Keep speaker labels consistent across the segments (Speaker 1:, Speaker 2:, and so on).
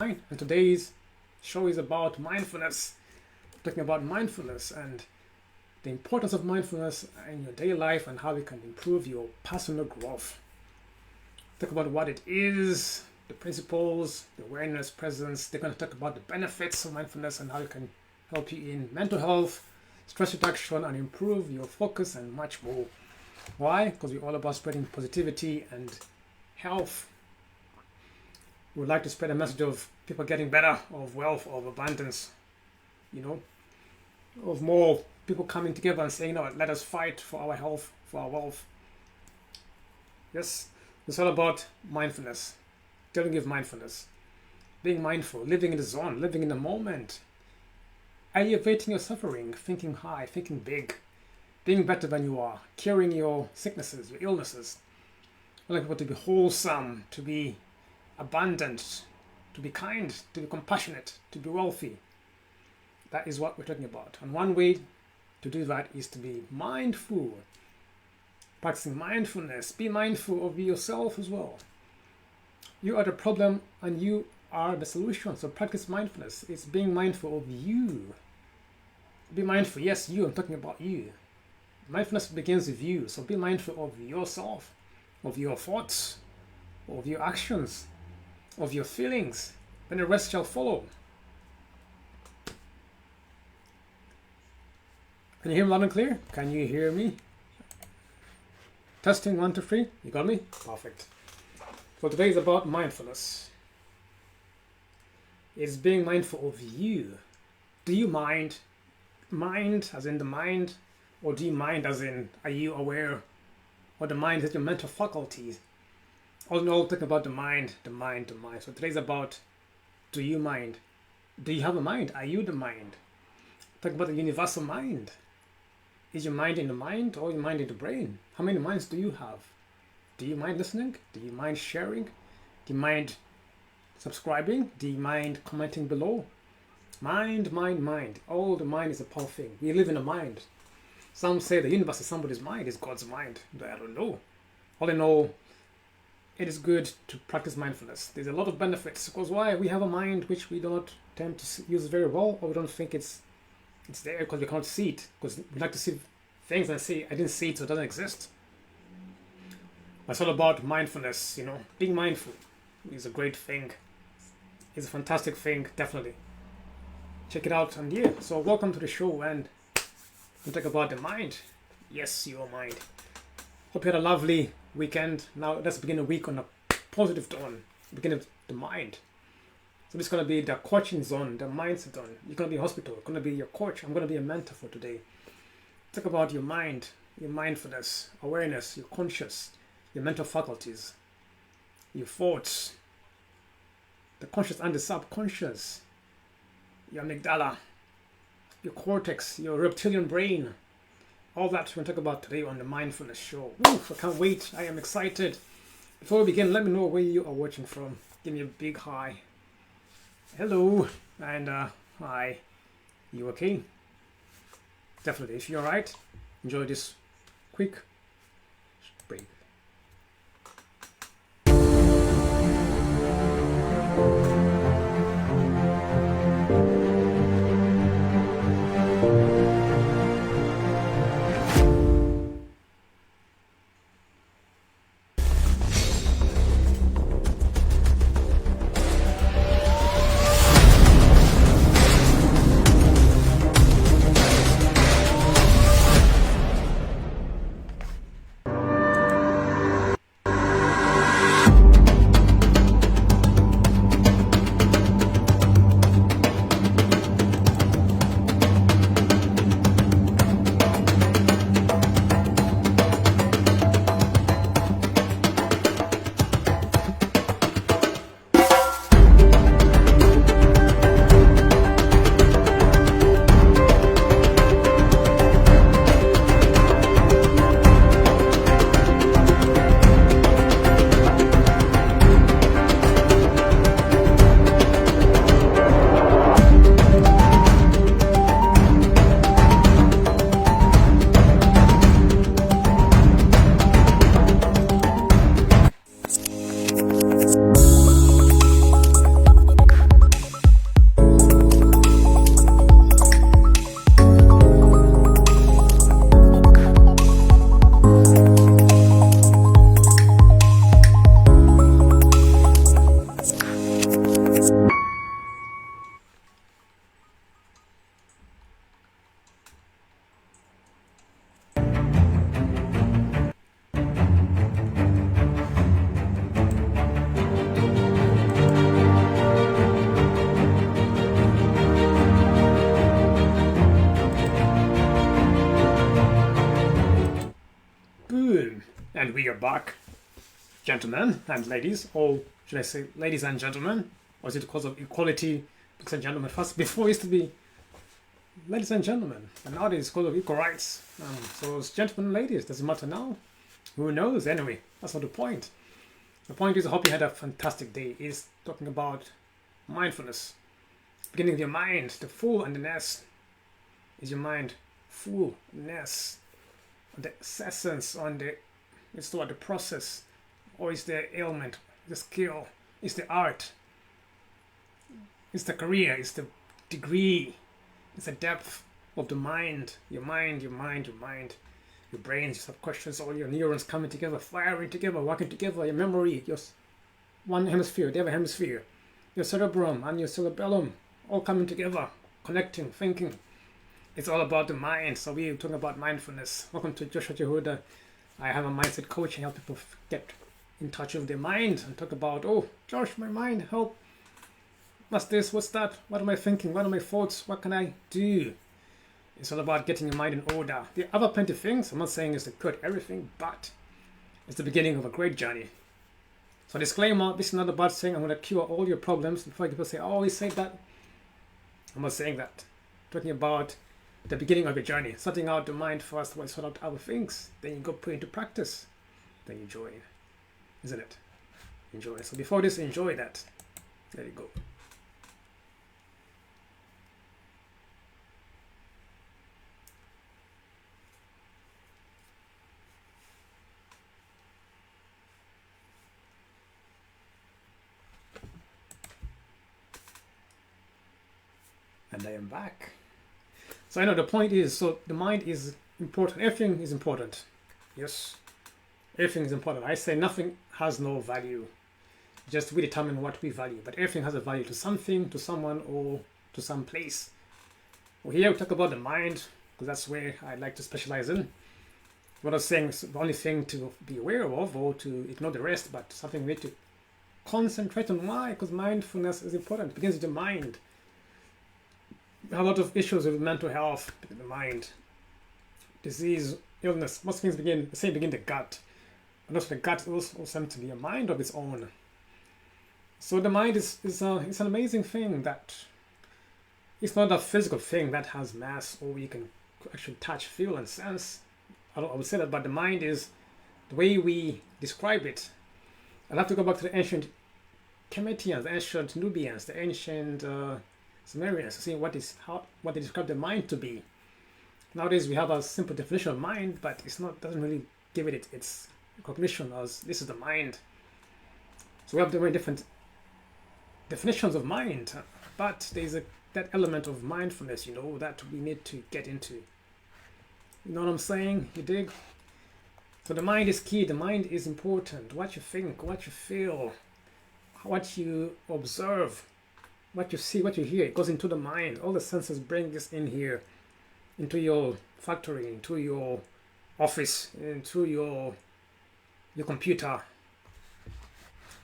Speaker 1: And today's show is about mindfulness. We're talking about mindfulness and the importance of mindfulness in your daily life and how it can improve your personal growth. Talk about what it is, the principles, the awareness, presence. They're going to talk about the benefits of mindfulness and how it can help you in mental health, stress reduction, and improve your focus and much more. Why? Because we're all about spreading positivity and health. We would like to spread a message of people getting better, of wealth, of abundance, of more people coming together and saying, no, let us fight for our health, for our wealth. Yes, it's all about mindfulness, dealing with mindfulness, being mindful, living in the zone, living in the moment, alleviating your suffering, thinking high, thinking big, being better than you are, curing your sicknesses, your illnesses. I like people to be wholesome, to be abundant, to be kind, to be compassionate, to be wealthy. That is what we're talking about. And one way to do that is to be mindful. Practicing mindfulness. Be mindful of yourself as well. You are the problem and you are the solution. So practice mindfulness. It's being mindful of you. Be mindful. Yes, you. I'm talking about you. Mindfulness begins with you. So be mindful of yourself, of your thoughts, of your actions, of your feelings. Then the rest shall follow. Can you hear me loud and clear? Can you hear me? Testing 1, 2, 3. You got me? Perfect. So today is about mindfulness. It's being mindful of you. Do you mind? Mind as in the mind? Or do you mind as in, are you aware? Or the mind is your mental faculties? All in all, talking about the mind, the mind, the mind. So today's about, do you mind? Do you have a mind? Are you the mind? Talking about the universal mind. Is your mind in the mind or your mind in the brain? How many minds do you have? Do you mind listening? Do you mind sharing? Do you mind subscribing? Do you mind commenting below? Mind, mind, mind. All the mind is a powerful thing. We live in a mind. Some say the universe is somebody's mind, is God's mind. I don't know. All in all, it is good to practice mindfulness. There's a lot of benefits. Because why? We have a mind which we don't tend to use very well, or we don't think it's there because we can't see it. Because we like to see things and say, I didn't see it, so it doesn't exist. It's all about mindfulness, Being mindful is a great thing. It's a fantastic thing, definitely. Check it out. And yeah, so welcome to the show. And we'll talk about the mind. Yes, your mind. Hope you had a lovely weekend. Now let's begin the week on a positive tone. Begin with the mind. So this is going to be the coaching zone, the mindset zone. You're going to be a hospital. I'm going to be your coach. I'm going to be a mentor for today. Talk about your mind, your mindfulness, awareness, your conscious, your mental faculties, your thoughts, the conscious and the subconscious, your amygdala, your cortex, your reptilian brain. All that we're going to talk about today on the Mindfulness Show. Oof, I can't wait. I am excited. Before we begin, let me know where you are watching from. Give me a big hi. Hello. And hi. You okay? Definitely. If you're alright, enjoy this quick break. back, gentlemen and ladies, or should I say ladies and gentlemen? Or is it because of equality? Ladies and gentlemen first. Before it used to be ladies and gentlemen, and nowadays it's because of equal rights. So it's gentlemen and ladies, doesn't matter now. Who knows? Anyway, that's not the point. The point is, I hope you had a fantastic day. It's talking about mindfulness. Beginning of your mind, the full and the ness. Is your mind fullness? The essence on the, it's what the process, or is the ailment, the skill, it's the art, it's the career, it's the degree, it's the depth of the mind, your mind, your brains, you have questions, all your neurons coming together, firing together, working together, your memory, your one hemisphere, the other hemisphere, your cerebrum and your cerebellum, all coming together, connecting, thinking. It's all about the mind. So we're talking about mindfulness. Welcome to Jehudah. I have a mindset coach and help people get in touch with their mind and talk about, oh, Josh, my mind, help. What's this? What's that? What am I thinking? What are my thoughts? What can I do? It's all about getting your mind in order. There are other plenty of things. I'm not saying it's to cut everything, but it's the beginning of a great journey. So disclaimer, this is not about saying I'm going to cure all your problems. Before people say, oh, he said that. I'm not saying that. I'm talking about the beginning of your journey, sorting out the mind first, while sort out other things, then you go put into practice, then you join, isn't it? Enjoy. So before this, enjoy that. There you go. And I am back. So I know the point is, so the mind is important. Everything is important. Yes, everything is important. I say nothing has no value. Just we determine what we value. But everything has a value to something, to someone, or to some place. Well, here we talk about the mind, because that's where I like to specialize in. What I'm saying is the only thing to be aware of, or to ignore the rest, but something we need to concentrate on. Why? Because mindfulness is important. It begins with the mind. We have a lot of issues with mental health, the mind, disease, illness. Most things begin the gut. And also the gut also seems to be a mind of its own. So the mind is it's an amazing thing that it's not a physical thing that has mass or you can actually touch, feel, and sense. I would say that, but the mind is the way we describe it. I'll have to go back to the ancient Kemethians, the ancient Nubians, the ancient Sumerians, see what they describe the mind to be. Nowadays we have a simple definition of mind, but doesn't really give it its recognition as this is the mind. So we have very different definitions of mind, but there's that element of mindfulness, that we need to get into. You know what I'm saying? You dig? So the mind is key. The mind is important. What you think, what you feel, what you observe, what you see, what you hear, it goes into the mind. All the senses bring this in here, into your factory, into your office, into your computer.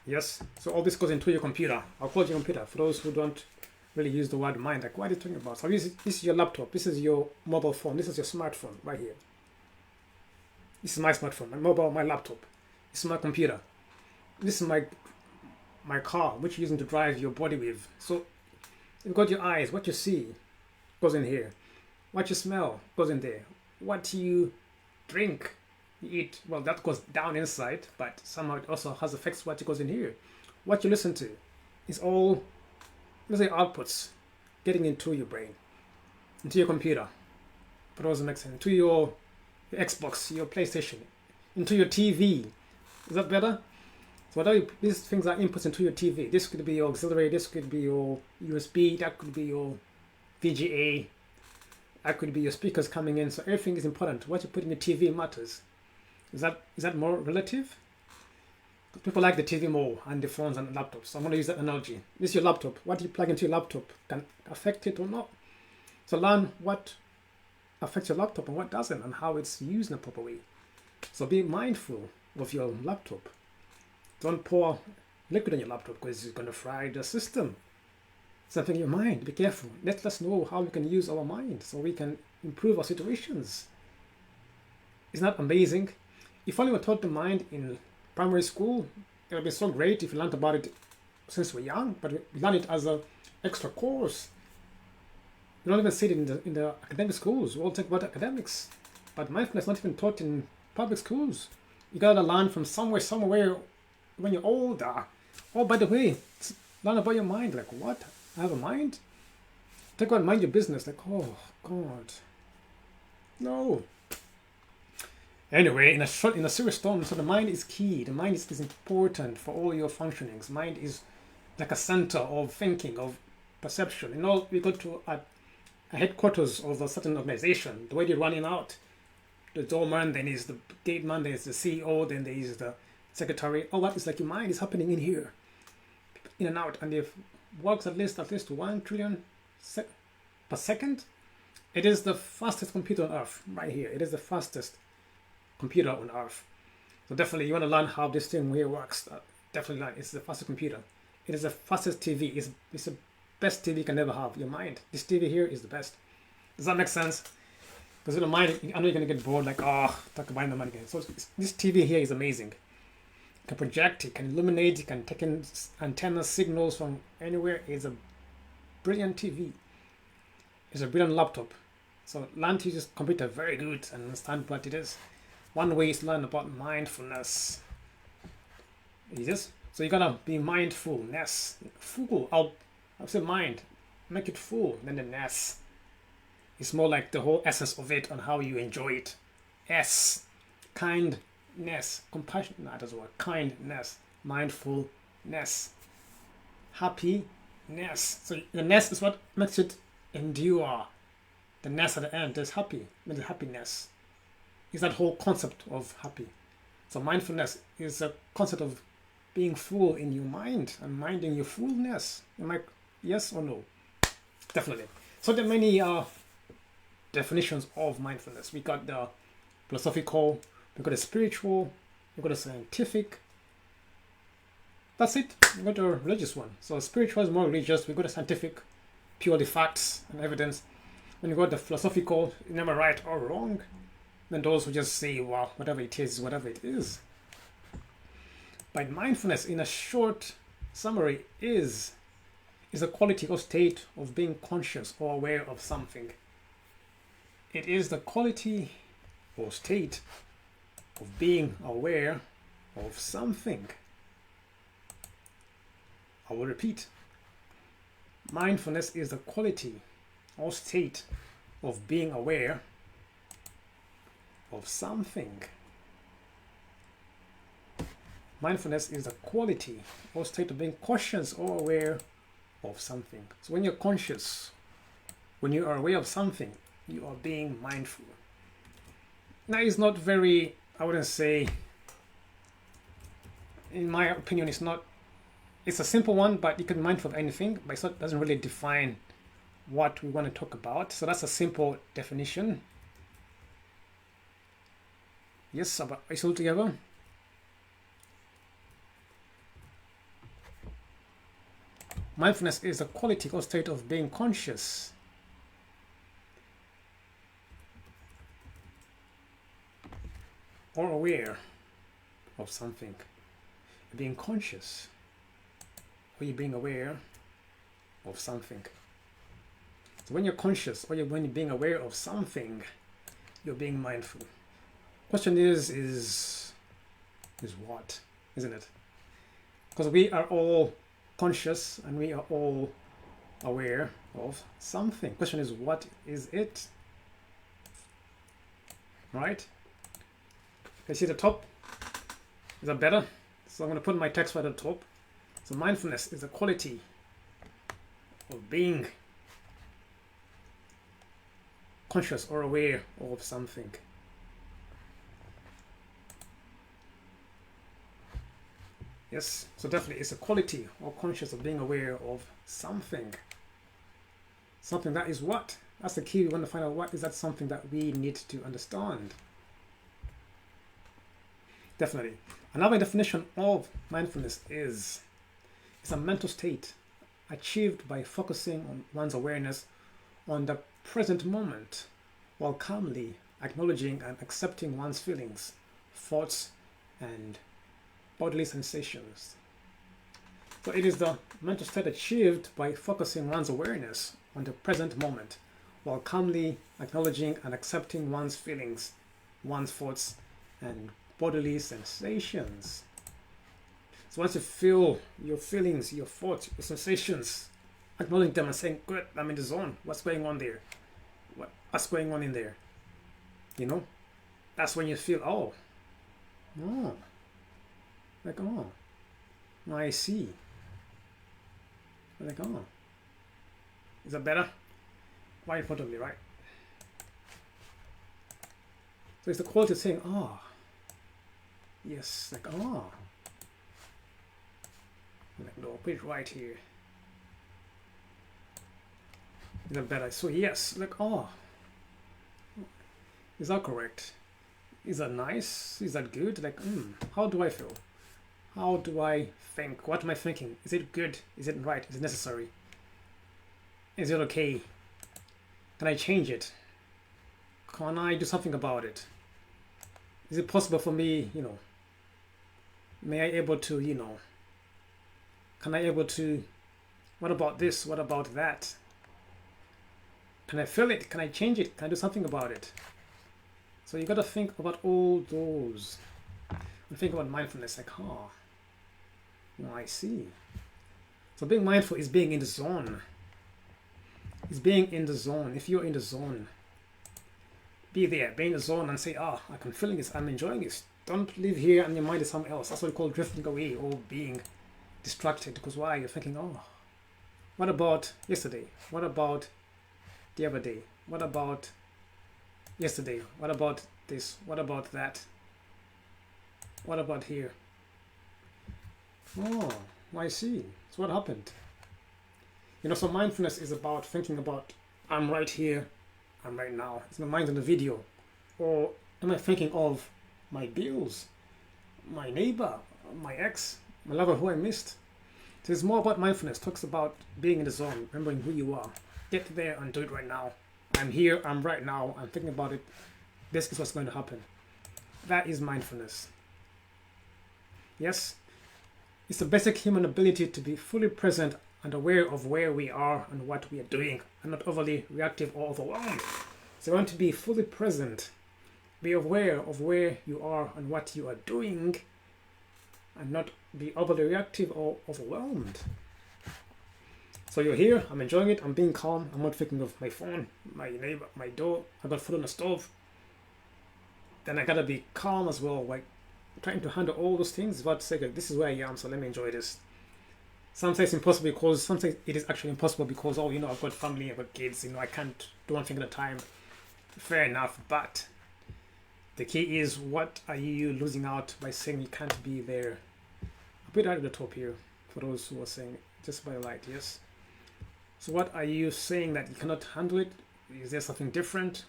Speaker 1: Yes, so all this goes into your computer. I'll call it your computer for those who don't really use the word mind. Like, what are you talking about? So this is your laptop, this is your mobile phone, this is your smartphone right here. This is my smartphone, my mobile, my laptop. This is my computer. This is my car, which you're using to drive your body with. So you've got your eyes. What you see goes in here. What you smell goes in there. What you drink, you eat, well, that goes down inside, but somehow it also has effects what goes in here. What you listen to is all, let's say, outputs getting into your brain, into your computer, but also makes sense, into your Xbox, your PlayStation, into your TV. Is that better? So whatever these things are inputs into your TV. This could be your auxiliary, this could be your USB, that could be your VGA, that could be your speakers coming in. So everything is important. What you put in your TV matters. Is that more relative? People like the TV more and the phones and the laptops. So I'm going to use that analogy. This is your laptop. What you plug into your laptop can affect it or not. So learn what affects your laptop and what doesn't, and how it's used in a proper way. So be mindful of your laptop. Don't pour liquid on your laptop because it's going to fry the system. Something in your mind. Be careful. Let us know how we can use our mind so we can improve our situations. Isn't that amazing? if only we taught the mind in primary school, it would be so great if we learned about it since we're young, but we learn it as an extra course. We don't even see it in the academic schools. We all talk about academics, but mindfulness is not even taught in public schools. You gotta learn from somewhere when you're older. Oh, by the way, learn about your mind. Like, what? I have a mind? Take out mind your business. Like, oh God, no. Anyway, in a serious tone, so the mind is key. The mind is important for all your functionings. Mind is like a center of thinking, of perception. You know, we go to a headquarters of a certain organization. The way they're running out, the doorman, then is the gate man, then is the CEO, then there is the secretary. All that is like your mind is happening in here, in and out, and it works at least 1 trillion per second. It is the fastest computer on earth, right here. It is the fastest computer on earth. So definitely you want to learn how this thing here works. Definitely learn. It's the fastest computer. It is the fastest TV. It's the best TV you can ever have. Your mind. This TV here is the best. Does that make sense? Because in the mind, I know you're going to get bored, like, oh, talk about the mind again. So this TV here is amazing. It can project, it can illuminate, it can take in antenna signals from anywhere. It's a brilliant TV. It's a brilliant laptop. So learn to use this computer very good and understand what it is. One way is to learn about mindfulness. Yes. So you gotta be mindfulness. Full. I'll say mind. Make it full. Then the ness. It's more like the whole essence of it and how you enjoy it. S. Kindness. Compassion. No, that doesn't work. Kindness. Mindfulness. Happiness. So the ness is what makes it endure. The ness at the end is happy. Means happiness. Is that whole concept of happy. So mindfulness is a concept of being full in your mind and minding your fullness. Am I yes or no? Definitely. So there are many definitions of mindfulness. We got the philosophical, we got the spiritual, we got the scientific. That's it. We got the religious one. So spiritual is more religious. We got the scientific, purely facts and evidence. When you got the philosophical, never right or wrong. Then those who just say, well, whatever it is, whatever it is. But mindfulness, in a short summary, is a quality or state of being conscious or aware of something. It is the quality or state of being aware of something. I will repeat. Mindfulness is the quality or state of being aware of something. Mindfulness is the quality or state of being conscious or aware of something. So when you're conscious, when you are aware of something, you are being mindful. Now it's not very, I wouldn't say, in my opinion, it's a simple one, but you can be mindful of anything, but it doesn't really define what we want to talk about. So that's a simple definition. Yes, are you all together? Mindfulness is the quality or state of being conscious. Or aware of something. You're being conscious. Or you're being aware of something. So when you're conscious or when you're being aware of something, you're being mindful. Question is what, isn't it? Because we are all conscious and we are all aware of something. Question is, what is it? Right? Can you see the top? Is that better? So I'm going to put my text right at the top. So mindfulness is a quality of being conscious or aware of something. Yes, so definitely it's a quality or conscious of being aware of something. Something that is what? That's the key. We want to find out what is that something that we need to understand. Definitely. Another definition of mindfulness is it's a mental state achieved by focusing on one's awareness on the present moment while calmly acknowledging and accepting one's feelings, thoughts, and bodily sensations. So it is the mental state achieved by focusing one's awareness on the present moment while calmly acknowledging and accepting one's feelings, one's thoughts, and bodily sensations. So once you feel your feelings, your thoughts, your sensations, acknowledging them and saying, good, I'm in the zone. What's going on there? What's going on in there? You know? That's when you feel, oh, like, oh, I see. Like, oh, is that better? Quite importantly, right? So it's the quality of saying, oh, yes, like, oh, like, no, put it right here. Is that better? So yes, like, oh, is that correct? Is that nice? Is that good? Like, how do I feel? How do I think? What am I thinking? Is it good? Is it right? Is it necessary? Is it okay? Can I change it? Can I do something about it? Is it possible for me, may I able to, can I able to, what about this? What about that? Can I feel it? Can I change it? Can I do something about it? So you got to think about all those. And think about mindfulness, like, I see. So being mindful is being in the zone. It's being in the zone. If you're in the zone, be there, be in the zone and say, I'm feeling this, I'm enjoying this. Don't live here and your mind is somewhere else. That's what we call drifting away or being distracted. Because why? You're thinking, what about yesterday? What about the other day? What about yesterday? What about this? What about that? What about here? I see. So what happened? So mindfulness is about thinking about, I'm right here, I'm right now. Is my mind on the video? Or am I thinking of my bills, my neighbor, my ex, my lover who I missed? So it's more about mindfulness. Talks about being in the zone, remembering who you are. Get there and do it right now. I'm here, I'm right now, I'm thinking about it. This is what's going to happen. That is mindfulness. Yes? It's the basic human ability to be fully present and aware of where we are and what we are doing, and not overly reactive or overwhelmed. So you want to be fully present, be aware of where you are and what you are doing, and not be overly reactive or overwhelmed. So you're here, I'm enjoying it, I'm being calm, I'm not thinking of my phone, my neighbor, my door, I got food on the stove. Then I gotta be calm as well, like trying to handle all those things, but say, this is where I am, so let me enjoy this. Sometimes it's impossible because sometimes it is actually impossible because, I've got family, I've got kids, I can't do one thing at a time. Fair enough, but the key is, what are you losing out by saying you can't be there? I'll put it right at the top here for those who are saying just by light, yes. So what are you saying that you cannot handle it? Is there something different?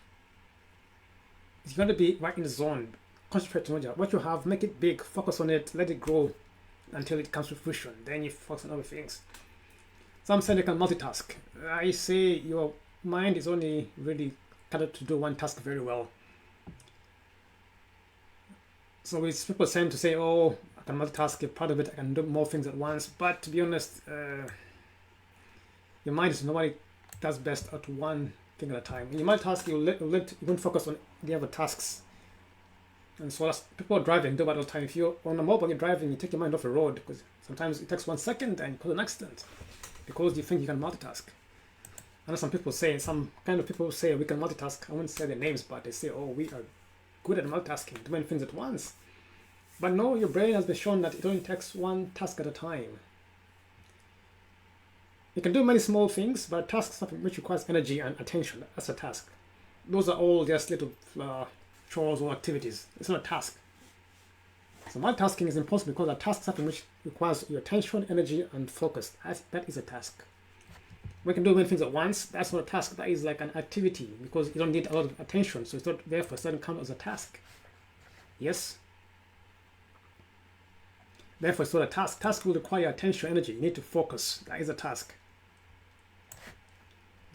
Speaker 1: It's going to be right in the zone. Concentrate on what you have, make it big, focus on it, let it grow until it comes to fruition. Then you focus on other things. Some say they can multitask. I say your mind is only really catered to do one task very well. So it's people tend to say, I can multitask, you're part of it, I can do more things at once. But to be honest, your mind is nobody does best at one thing at a time. When you multitask, you won't focus on the other tasks. And so as people are driving, do that all the time. If you're on a mobile, you're driving, you take your mind off the road because sometimes it takes 1 second and you cause an accident because you think you can multitask. I know some people say, some kind of people say we can multitask. I won't say their names, but they say, we are good at multitasking, do many things at once. But no, your brain has been shown that it only takes one task at a time. You can do many small things, but a task is something which requires energy and attention. That's a task. Those are all just little chores or activities. It's not a task. So multitasking is impossible because a task is something which requires your attention, energy, and focus. That is a task. We can do many things at once. That's not a task. That is like an activity because you don't need a lot of attention. So it's not, therefore, it doesn't count as a task. Yes? Therefore, it's not a task. Task will require attention, energy. You need to focus. That is a task.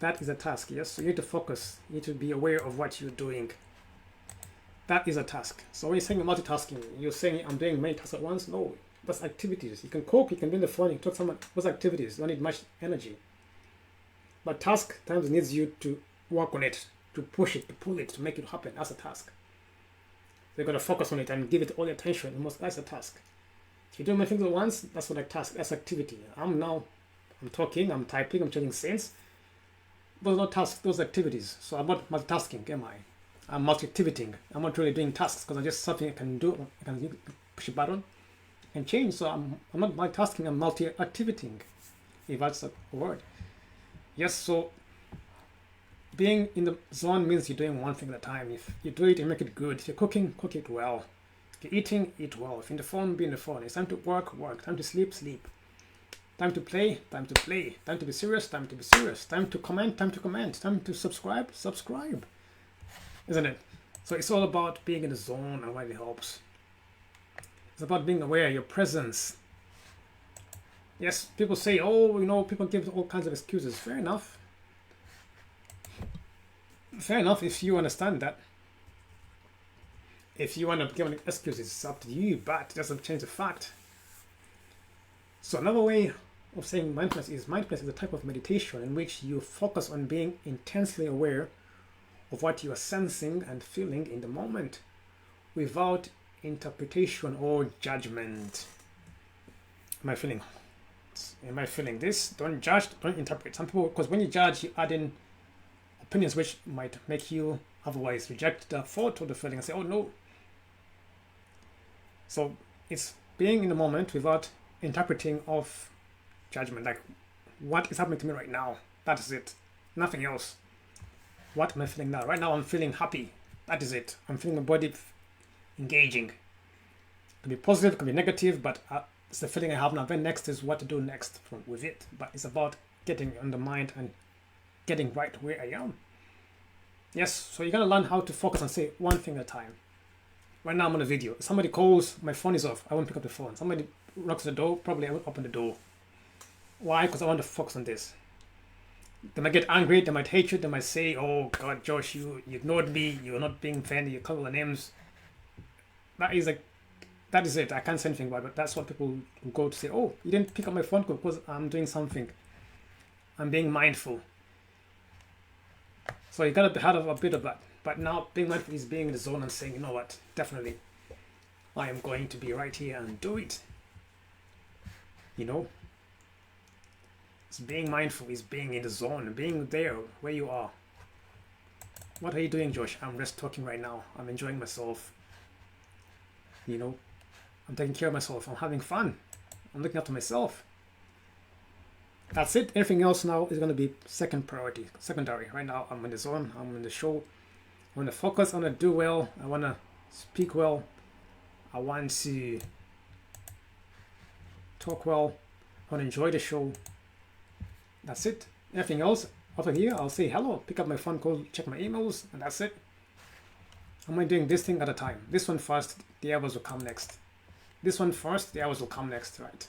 Speaker 1: That is a task, yes? So you need to focus. You need to be aware of what you're doing. That is a task. So when you're saying multitasking, you're saying I'm doing many tasks at once. No, that's activities. You can cook, you can be on the phone, you can talk to someone. Those activities don't need much energy. But task times needs you to work on it, to push it, to pull it, to make it happen. That's a task. So you got to focus on it and give it all your attention. That's a task. If you do many things at once, that's not a task. That's activity. I'm talking, I'm typing, I'm changing scenes. Those are not tasks, those are activities. So I'm not multitasking, am I? I'm multi-activating. I'm not really doing tasks because I'm just something I can do. I can push a button and change. So I'm not multitasking, I'm multi-activating, if that's a word. Yes, so being in the zone means you're doing one thing at a time. If you do it, you make it good. If you're cooking, cook it well. If you're eating, eat well. If you're in the phone, be in the phone. It's time to work, work. Time to sleep, sleep. Time to play, time to play. Time to be serious, time to be serious. Time to comment, time to comment. Time to subscribe, subscribe. Isn't it? So it's all about being in the zone and why it helps. It's about being aware of your presence. Yes, people say, oh, people give all kinds of excuses. Fair enough. Fair enough if you understand that. If you want to give excuses, it's up to you, but it doesn't change the fact. So another way of saying mindfulness is a type of meditation in which you focus on being intensely aware of what you are sensing and feeling in the moment without interpretation or judgment. Am I feeling this? Don't judge, don't interpret. Some people, because when you judge, you add in opinions which might make you otherwise reject the thought or the feeling and say, oh no. So it's being in the moment without interpreting of judgment, like what is happening to me right now? That is it. Nothing else. What am I feeling now? Right now I'm feeling happy. That is it. I'm feeling my body engaging. It can be positive, it can be negative, but it's the feeling I have now. Then next is what to do next with it. But it's about getting on the mind and getting right where I am. Yes, so you're going to learn how to focus and say one thing at a time. Right now I'm on a video. Somebody calls, my phone is off. I won't pick up the phone. Somebody knocks the door, probably I won't open the door. Why? Because I want to focus on this. They might get angry, they might hate you, they might say, oh God, Josh, you ignored me, you're not being fair, you call the names. That is it. I can't say anything about it, but that's what people will go to say, oh, you didn't pick up my phone call because I'm doing something. I'm being mindful. So you gotta have a bit of that. But now being mindful is being in the zone and saying, you know what, definitely, I am going to be right here and do it. It's being mindful is being in the zone, being there where you are. What are you doing, Josh? I'm just talking right now. I'm enjoying myself. I'm taking care of myself. I'm having fun. I'm looking after myself. That's it. Everything else now is going to be secondary. Right now, I'm in the zone. I'm in the show. I want to focus. I want to do well. I want to speak well. I want to talk well. I want to enjoy the show. That's it. Everything else over here, I'll say hello, pick up my phone call, check my emails, and that's it. I'm only doing this thing at a time. This one first, the others will come next. This one first, the others will come next, right?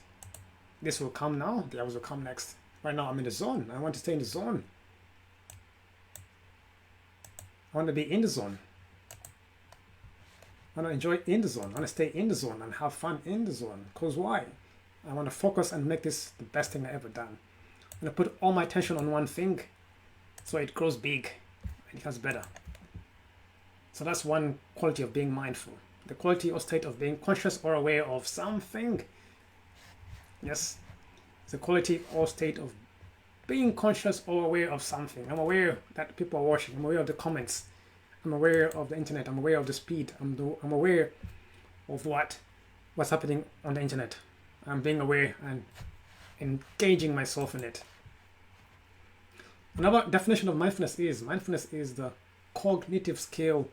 Speaker 1: This will come now, the others will come next. Right now, I'm in the zone. I want to stay in the zone. I want to be in the zone. I want to enjoy in the zone. I want to stay in the zone and have fun in the zone. Because why? I want to focus and make this the best thing I've ever done. I'm going to put all my attention on one thing so it grows big and it becomes better. So that's one quality of being mindful. The quality or state of being conscious or aware of something. Yes, it's a quality or state of being conscious or aware of something. I'm aware that people are watching. I'm aware of the comments. I'm aware of the internet. I'm aware of the speed. I'm aware of what's happening on the internet. I'm being aware and engaging myself in it. Another definition of mindfulness is the cognitive skill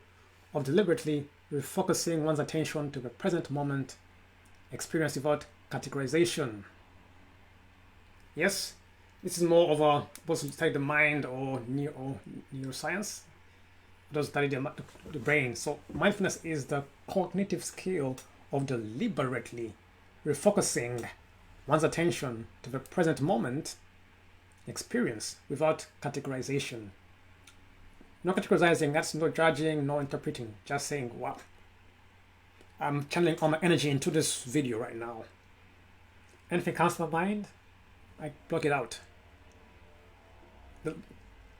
Speaker 1: of deliberately refocusing one's attention to the present moment experience without categorization. Yes, this is more of a supposed to study the mind or neuroscience. It does study the brain. So mindfulness is the cognitive skill of deliberately refocusing one's attention to the present moment experience without categorization. No categorizing, that's no judging, no interpreting. Just saying, wow. I'm channeling all my energy into this video right now. Anything comes to my mind, I block it out.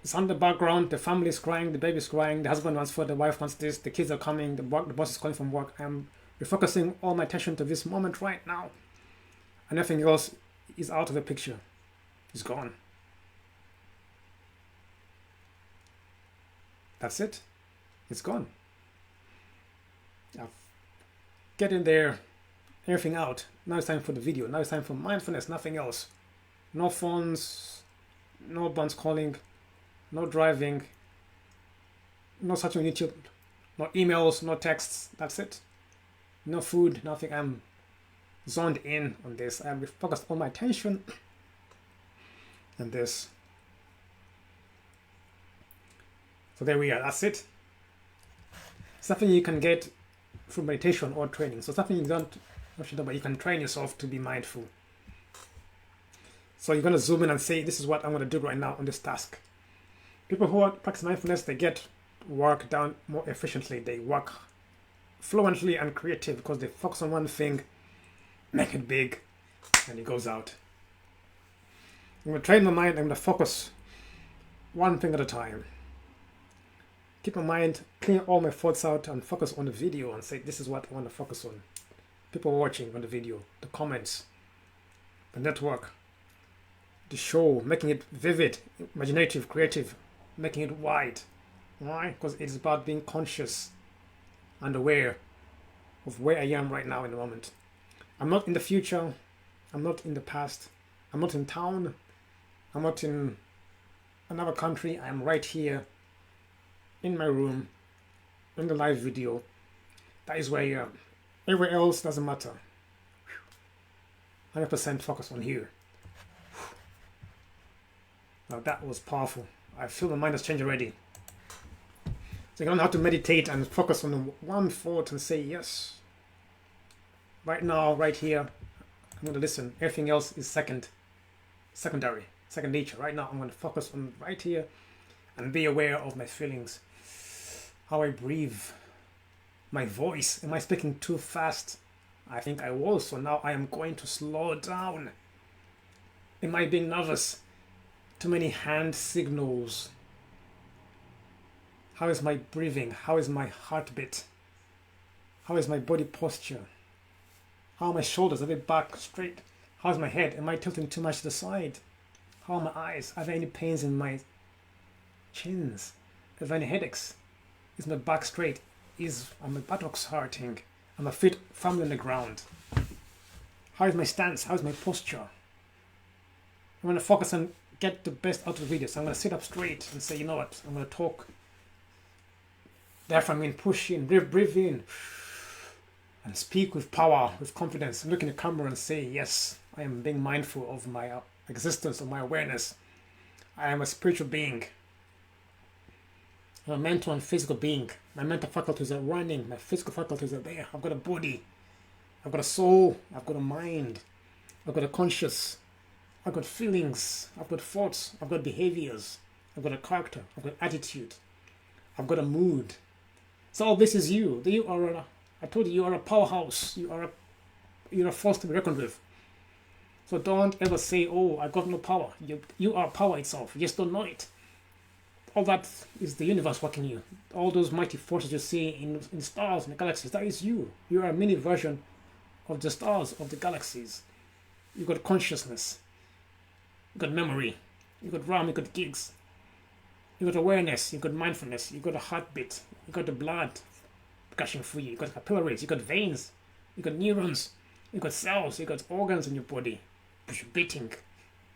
Speaker 1: It's on the background, the family is crying, the baby is crying, the husband wants food, the wife wants this, the kids are coming, the boss is calling from work. I'm refocusing all my attention to this moment right now. And everything else is out of the picture. It's gone. That's it. It's gone. I've get in there, everything out. Now it's time for the video. Now it's time for mindfulness, nothing else. No phones, no bonds calling, no driving, no searching on YouTube, no emails, no texts. That's it. No food, nothing. I'm zoned in on this. I'm focused all my attention on this. So there we are. That's it. Something you can get through meditation or training. So something you don't know, but you can train yourself to be mindful. So you're going to zoom in and say, this is what I'm going to do right now on this task. People who practice mindfulness, they get work done more efficiently. They work fluently and creative because they focus on one thing, make it big, and it goes out. I'm going to train my mind. I'm going to focus one thing at a time. Keep my mind, clear all my thoughts out and focus on the video and say, this is what I want to focus on. People watching on the video, the comments, the network, the show, making it vivid, imaginative, creative, making it wide. Why? Because it's about being conscious and aware of where I am right now in the moment. I'm not in the future. I'm not in the past. I'm not in town. I'm not in another country. I'm right here in my room, in the live video. That is where I am. Everywhere else doesn't matter. 100% focus on here. Now that was powerful. I feel my mind has changed already. So you don't have to meditate and focus on one thought and say yes. Right now, right here, I'm going to listen. Everything else is secondary, second nature. Right now, I'm going to focus on right here and be aware of my feelings, how I breathe, my voice. Am I speaking too fast? I think I was, so now I am going to slow down. Am I being nervous? Too many hand signals. How is my breathing? How is my heartbeat? How is my body posture? How are my shoulders? Are they back straight? How is my head? Am I tilting too much to the side? How are my eyes? Are there any pains in my chins? Are there any headaches? Is my back straight? Are my buttocks hurting? Are my feet firmly on the ground? How is my stance? How is my posture? I'm going to focus and get the best out of the video. So I'm going to sit up straight and say, you know what? I'm going to talk. Diaphragm in, push in, breathe in. And speak with power, with confidence. Look in the camera and say, yes, I am being mindful of my existence, of my awareness. I am a spiritual being. I'm a mental and physical being. My mental faculties are running. My physical faculties are there. I've got a body. I've got a soul. I've got a mind. I've got a conscious. I've got feelings. I've got thoughts. I've got behaviors. I've got a character. I've got attitude. I've got a mood. So all this is you. I told you, you are a powerhouse. You're a force to be reckoned with. So don't ever say, oh, I got no power. You are power itself. You just don't know it. All that is the universe working you. All those mighty forces you see in stars, in the galaxies, that is you. You are a mini version of the stars, of the galaxies. You got consciousness. You got memory. You got RAM, you got gigs. You got awareness, you got mindfulness, you got a heartbeat, you got the blood gushing through you, you got capillaries, you got veins, you got neurons, you got cells, you got organs in your body, beating,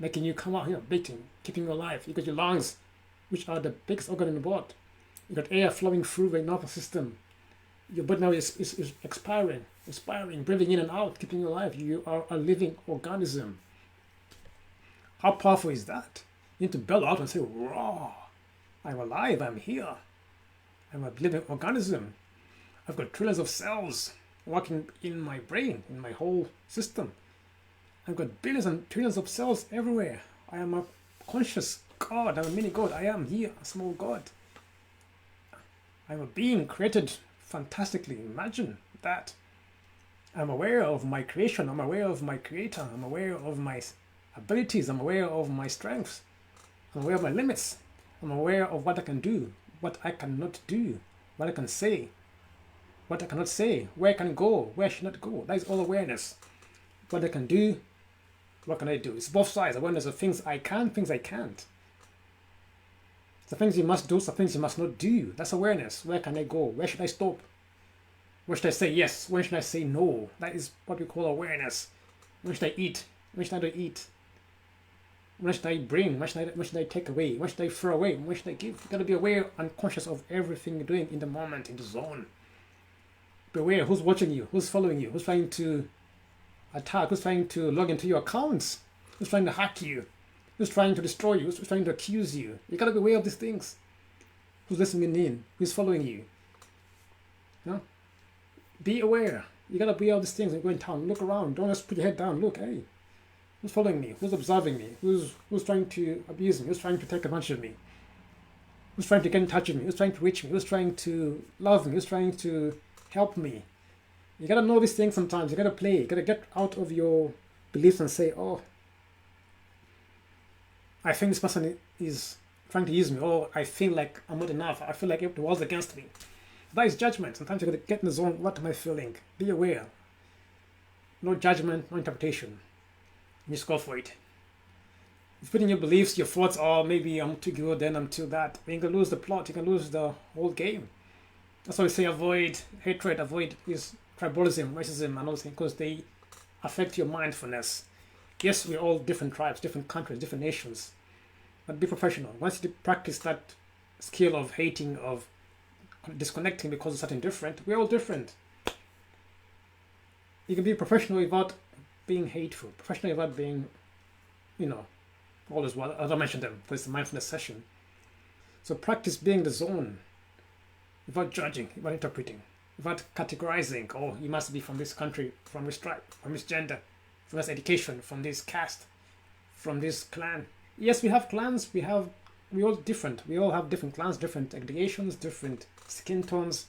Speaker 1: making you come out here, beating, keeping you alive. You got your lungs, which are the biggest organ in the body. You got air flowing through the nervous system. Your body now is expiring, breathing in and out, keeping you alive. You are a living organism. How powerful is that? You need to bellow out and say, raw. I'm alive, I'm here. I'm a living organism. I've got trillions of cells working in my brain, in my whole system. I've got billions and trillions of cells everywhere. I am a conscious God, I'm a mini God. I am here, a small God. I'm a being created fantastically. Imagine that. I'm aware of my creation. I'm aware of my creator. I'm aware of my abilities. I'm aware of my strengths. I'm aware of my limits. I'm aware of what I can do, what I cannot do, what I can say, what I cannot say, where I can go, where I should not go. That is all awareness. What I can do, what can I do? It's both sides. Awareness of things I can, things I can't. The things you must do, the things you must not do. That's awareness. Where can I go? Where should I stop? Where should I say yes? When should I say no? That is what we call awareness. When should I eat? When should I not eat? When should I bring? When should I take away? When should I throw away? When should I give? You gotta be aware and conscious of everything you're doing in the moment, in the zone. Be aware who's watching you, who's following you, who's trying to attack, who's trying to log into your accounts, who's trying to hack you, who's trying to destroy you, who's trying to accuse you. You gotta be aware of these things. Who's listening in? Who's following you? You know? Be aware. You gotta be aware of these things and go in town. Look around. Don't just put your head down. Look, hey, who's following me? Who's observing me? Who's trying to abuse me? Who's trying to take advantage of me? Who's trying to get in touch with me? Who's trying to reach me? Who's trying to love me? Who's trying to help me? You gotta know these things sometimes. You gotta play. You gotta get out of your beliefs and say, oh, I think this person is trying to use me. Oh, I feel like I'm not enough. I feel like the world's against me. That is judgment. Sometimes you gotta get in the zone. What am I feeling? Be aware. No judgment, no interpretation. You just go for it. If you put in your beliefs, your thoughts, oh, maybe I'm too good, then I'm too that. Then you can lose the plot. You can lose the whole game. That's why we say avoid hatred, avoid is tribalism, racism, and all those things, because they affect your mindfulness. Yes, we're all different tribes, different countries, different nations, but be professional. Once you practice that skill of hating, of disconnecting because of something different, we're all different. You can be professional without being hateful, professional without being, all as well. As I mentioned them, for it's a mindfulness session. So practice being the zone without judging, without interpreting, without categorizing. Oh, you must be from this country, from this tribe, from this gender, from this education, from this caste, from this clan. Yes, we have clans. We're all different. We all have different clans, different aggregations, different skin tones.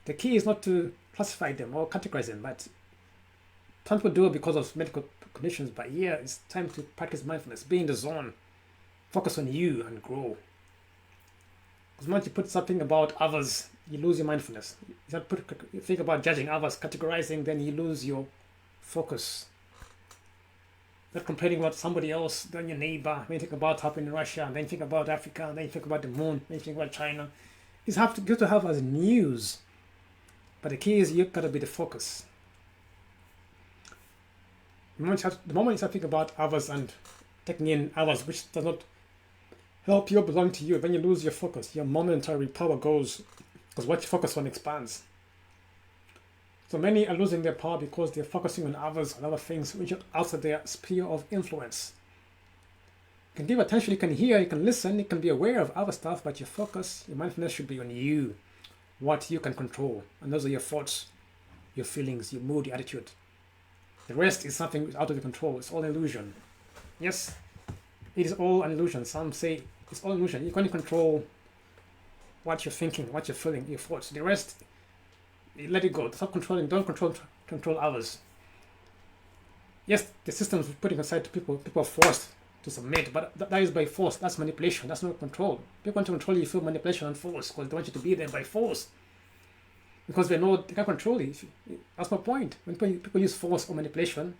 Speaker 1: The key is not to classify them or categorize them, but some people do it because of medical conditions. But yeah, it's time to practice mindfulness. Be in the zone. Focus on you and grow. Because once you put something about others, you lose your mindfulness. You think about judging others, categorizing, then you lose your focus. Not complaining about somebody else, then your neighbor, then you think about happening in Russia, then you think about Africa, then you think about the moon, then you think about China. It's good to have as news. But the key is you've got to be the focus. The moment you start thinking about others and taking in others, which does not help you or belong to you, then you lose your focus. Your momentary power goes, because what you focus on expands. So many are losing their power because they're focusing on others and other things which are outside their sphere of influence. You can give attention, you can hear, you can listen, you can be aware of other stuff, but your focus, your mindfulness should be on you, what you can control. And those are your thoughts, your feelings, your mood, your attitude. The rest is something out of your control. It's all illusion. Yes, it is all an illusion. Some say it's all illusion. You can only control what you're thinking, what you're feeling, your thoughts. The rest, you let it go. Stop controlling. Don't control others. Yes, the systems we're putting aside to people are forced to submit, but that is by force. That's manipulation. That's not control. People want to control you through manipulation and force because they want you to be there by force. Because they know they can control you. That's my point. When people use force or manipulation,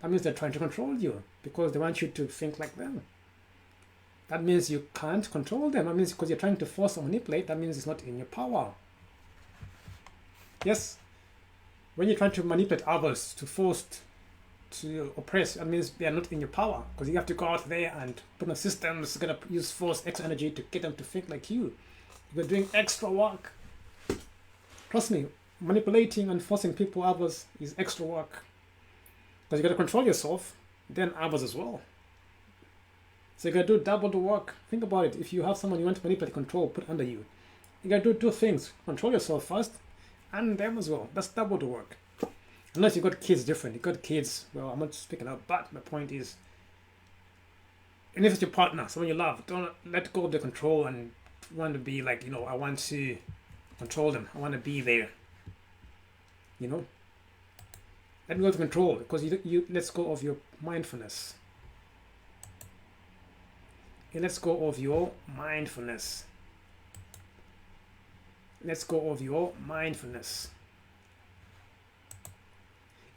Speaker 1: that means they're trying to control you because they want you to think like them. That means you can't control them. That means because you're trying to force or manipulate, that means it's not in your power. Yes, when you're trying to manipulate others to force to oppress, that means they are not in your power because you have to go out there and put on systems, you're going to use force, extra energy to get them to think like you. You're doing extra work. Trust me, manipulating and forcing people, others, is extra work. Because you got to control yourself, then others as well. So you got to do double the work. Think about it. If you have someone you want to manipulate, control, put under you, you got to do two things. Control yourself first, and them as well. That's double the work. Unless you got kids different. You got kids, well, I'm not speaking out, but my point is, and if it's your partner, someone you love, don't let go of the control and want to be like, I want to control them. I want to be there. You know, let go of control, because you let go of your mindfulness. You let go of your mindfulness. Let's go of your mindfulness.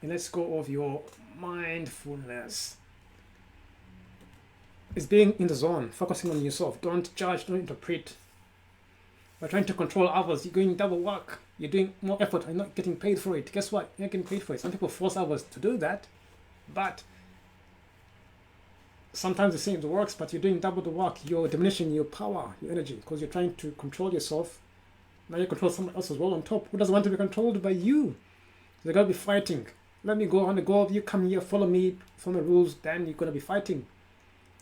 Speaker 1: And let's go of your mindfulness. It's being in the zone, focusing on yourself. Don't judge, don't interpret. By trying to control others, you're doing double work. You're doing more effort and not getting paid for it. Guess what? You're not getting paid for it. Some people force others to do that, but sometimes it seems it works, but you're doing double the work. You're diminishing your power, your energy, because you're trying to control yourself. Now you control someone else as well on top. Who doesn't want to be controlled by you? So you gotta be fighting. Let me go on the go of you, come here, follow me, follow the rules, then you're gonna be fighting.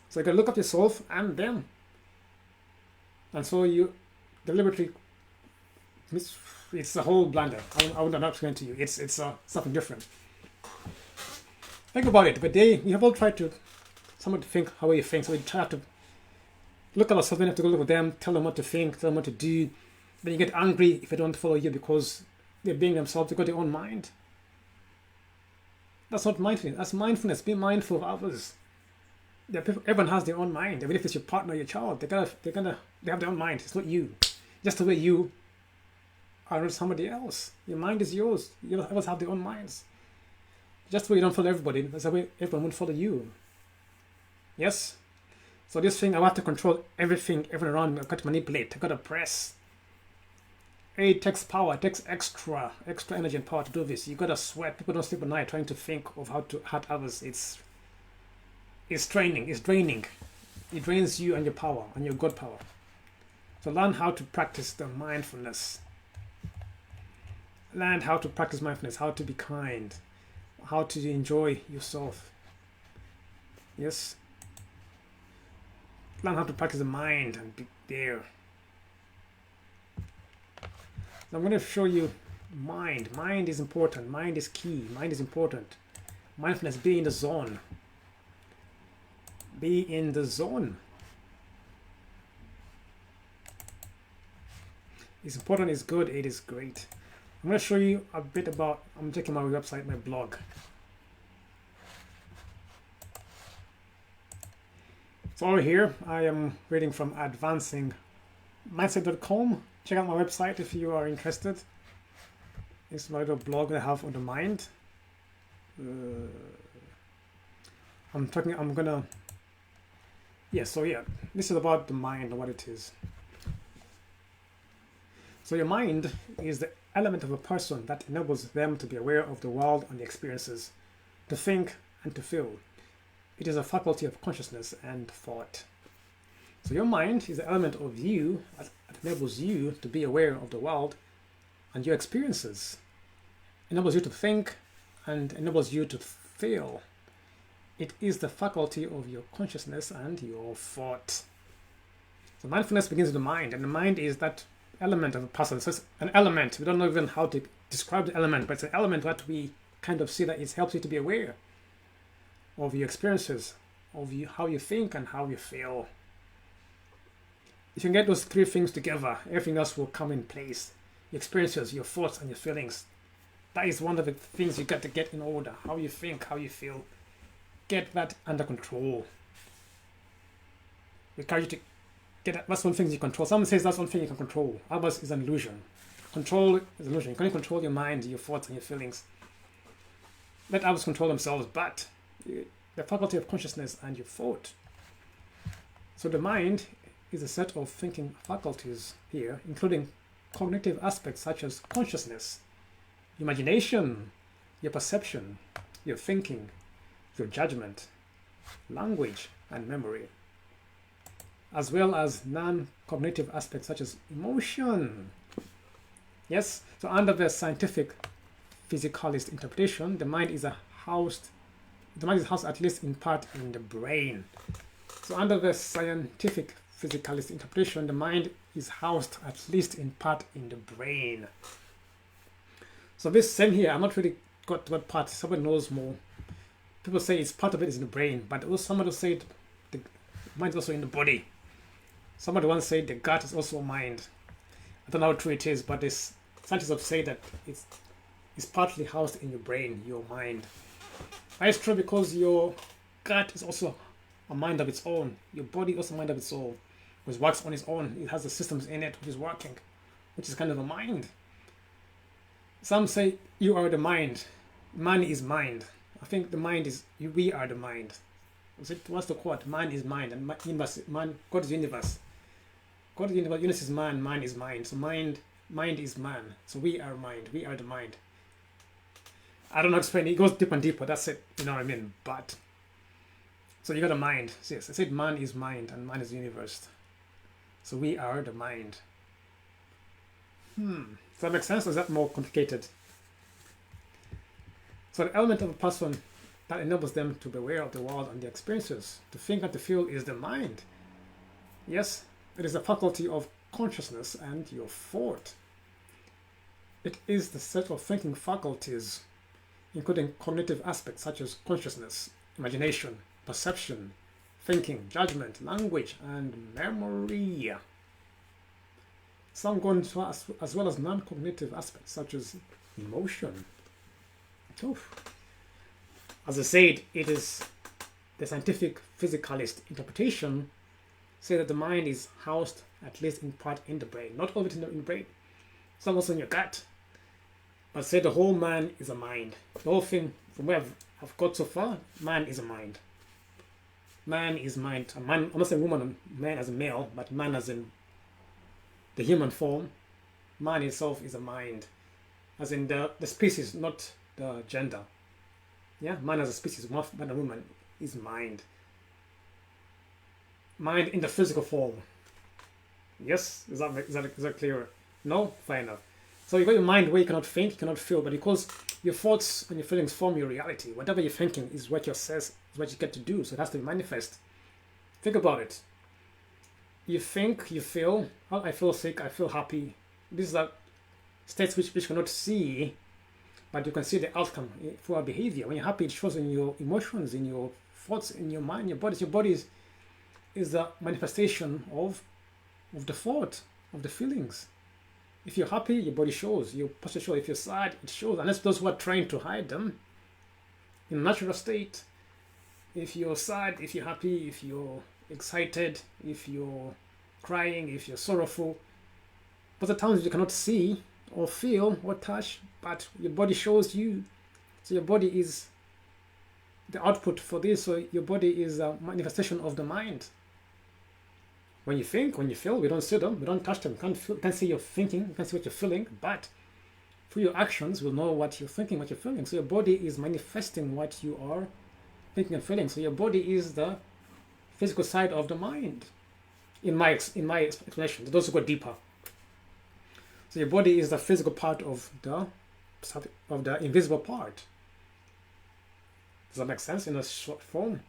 Speaker 1: So you gotta look at yourself and them. And so you deliberately, it's a whole blunder. I would not explain to you. It's something different. Think about it. But you have all tried to, someone to think how you think. So we try to look at ourselves, we have to go look at them, tell them what to think, tell them what to do. Then you get angry if they don't follow you because they're being themselves, they've got their own mind. That's not mindfulness. That's mindfulness. Be mindful of others. Everyone has their own mind. Even if it's your partner, your child, they have their own mind. It's not you. Just the way you are not somebody else. Your mind is yours. You always have their own minds. Just the way you don't follow everybody, that's the way everyone won't follow you. Yes? So this thing, I want to control everything around me. I've got to manipulate. I've got to press. It takes power. It takes extra energy and power to do this. You got to sweat. People don't sleep at night trying to think of how to hurt others. It's training. It's draining. It drains you and your power and your God power. So learn how to practice the mindfulness. Learn how to practice mindfulness. How to be kind. How to enjoy yourself. Yes. Learn how to practice the mind and be there. So I'm going to show you mind. Mind is important. Mind is key. Mind is important. Mindfulness, be in the zone. Be in the zone. It's important, it's good, it is great. I'm going to show you a bit about, I'm checking my website, my blog. So over here, I am reading from advancingmindset.com. Check out my website if you are interested. It's my little blog that I have on the mind. This is about the mind and what it is. So your mind is the element of a person that enables them to be aware of the world and the experiences, to think and to feel. It is a faculty of consciousness and thought. So your mind is the element of you that enables you to be aware of the world and your experiences. Enables you to think and enables you to feel. It is the faculty of your consciousness and your thought. So mindfulness begins with the mind, and the mind is that element of a person. So it's an element. We don't know even how to describe the element, but it's an element that we kind of see that it helps you to be aware of your experiences, of how you think and how you feel. If you can get those three things together, everything else will come in place. Your experiences, your thoughts, and your feelings. That is one of the things you got to get in order. How you think, how you feel. Get that under control. We encourage you to get that. That's one thing you control. Someone says that's one thing you can control. Others is an illusion. Control is an illusion. You can only control your mind, your thoughts, and your feelings. Let others control themselves, but the faculty of consciousness and your thought. So the mind is a set of thinking faculties here, including cognitive aspects such as consciousness, imagination, your perception, your thinking, your judgment, language, and memory, as well as non-cognitive aspects such as emotion. Yes, so under the scientific physicalist interpretation, the mind is housed at least in part in the brain. So under the scientific physicalist interpretation, the mind is housed at least in part in the brain. So this same here, I'm not really got what part. Someone knows more. People say it's part of it is in the brain, but also somebody said the mind is also in the body. Somebody once said the gut is also mind. I don't know how true it is, but this scientists have said that it's partly housed in your brain, your mind. And it's true because your gut is also a mind of its own. Your body is also a mind of its own, which works on its own. It has the systems in it which is working, which is kind of a mind. Some say you are the mind. Man is mind. I think the mind is we are the mind. What's the quote? Man is mind, and universe, man, God is universe. God is universe. Universe is man. Man is mind. So mind is man. So we are mind. We are the mind. I don't know how to explain it. It goes deeper and deeper. That's it. You know what I mean? But so you got a mind. Yes, I said man is mind, and man is universe. So we are the mind. Does that make sense, or is that more complicated? So the element of a person that enables them to be aware of the world and their experiences, to think and to feel, is the mind. Yes, it is a faculty of consciousness and your thought. It is the set of thinking faculties, including cognitive aspects such as consciousness, imagination, perception, thinking, judgment, language, and memory. Some go into as well as non-cognitive aspects such as emotion. As I said, it is the scientific physicalist interpretation say that the mind is housed at least in part in the brain, not all of it in the brain, some also in your gut. But say the whole man is a mind. The whole thing, from where I've got so far, man is a mind. Man is mind. A man, I'm not saying woman, man as a male, but man as in the human form. Man itself is a mind, as in the species, not the gender. Yeah, man as a species, man and woman is mind. Mind in the physical form. Yes, is that clearer? No? Fair enough. So you got your mind where you cannot think, you cannot feel, but because your thoughts and your feelings form your reality. Whatever you're thinking is what you says, is what you get to do. So it has to be manifest. Think about it. You think, you feel, oh, I feel sick, I feel happy. These are states which you cannot see, but you can see the outcome for our behavior. When you're happy, it shows in your emotions, in your thoughts, in your mind, your body. Your body is the manifestation of the thought, of the feelings. If you're happy, your body shows, your posture shows. If you're sad, it shows. Unless those who are trying to hide them in a natural state. If you're sad, if you're happy, if you're excited, if you're crying, if you're sorrowful, but the times you cannot see or feel or touch, but your body shows you. So your body is the output for this. So your body is a manifestation of the mind. When you think, when you feel, we don't see them, we don't touch them. We can't see your thinking, we can't see what you're feeling, but through your actions, we'll know what you're thinking, what you're feeling. So your body is manifesting what you are thinking and feeling. So your body is the physical side of the mind. In my explanation, those who go deeper. So your body is the physical part of the invisible part. Does that make sense in a short form?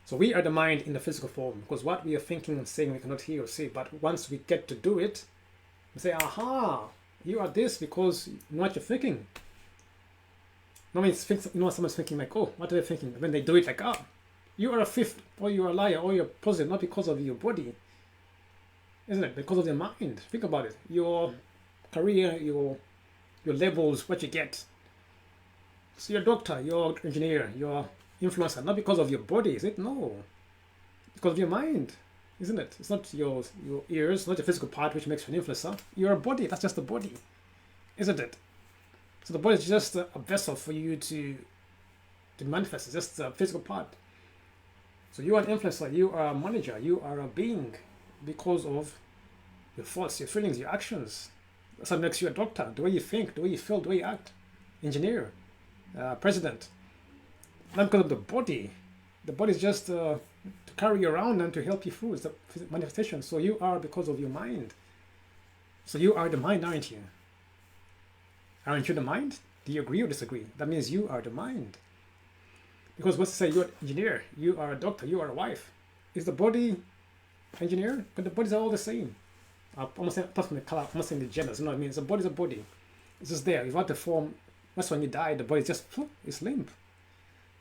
Speaker 1: So we are the mind in the physical form, because what we are thinking and saying we cannot hear or see. But once we get to do it, we say, aha, you are this because you know what you're thinking. Normally, someone's thinking like, oh, what are they thinking? When they do it like, oh, you are a fifth, or you are a liar, or you're positive, not because of your body. Isn't it? Because of your mind. Think about it. Your career, your levels, what you get. So you're a doctor, you're an engineer, you're influencer, not because of your body, is it? No. Because of your mind, isn't it? It's not your ears, not your physical part which makes you an influencer. You're a body, that's just the body, isn't it? So the body is just a vessel for you to manifest. It's just a physical part. So you are an influencer, you are a manager, you are a being because of your thoughts, your feelings, your actions. That's what makes you a doctor. The way you think, the way you feel, the way you act. Engineer, president. Not because of the body. The body is just to carry you around and to help you through. It's the manifestation. So you are because of your mind. So you are the mind, aren't you? Aren't you the mind? Do you agree or disagree? That means you are the mind. Because let's say you're an engineer, you are a doctor, you are a wife. Is the body engineer? But the bodies are all the same. I'm not saying apart from the color, I'm not saying the genders, you know what I mean? The body's a body. It's just there. Without the form, that's when you die, the body just, it's limp.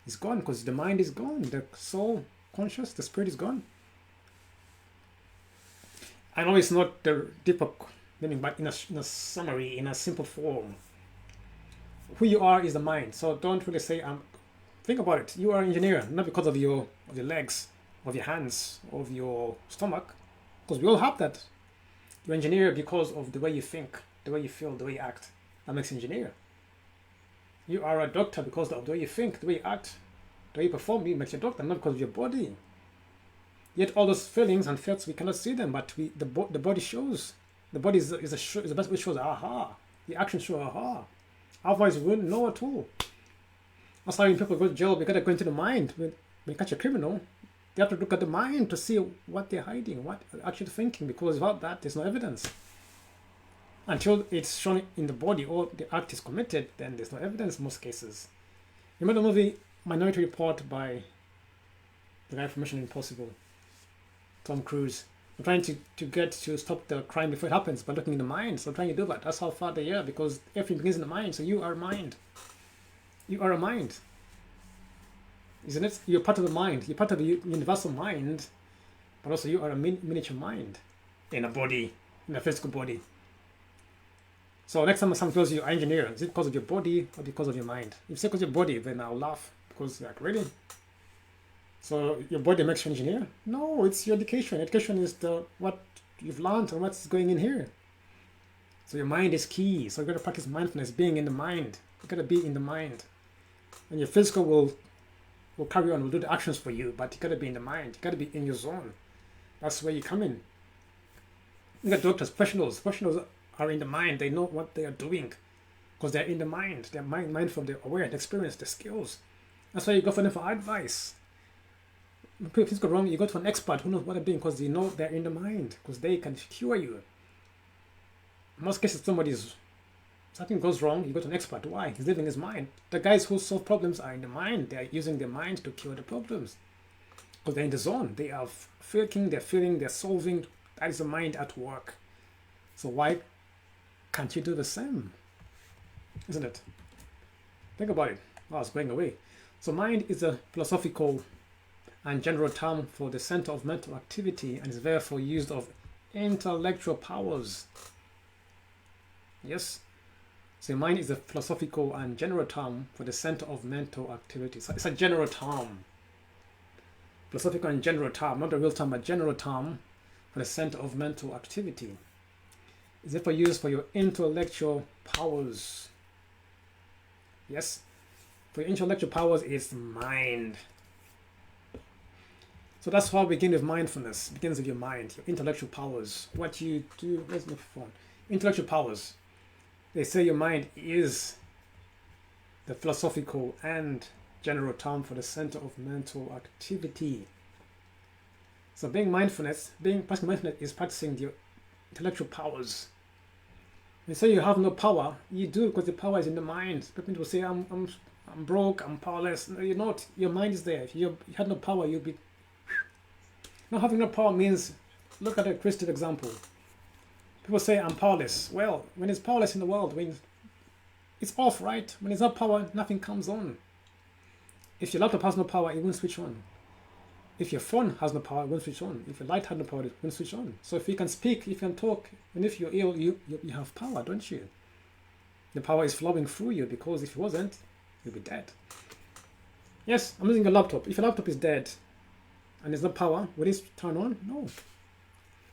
Speaker 1: It's gone because the mind is gone. The soul, conscious, the spirit is gone. I know it's not the deeper meaning, but in a summary, in a simple form, who you are is the mind. So don't really say think about it. You are an engineer, not because of your legs, of your hands, of your stomach, because we all have that. You're an engineer because of the way you think, the way you feel, the way you act. That makes you an engineer. You are a doctor because of the way you think, the way you act, the way you perform. It makes you a doctor, not because of your body. Yet all those feelings and felt, we cannot see them, but the body shows. The body is the best which shows aha. The actions show aha. Otherwise, we wouldn't know at all. That's why when people go to jail, we gotta go into the mind. When you catch a criminal, they have to look at the mind to see what they're hiding, what they're actually thinking, because without that, there's no evidence. Until it's shown in the body or the act is committed, then there's no evidence in most cases. Remember the movie Minority Report by the guy from Mission Impossible, Tom Cruise? I'm trying to get to stop the crime before it happens by looking in the mind. So I'm trying to do that. That's how far they are, because everything begins in the mind. So you are mind. You are a mind. Isn't it? You're part of the mind. You're part of the universal mind, but also you are a miniature mind in a body, in a physical body. So next time someone tells you engineer, is it because of your body or because of your mind? If it's because of your body, then I'll laugh, because like, really? So your body makes you an engineer? No, it's your education. Education is what you've learned and what's going in here. So your mind is key. So you got to practice mindfulness, being in the mind. You got to be in the mind, and your physical will carry on, will do the actions for you. But you got to be in the mind. You got to be in your zone. That's where you come in. You got doctors, professionals. Professionals are in the mind. They know what they are doing because they're in the mind. They're mindful. They're aware. They experience the skills. That's why you go for them for advice. If things go wrong, you go to an expert who knows what they're doing, because they know they're in the mind, because they can cure you. In most cases, something goes wrong, you go to an expert. Why? He's living his mind. The guys who solve problems are in the mind. They are using their mind to cure the problems, because they're in the zone. They are thinking, they're feeling, they're solving. That is the mind at work. So why can't you do the same? Isn't it? Think about it. Oh, it's going away. So mind is a philosophical and general term for the center of mental activity, and is therefore used of intellectual powers. Yes? So mind is a philosophical and general term for the center of mental activity. So it's a general term. Philosophical and general term, not a real term, but general term for the center of mental activity. Is therefore used for your intellectual powers. Yes? For your intellectual powers, it's mind. So that's how we begin with mindfulness. It begins with your mind, your intellectual powers. What you do, where's my phone? Intellectual powers. They say your mind is the philosophical and general term for the center of mental activity. So practicing mindfulness is practicing your intellectual powers. When you say you have no power, you do, because the power is in the mind. People say, I'm broke, I'm powerless. No, you're not. Your mind is there. If you had no power, you'd be... Not having no power means, look at a Christian example. People say, I'm powerless. Well, when it's powerless in the world, when it's off, right? When it's not power, nothing comes on. If your laptop has no power, it won't switch on. If your phone has no power, it won't switch on. If your light has no power, it won't switch on. So if you can speak, if you can talk, and if you're ill, you have power, don't you? The power is flowing through you, because if it wasn't, you'd be dead. Yes, I'm using a laptop. If your laptop is dead, and there's no power, will it turn on? No.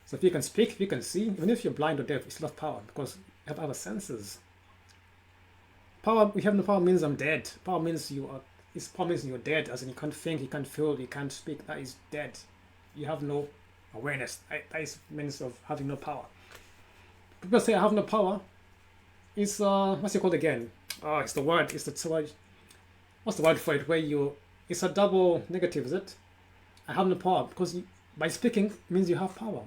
Speaker 1: So if you can speak, if you can see, even if you're blind or deaf, you still have power, because you have other senses. Power, we have no power means I'm dead. Power means power means you're dead, as in you can't think, you can't feel, you can't speak. That is dead. You have no awareness. That is means of having no power. People say I have no power. It's what's it called again? Oh, it's the word. What's the word for it? It's a double negative, is it? I have no power, because by speaking means you have power.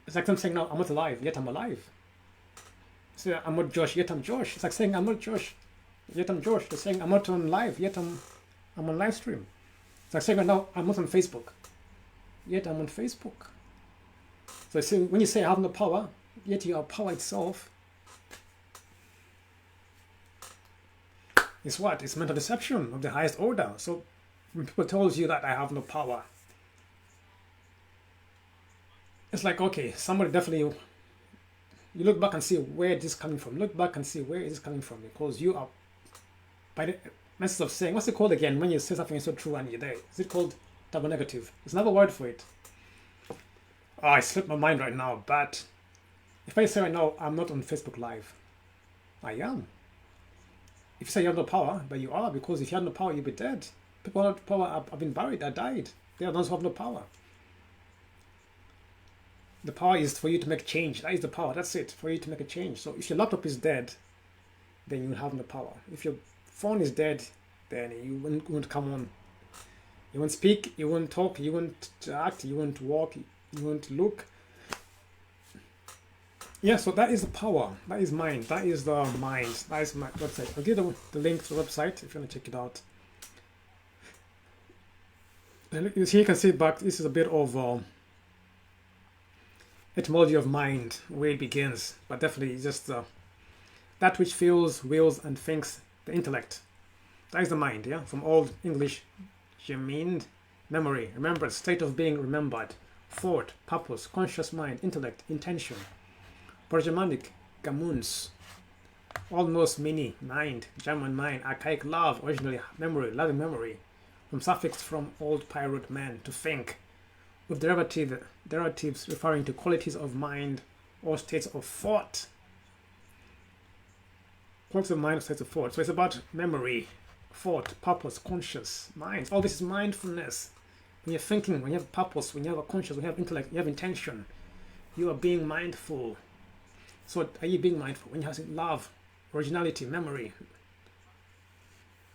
Speaker 1: It's like I'm saying now, I'm not alive, yet I'm alive. So I'm not Josh, yet I'm Josh. It's like saying I'm not Josh, yet I'm Josh. It's saying I'm not on live, yet I'm on live stream. It's like saying right now, I'm not on Facebook, yet I'm on Facebook. So when you say I have no power, yet you are power itself, it's what? It's mental deception of the highest order. So when people tell you that I have no power, it's like, okay, somebody definitely, you look back and see where this is coming from. Look back and see where it is coming from, because you are, by the message of saying, what's it called again when you say something is so true and you're there? Is it called double negative? There's another word for it. Oh, I slipped my mind right now, but if I say right now, I'm not on Facebook Live, I am. If you say you have no power, but you are, because if you had no power, you'd be dead. People who have power have been buried, have died. They are those who have no power. The power is for you to make change. That is the power. That's it, for you to make a change. So if your laptop is dead, then you have no power. If your phone is dead, then you won't come on. You won't speak, you won't talk, you won't act, you won't walk, you won't look. Yeah, so that is the power. That is mind. That is the mind. That is my website. I'll give the link to the website if you want to check it out. And here you can see back, this is a bit of etymology of mind, where it begins. But definitely just that which feels, wills, and thinks, the intellect. That is the mind, yeah? From Old English, gemein, memory, remembrance, state of being remembered, thought, purpose, conscious mind, intellect, intention. Pro-Germanic, Gamuns, Old Norse mini, mind, German mind, archaic love, originally memory, loving memory, from suffix from Old Pirate man, to think, with derivatives referring to qualities of mind or states of thought. Qualities of mind or states of thought. So it's about memory, thought, purpose, conscious, mind. All this is mindfulness. When you're thinking, when you have purpose, when you have a conscious, when you have intellect, you have intention, you are being mindful. So are you being mindful? When you have love, originality, memory,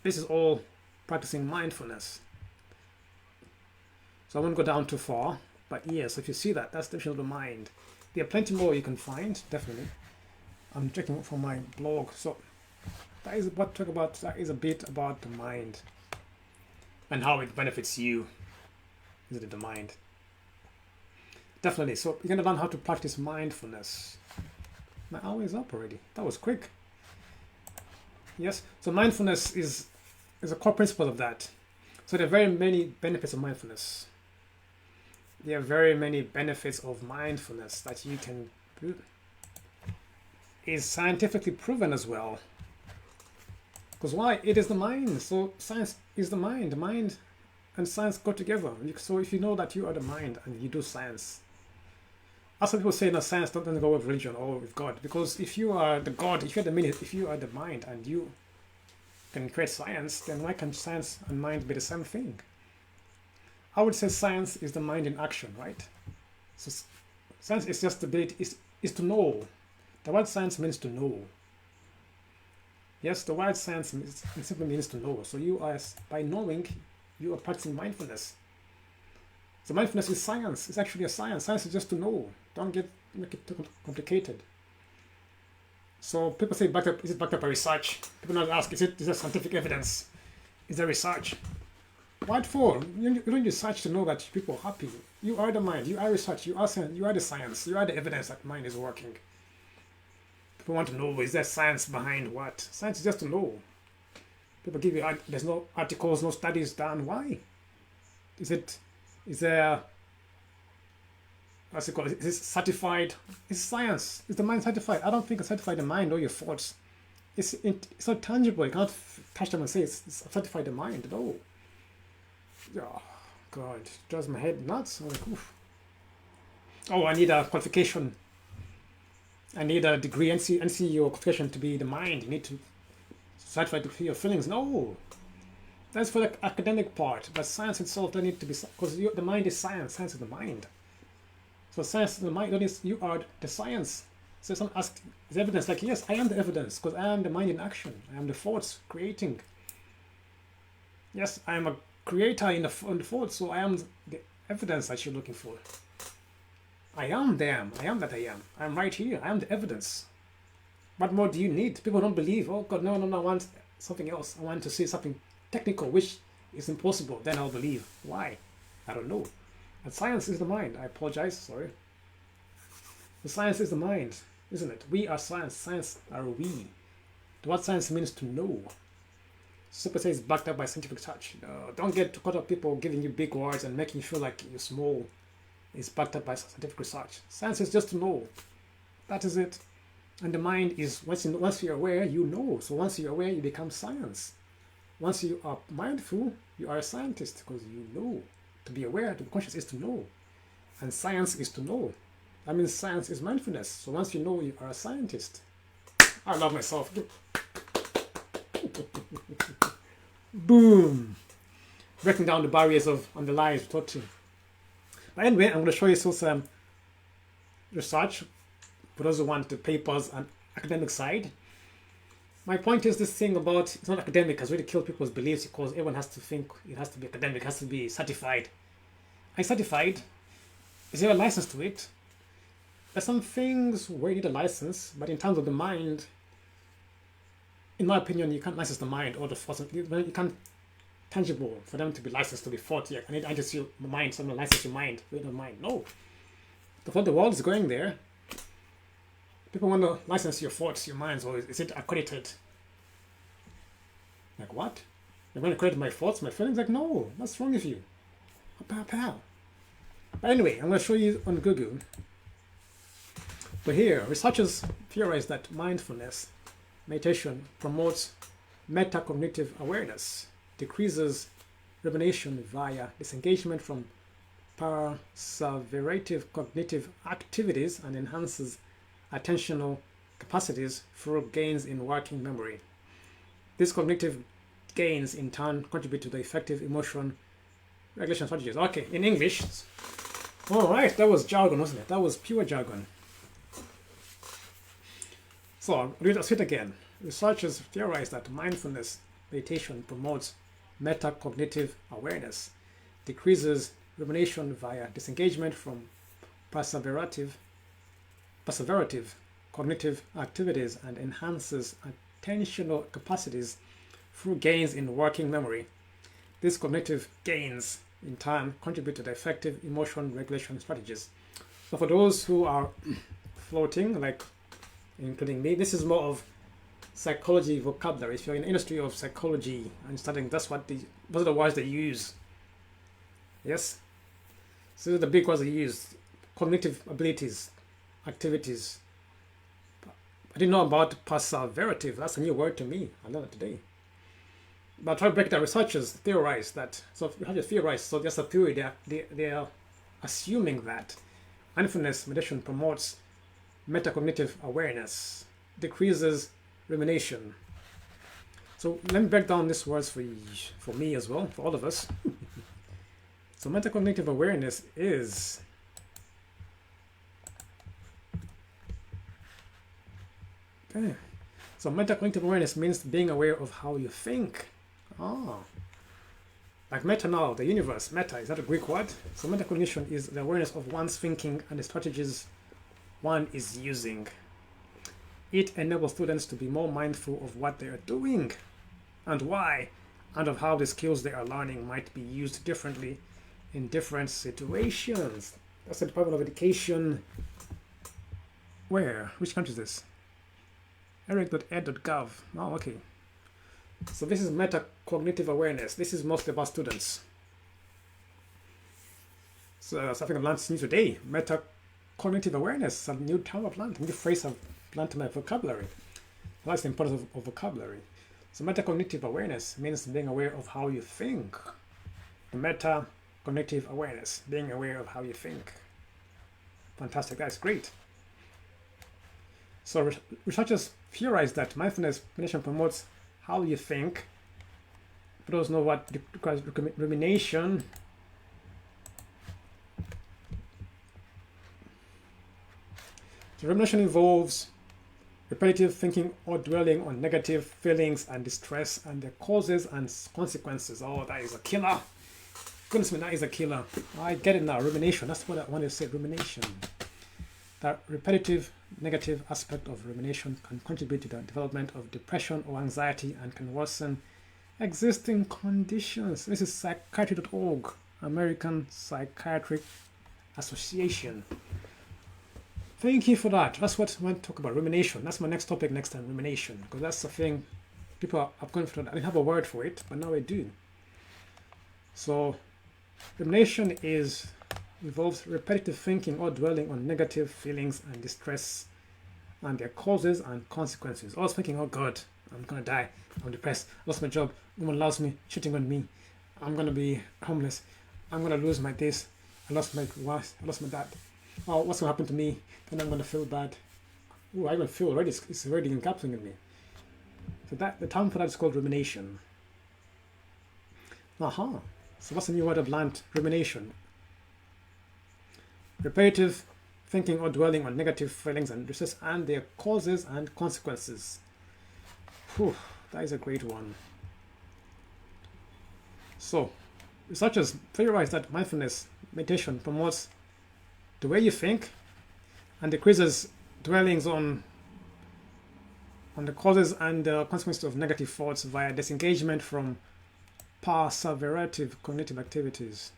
Speaker 1: this is all practicing mindfulness. So I won't go down too far, but yes, if you see that, that's the definition of the mind. There are plenty more you can find, definitely. I'm checking from my blog. So that is what talk about. That is a bit about the mind and how it benefits you. Is it the mind? Definitely. So you're gonna learn how to practice mindfulness. My hour is up already. That was quick. Yes. So mindfulness is a core principle of that. So there are very many benefits of mindfulness. There are very many benefits of mindfulness that you can do. Is scientifically proven as well. Because why? It is the mind. So science is the mind. The mind and science go together. So if you know that you are the mind and you do science, as some people say, no, science doesn't go with religion or with God. Because if you are the God, if you are the mind and you can create science, then why can't science and mind be the same thing? I would say science is the mind in action, right? So science is just the ability, is to know. The word science means to know. Yes, the word science simply means to know. So you are, by knowing, you are practicing mindfulness. So mindfulness is science. It's actually a science. Science is just to know. Don't make it too complicated. So people say, is it backed up by research? People now ask, is there scientific evidence? Is there research? What for? You don't research to know that people are happy. You are the mind. You are research. You are science. You are the science. You are the evidence that mind is working. People want to know, is there science behind what? Science is just to know. People give you, there's no articles, no studies done. Why? Is there, what's it called? Is it certified? It's science. Is the mind certified? I don't think it's certified the mind or your thoughts. It's not tangible. You can't touch them and say it's certified the mind. No. Oh, God. It drives my head nuts. I'm like, oof. Oh, I need a qualification. I need a degree, NC or qualification to be the mind. You need to certify to feel your feelings. No. That's for the academic part. But science itself doesn't need to be, because the mind is science. Science is the mind. So science is the mind. You are the science. So someone asks, is evidence? Like, yes, I am the evidence, because I am the mind in action. I am the thoughts creating. Yes, I am a creator in the thoughts, so I am the evidence that you're looking for. I am them. I am that I am. I am right here. I am the evidence. What more do you need? People don't believe. Oh God, no, I want something else. I want to see something technical, which is impossible. Then I'll believe. Why? I don't know. And science is the mind. I apologize. Sorry. The science is the mind, isn't it? We are science. Science are we. What science means to know. Super say it's backed up by scientific touch. Don't get caught up people giving you big words and making you feel like you're small. is backed up by scientific research. Science is just to know. That is it. And the mind is, once you're aware, you know. So once you're aware, you become science. Once you are mindful, you are a scientist because you know. To be aware, to be conscious is to know. And science is to know. That means science is mindfulness. So once you know, you are a scientist. I love myself. Boom. Breaking down the barriers of underlying thought. But anyway, I'm going to show you some research for those who want the papers and academic side. My point is this thing about, it's not academic, has really killed people's beliefs because everyone has to think it has to be academic, it has to be certified. I'm certified. Is there a license to it? There's some things where you need a license, but in terms of the mind, in my opinion, you can't license the mind or the force. You can't tangible for them to be licensed to be fought. Yeah, I need to license your mind, someone license your mind. We don't mind. No. The world is going there. People want to license your thoughts, your minds, or is it accredited? Like what? You're going to accredit my thoughts, my feelings? Like, no, what's wrong with you? How? But anyway, I'm going to show you on Google. But here, researchers theorize that mindfulness, meditation, promotes metacognitive awareness, decreases rumination via disengagement from perseverative cognitive activities, and enhances attentional capacities through gains in working memory. These cognitive gains in turn contribute to the effective emotion regulation strategies. Okay, in English. All right, that was jargon, wasn't it? That was pure jargon. So I'll read it again. Researchers theorize that mindfulness meditation promotes metacognitive awareness, decreases rumination via disengagement from perseverative cognitive activities, and enhances attentional capacities through gains in working memory. These cognitive gains, in turn, contribute to the effective emotion regulation strategies. So for those who are floating, like including me, this is more of psychology vocabulary. If you're in the industry of psychology and studying, those are the words they use. Yes? So these are the big words they use. Cognitive abilities, activities. I didn't know about perseverative. That's a new word to me. I learned it today. But I'll try to break down. Researchers theorize that. So you have to theorize. So there's a theory. They are assuming that mindfulness meditation promotes metacognitive awareness, decreases rumination. So let me break down these words for me as well, for all of us. So metacognitive awareness is okay. So metacognitive awareness means being aware of how you think. Like meta now, the universe. Meta, is that a Greek word? So metacognition is the awareness of one's thinking and the strategies one is using. It enables students to be more mindful of what they are doing and why, and of how the skills they are learning might be used differently in different situations. That's the Department of Education. Where? Which country is this? eric.ed.gov. Oh, okay. So this is metacognitive awareness. This is mostly about students. So something I've learned since today. Metacognitive awareness, a new term I've learned, a new phrase I've learned to my vocabulary. That's the importance of vocabulary. So metacognitive awareness means being aware of how you think. The metacognitive awareness, being aware of how you think. Fantastic, that's great. So researchers theorize that mindfulness meditation promotes how you think. For those who know what requires rumination. So rumination involves repetitive thinking or dwelling on negative feelings and distress and their causes and consequences. Oh, that is a killer. Goodness me, that is a killer. I get it now. Rumination. That's what I want to say. Rumination. That repetitive negative aspect of rumination can contribute to the development of depression or anxiety and can worsen existing conditions. This is psychiatry.org, American Psychiatric Association. Thank you for that. That's what I want to talk about, rumination. That's my next topic next time, rumination, because that's the thing people are going through. I didn't have a word for it, but now I do. So rumination is involves repetitive thinking or dwelling on negative feelings and distress and their causes and consequences. Always thinking, oh God, I'm gonna die, I'm depressed, I lost my job, no one loves me, cheating on me, I'm gonna be homeless, I'm gonna lose my this, I lost my wife, I lost my dad. Oh, what's gonna happen to me? Then I'm gonna feel bad. Oh, I even feel already, it's already encapsulating me. So that the term for that is called rumination. Aha. So what's the new word I've learned? Rumination. Repetitive thinking or dwelling on negative feelings and distress and their causes and consequences. Whew, that is a great one. So, researchers theorize that mindfulness meditation promotes the way you think and decreases dwellings on the causes and consequences of negative thoughts via disengagement from perseverative cognitive activities.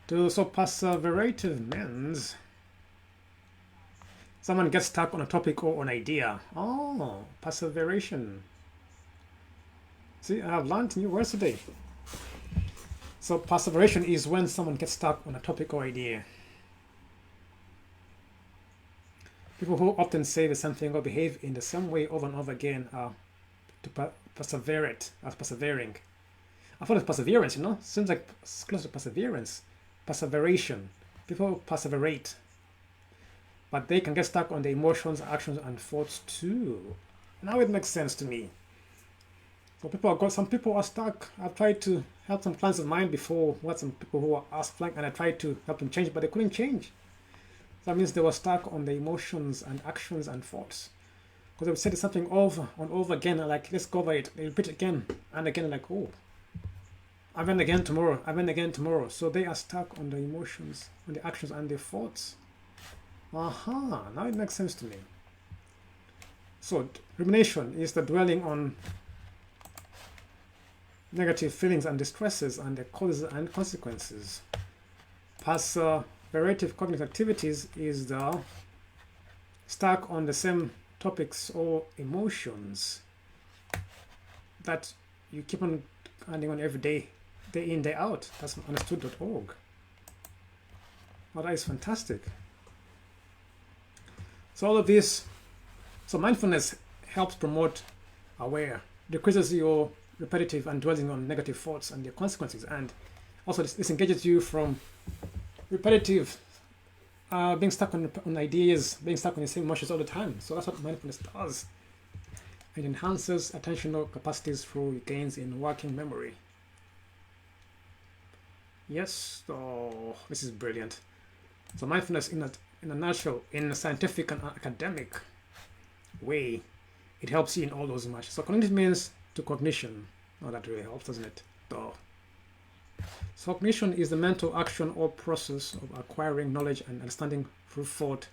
Speaker 1: So perseverative means someone gets stuck on a topic or an idea. Oh, perseveration. See, I've learned new words today. So perseveration is when someone gets stuck on a topic or idea. People who often say the same thing or behave in the same way over and over again are to perseverate, as persevering. I thought it's perseverance, seems like it's close to perseverance. Perseveration. People perseverate. But they can get stuck on the emotions, actions, and thoughts too. Now it makes sense to me. So some people are stuck. I've tried to help some clients of mine before, some people who are asked blank, and I tried to help them change, but they couldn't change. That means they were stuck on the emotions and actions and thoughts. Because they would say something over and over again, like, let's go over it. They repeat it again and again, like, oh, I went again tomorrow, I went again tomorrow. So they are stuck on the emotions, on the actions and the thoughts. Aha, now it makes sense to me. So rumination is the dwelling on negative feelings and distresses and their causes and consequences. Perseverative cognitive activities is the stuck on the same topics or emotions that you keep on handing on every day, day in, day out. That's understood.org. Well, that is fantastic. So all of this, so mindfulness helps promote aware, decreases your repetitive and dwelling on negative thoughts and their consequences, and also this engages you from repetitive being stuck on ideas, being stuck on the same emotions all the time. So that's what mindfulness does. It enhances attentional capacities through gains in working memory. Yes, oh, this is brilliant. So mindfulness in a nutshell, in a scientific and academic way, it helps you in all those much. So cognitive means to cognition. Oh, that really helps, doesn't it? Oh. So cognition is the mental action or process of acquiring knowledge and understanding through thought,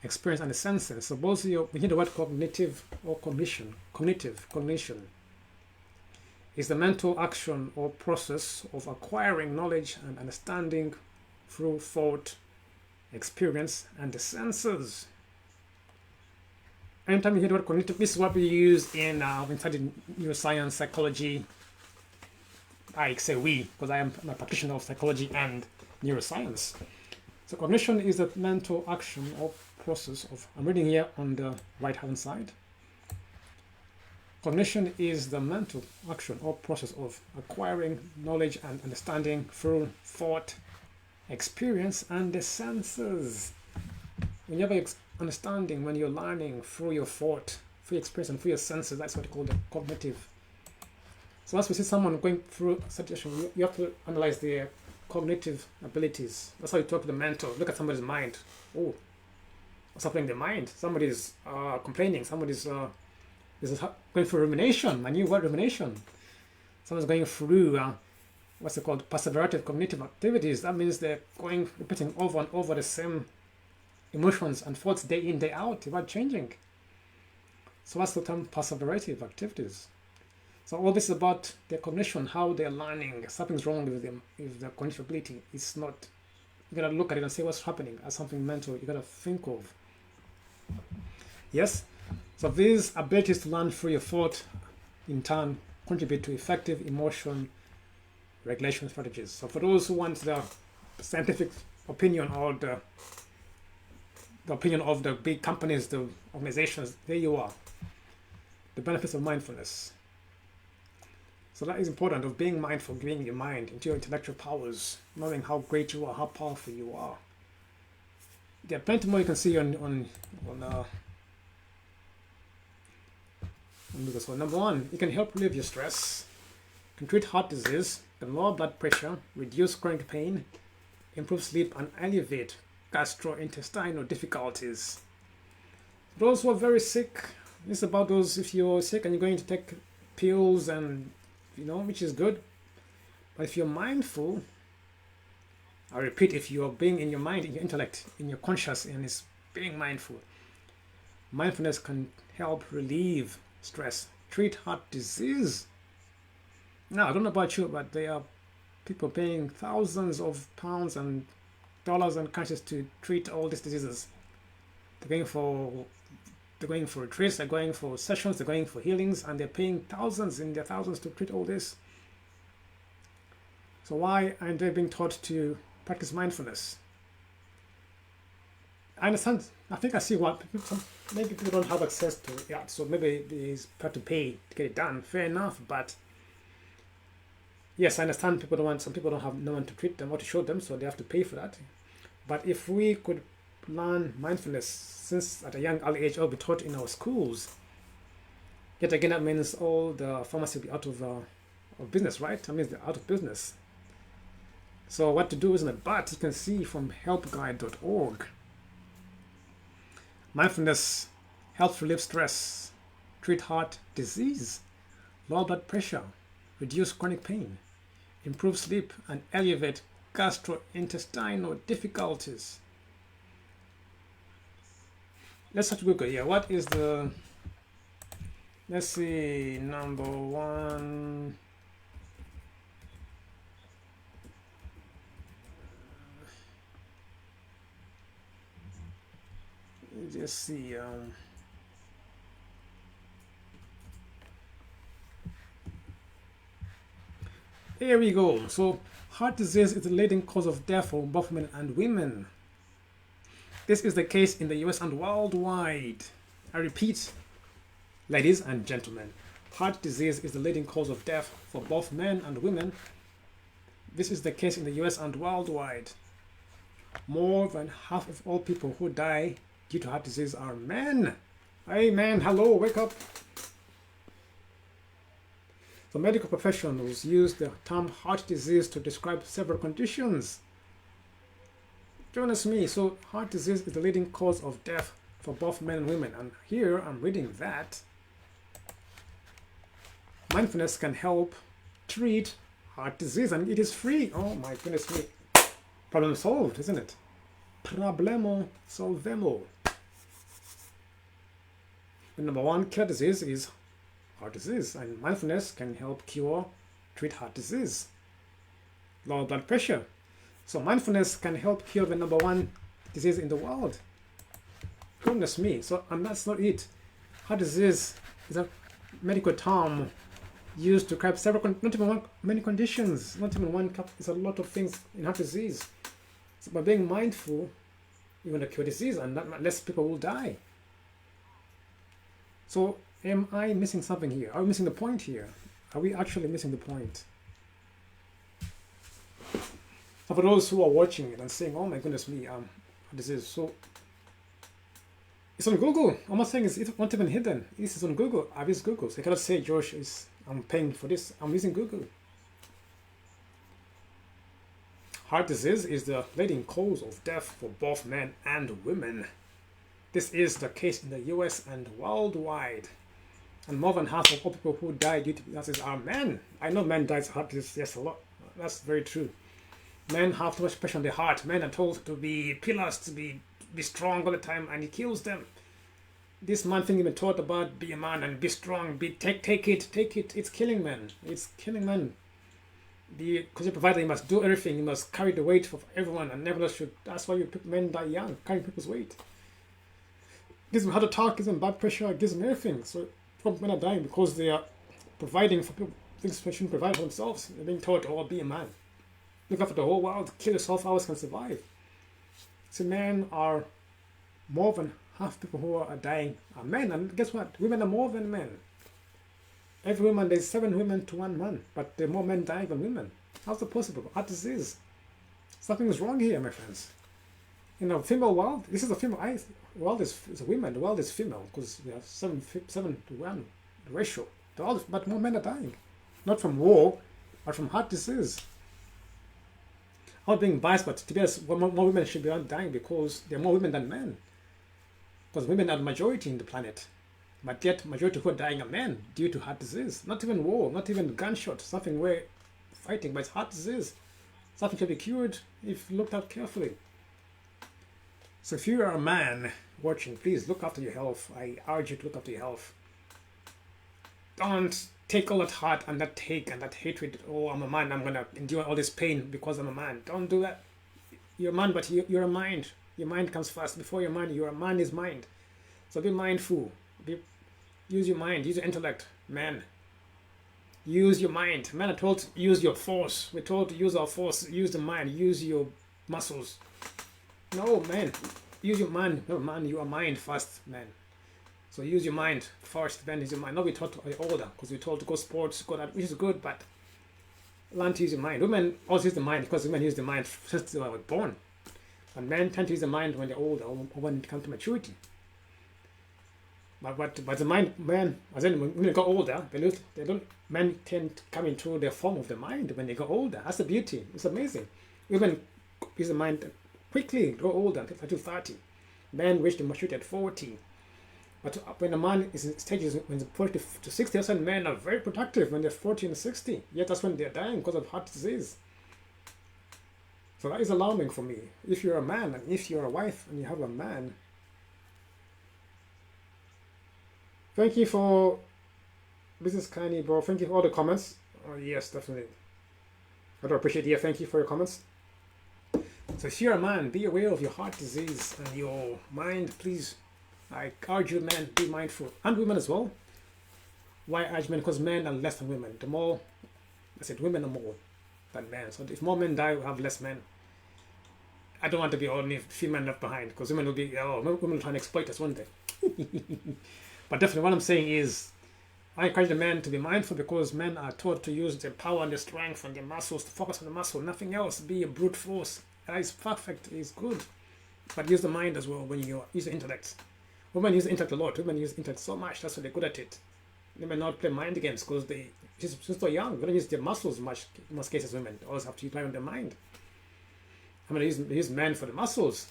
Speaker 1: experience, and the senses. So both we hear the word cognitive or cognition. Cognition is the mental action or process of acquiring knowledge and understanding through thought, experience, and the senses. Anytime you hear the word cognitive, this is what we use in studied neuroscience, psychology. I say we, because I am a practitioner of psychology and neuroscience. So cognition is the mental action or process of, I'm reading here on the right hand side. Cognition is the mental action or process of acquiring knowledge and understanding through thought, experience, and the senses. When you have understanding, when you're learning through your thought, through your experience, and through your senses, that's what you call the cognitive. So as we see someone going through a situation, you have to analyze their cognitive abilities. That's how you talk to the mental. Look at somebody's mind. Oh, what's happening in their mind? Somebody's complaining. Somebody's going through rumination. A new word, rumination. Someone's going through what's it called? Perseverative cognitive activities. That means they're repeating over and over the same emotions and thoughts day in, day out without changing. So that's the term perseverative activities. So all this is about their cognition, how they're learning. Something's wrong with them, with their cognitive ability. It's not, you gotta look at it and say what's happening as something mental you gotta think of. Yes? So these abilities to learn through your thought in turn contribute to effective emotion regulation strategies. So for those who want the scientific opinion or the opinion of the big companies, the organizations, there you are. The benefits of mindfulness. So that is important, of being mindful, bringing your mind into your intellectual powers, knowing how great you are, how powerful you are. There are plenty more you can see on this one. Number one, it can help relieve your stress, can treat heart disease, can lower blood pressure, reduce chronic pain, improve sleep, and alleviate gastrointestinal difficulties. Those who are very sick, it's about those if you're sick and you're going to take pills and which is good. But if you're mindful, I repeat, if you're being in your mind, in your intellect, in your conscious, and it's being mindful, mindfulness can help relieve stress, treat heart disease. Now, I don't know about you, but there are people paying thousands of pounds and dollars and countries to treat all these diseases. They're going for retreats, they're going for sessions, they're going for healings, and they're paying thousands in their thousands to treat all this. So why aren't they being taught to practice mindfulness? I understand. I think I see what maybe people don't have access to it, so maybe they have to pay to get it done. Fair enough, but yes, I understand some people don't have no one to treat them or to show them, so they have to pay for that. But if we could learn mindfulness since at a young early age, or be taught in our schools, yet again that means all the pharmacy will be out of business, right? That means they're out of business. So what to do isn't it? But you can see from helpguide.org. Mindfulness helps relieve stress, treat heart disease, lower blood pressure, reduce chronic pain, improve sleep, and alleviate gastrointestinal difficulties. Let's start to Google. Yeah, what is the, let's see, number one. Let's see. Here we go. So, heart disease is the leading cause of death for both men and women. This is the case in the US and worldwide. I repeat, ladies and gentlemen, heart disease is the leading cause of death for both men and women. This is the case in the US and worldwide. More than half of all people who die due to heart disease are men. Hey man, hello, wake up. The medical professionals use the term heart disease to describe several conditions. Join us me. So heart disease is the leading cause of death for both men and women. And here I'm reading that mindfulness can help treat heart disease, and it is free. Oh my goodness me. Problem solved, isn't it? Problemo solvemo. The number one cure disease is heart disease, and mindfulness can help treat heart disease, lower blood pressure. So mindfulness can help cure the number one disease in the world. Goodness me. So, and that's not it. Heart disease is a medical term used to describe several, not even many conditions, not even one. It's a lot of things in heart disease. So by being mindful, you're going to cure disease, and not less people will die. So am I missing something here? Are we missing the point here? Are we actually missing the point? So for those who are watching it and saying, oh my goodness me, this is so, it's on Google. I'm not saying it's not even hidden. This is on Google. I've used Google. So I cannot say, Josh, I'm paying for this. I'm using Google. Heart disease is the leading cause of death for both men and women. This is the case in the US and worldwide. And more than half of all people who die due to disease are men. I know men die of heart disease, yes, a lot. That's very true. Men have too much pressure on their heart. Men are told to be pillars, to be strong all the time, and it kills them. This man thing you've been taught about, be a man and be strong, take it. It's killing men. It's killing men. Because you're provider, you must do everything. You must carry the weight for everyone, and never should. That's why men die young, carrying people's weight. Gives them heart attack, gives them blood pressure, gives them everything. So men are dying because they are providing for people, Things they shouldn't provide for themselves. They're being told, oh, be a man. Look after the whole world. Kill yourself, ours can survive. So men are more than half people who are dying are men. And guess what? Women are more than men. Every woman, there's 7 women to 1 man. But there are more men dying than women. How's that possible? Heart disease. Something is wrong here, my friends. In a female world, this is a female. The world is women. The world is female because we have 7 to 1 ratio. But more men are dying. Not from war, but from heart disease. I'm not being biased, but to be honest, more women should be dying because there are more women than men. Because women are the majority in the planet. But yet, majority who are dying are men due to heart disease. Not even war, not even gunshot, something we're fighting, but it's heart disease. Something can be cured if looked at carefully. So if you are a man watching, please look after your health. I urge you to look after your health. Don't take all that heart and that take and that hatred. Oh, I'm a man, I'm going to endure all this pain because I'm a man. Don't do that. You're a man, but you're a mind. Your mind comes first. Before your mind, your man is mind. So be mindful. Use your mind. Use your intellect. Man. Use your mind. Men are told to use your force. We're told to use our force. Use the mind. Use your muscles. No, man. Use your mind. No, man, you are mind first, man. So use your mind first, then use your mind. Not be taught to order, because we're told to go sports, go that, which is good, but learn to use your mind. Women also use the mind because women use the mind since they were born. And men tend to use the mind when they're older or when it comes to maturity. But the mind, men, as in when they go older, men tend to come into their form of the mind when they go older. That's the beauty. It's amazing. Women use the mind quickly, grow older until 30. Men reach the maturity at 40. But when a man is in stages when he's 40 to 60, that's when men are very productive when they're 40 and 60. Yet that's when they're dying because of heart disease. So that is alarming for me. If you're a man and if you're a wife and you have a man. Thank you for Business Canny, bro. Thank you for all the comments. Oh, yes, definitely. I do appreciate it. Thank you for your comments. So if you're a man, be aware of your heart disease and your mind, please. I urge you, men, be mindful. And women as well. Why urge men? Because men are less than women. The more, I said, women are more than men. So if more men die, we'll have less men. I don't want to be only female left behind, because women will be, women will try and exploit us one day. But definitely what I'm saying is, I encourage the men to be mindful, because men are taught to use their power and their strength and their muscles to focus on the muscle, nothing else. Be a brute force. That is perfect, is good. But use the mind as well when you use the intellect. Women use the intellect a lot. Women use the intellect so much. That's why they're good at it. They may not play mind games because she's so young. They don't use their muscles much. In most cases, women always have to rely on their mind. I mean, they use men for the muscles.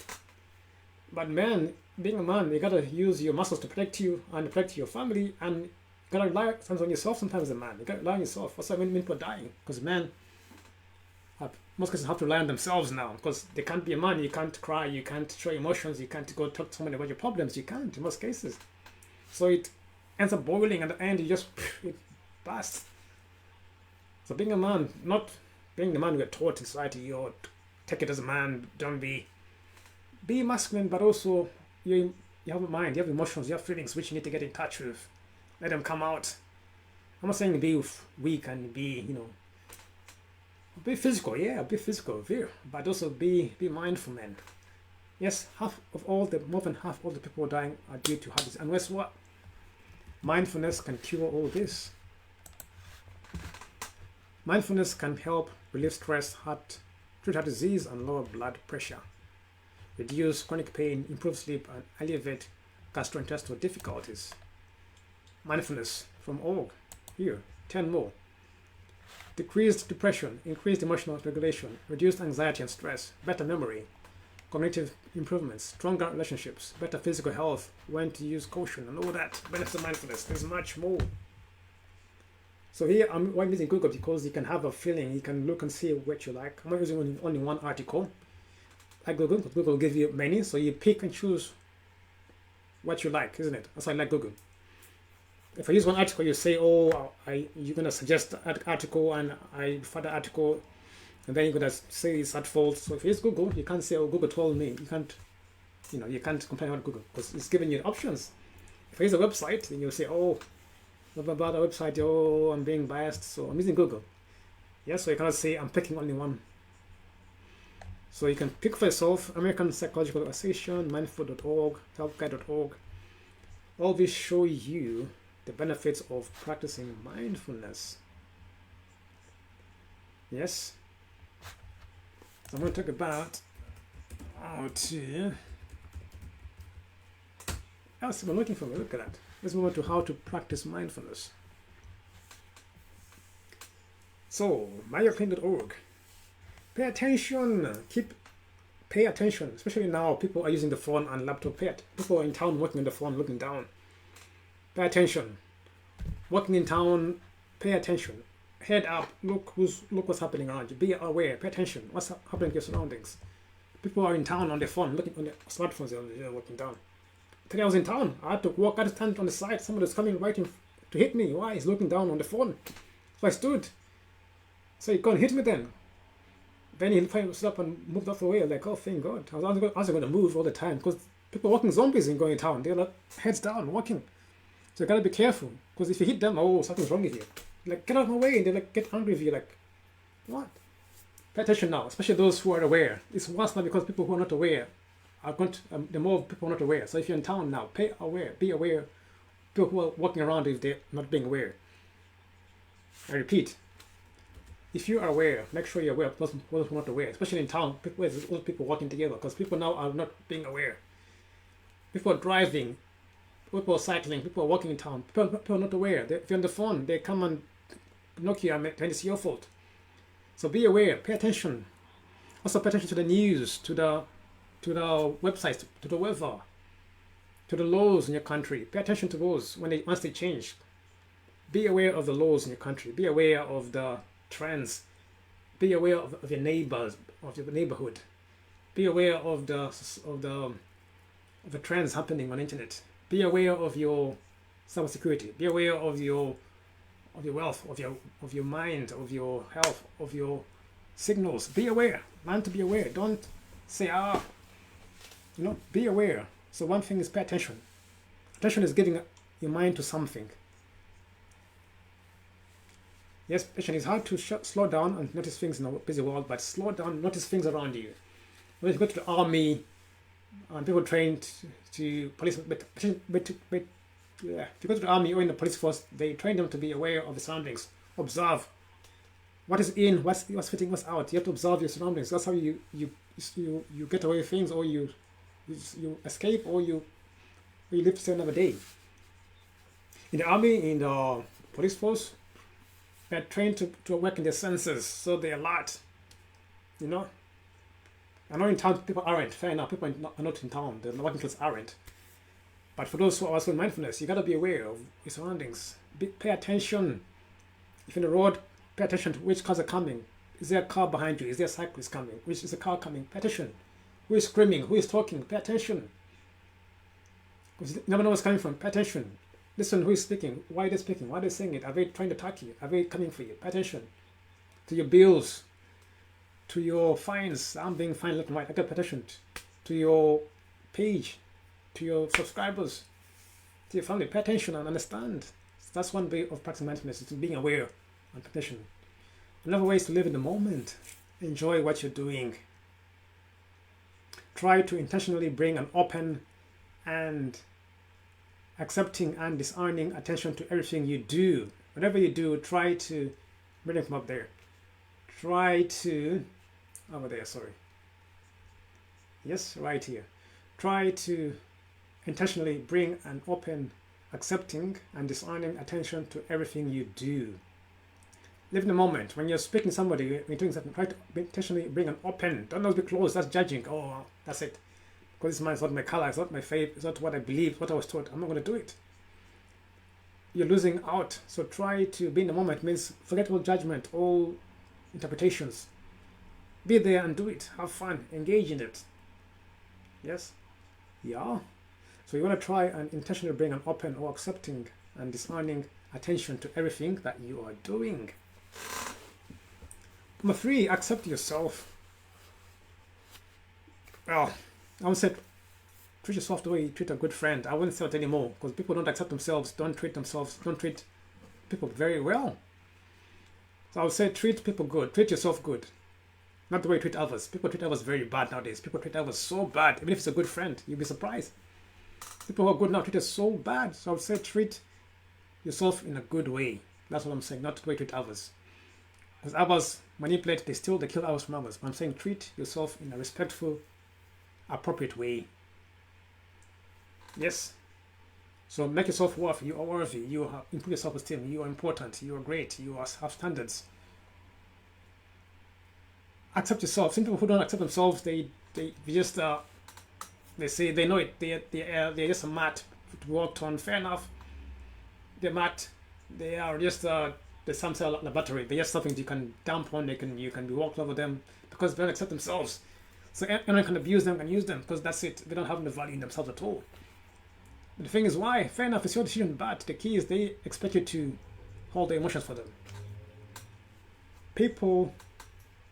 Speaker 1: But men, being a man, you gotta use your muscles to protect you and protect your family. And you gotta rely sometimes on yourself. Sometimes as a man, you gotta rely on yourself. That's why men people are dying, because men, most cases, have to rely on themselves now, because they can't be a man. You can't cry, you can't show emotions, you can't go talk to someone about your problems. You can't in most cases. So it ends up boiling, and at the end it bursts. So being a man, not being the man we're taught in society, or take it as a man, don't be masculine, but also you have a mind, you have emotions, you have feelings which you need to get in touch with. Let them come out. I'm not saying be weak and be, be physical, be physical, but also be mindful, men. Yes, more than half of all the people dying are due to heart disease. And guess what? Mindfulness can cure all this. Mindfulness can help relieve stress, treat heart disease, and lower blood pressure, reduce chronic pain, improve sleep, and alleviate gastrointestinal difficulties. Mindfulness from org. Here, 10 more. Decreased depression, increased emotional regulation, reduced anxiety and stress, better memory, cognitive improvements, stronger relationships, better physical health, when to use caution, and all that. Benefits of mindfulness. There's much more. So here I'm using Google because you can have a feeling, you can look and see what you like. I'm not using only one article. Like Google, because Google will give you many, so you pick and choose what you like, isn't it? That's why I like Google. If I use one article, you say, you're going to suggest an article, and I refer the article, and then you're going to say it's at fault. So if you use Google, you can't say, Google told me. You can't, you can't complain about Google, because it's giving you options. If I use a website, then you'll say, about the website, oh, I'm being biased, so I'm using Google. Yes, so you cannot say I'm picking only one. So you can pick for yourself American Psychological Association, mindful.org, helpguide.org. All these show you the benefits of practicing mindfulness. Yes. So I'm going to talk about how to. Else we're looking for. Look at that. Let's move on to how to practice mindfulness. So, myoclean.org. Pay attention. Pay attention. Especially now, people are using the phone and laptop. People are in town working on the phone, looking down. Pay attention. Walking in town, pay attention. Head up. Look what's happening around you. Be aware. Pay attention. What's happening to your surroundings. People are in town on their phone, looking on their smartphones. They're walking down. Today I was in town. I had to walk. I had to stand on the side. Somebody was coming right in to hit me. Why? He's looking down on the phone. So I stood. So he can't hit me then. Then he stood up and moved off the way. I was like, oh, thank God. I was going to move all the time because people walking zombies and going in town. They're like heads down, walking. So you got to be careful because if you hit them, oh, something's wrong with you. Like, get out of my way. And they like get angry with you. Like, what? Pay attention now, especially those who are aware. It's worse now because people who are not aware are going to, the more people are not aware. So if you're in town now, be aware. People who are walking around if they're not being aware. I repeat, if you are aware, make sure you're aware of those who are not aware, especially in town, people walking together, because people now are not being aware. People are driving, people are cycling, people are walking in town, people are not aware. If you're on the phone, they come and knock you and it's your fault. So be aware, pay attention. Also pay attention to the news, to the websites, to the weather, to the laws in your country. Pay attention to those once they change. Be aware of the laws in your country. Be aware of the trends. Be aware of your neighbors, of your neighborhood. Be aware of the trends happening on the internet. Be aware of your cybersecurity. Be aware of your wealth, of your mind, of your health, of your signals. Be aware. Learn to be aware. Don't say be aware. So one thing is pay attention. Attention is giving your mind to something. Yes, attention is hard to slow down and notice things in a busy world, but slow down, notice things around you. When you go to the army, and people trained to police, if you go to the army or in the police force, they train them to be aware of the surroundings. Observe what is in, what's fitting, what's out. You have to observe your surroundings. That's how you get away with things, or you escape, or you live to see another day. In the army, in the police force, they're trained to work in their senses, so they're alert. I know in town people aren't. Fair enough, people are not in town. The working class aren't. But for those who are also in mindfulness, you gotta be aware of your surroundings. Pay attention. If you're in the road, pay attention to which cars are coming. Is there a car behind you? Is there a cyclist coming? Which is a car coming? Pay attention. Who is screaming? Who is talking? Pay attention. Because you never know what's coming from. Pay attention. Listen, who is speaking? Why are they speaking? Why are they saying it? Are they trying to attack you? Are they coming for you? Pay attention to your bills, to your fines. I'm being fined left and right. I got pay attention to your page, to your subscribers, to your family. Pay attention and understand. That's one way of practicing mindfulness, is being aware and pay attention. Another way is to live in the moment. Enjoy what you're doing. Try to intentionally bring an open and accepting and discerning attention to everything you do. Whatever you do, try to bring them up there. Try to over there, sorry. Yes, right here. Try to intentionally bring an open, accepting and discerning attention to everything you do. Live in the moment. When you're speaking to somebody, when you're doing something, try to intentionally bring an open. Don't always be closed. That's judging. Oh, that's it. Because it's not my color, it's not my faith, it's not what I believe, what I was taught. I'm not going to do it. You're losing out. So try to be in the moment. Means forget all judgment, all interpretations. Be there and do it. Have fun. Engage in it. Yes? Yeah? So you want to try and intentionally bring an open or accepting and discerning attention to everything that you are doing. Number 3, accept yourself. Well, I would say treat yourself the way you treat a good friend. I wouldn't say it anymore because people don't accept themselves, don't treat themselves, don't treat people very well. So I would say treat people good, treat yourself good. Not the way you treat others. People treat others very bad nowadays. People treat others so bad. Even if it's a good friend, you'll be surprised. People who are good now treat us so bad. So I would say treat yourself in a good way. That's what I'm saying, not the way you treat others. Because others manipulate, they steal, they kill others from others. But I'm saying treat yourself in a respectful, appropriate way. Yes. So make yourself worthy. You are worthy. You improve your self-esteem. You are important. You are great. You have standards. Accept yourself. Some people who don't accept themselves, they just they say they know it. They're just a mat to work on. Fair enough. They're mat. They are just there's some cell on the battery. They're just something you can dump on. You can be walked over them because they don't accept themselves. So anyone can abuse them and use them because that's it. They don't have any value in themselves at all. But the thing is, why? Fair enough, it's your decision, but the key is they expect you to hold the emotions for them. People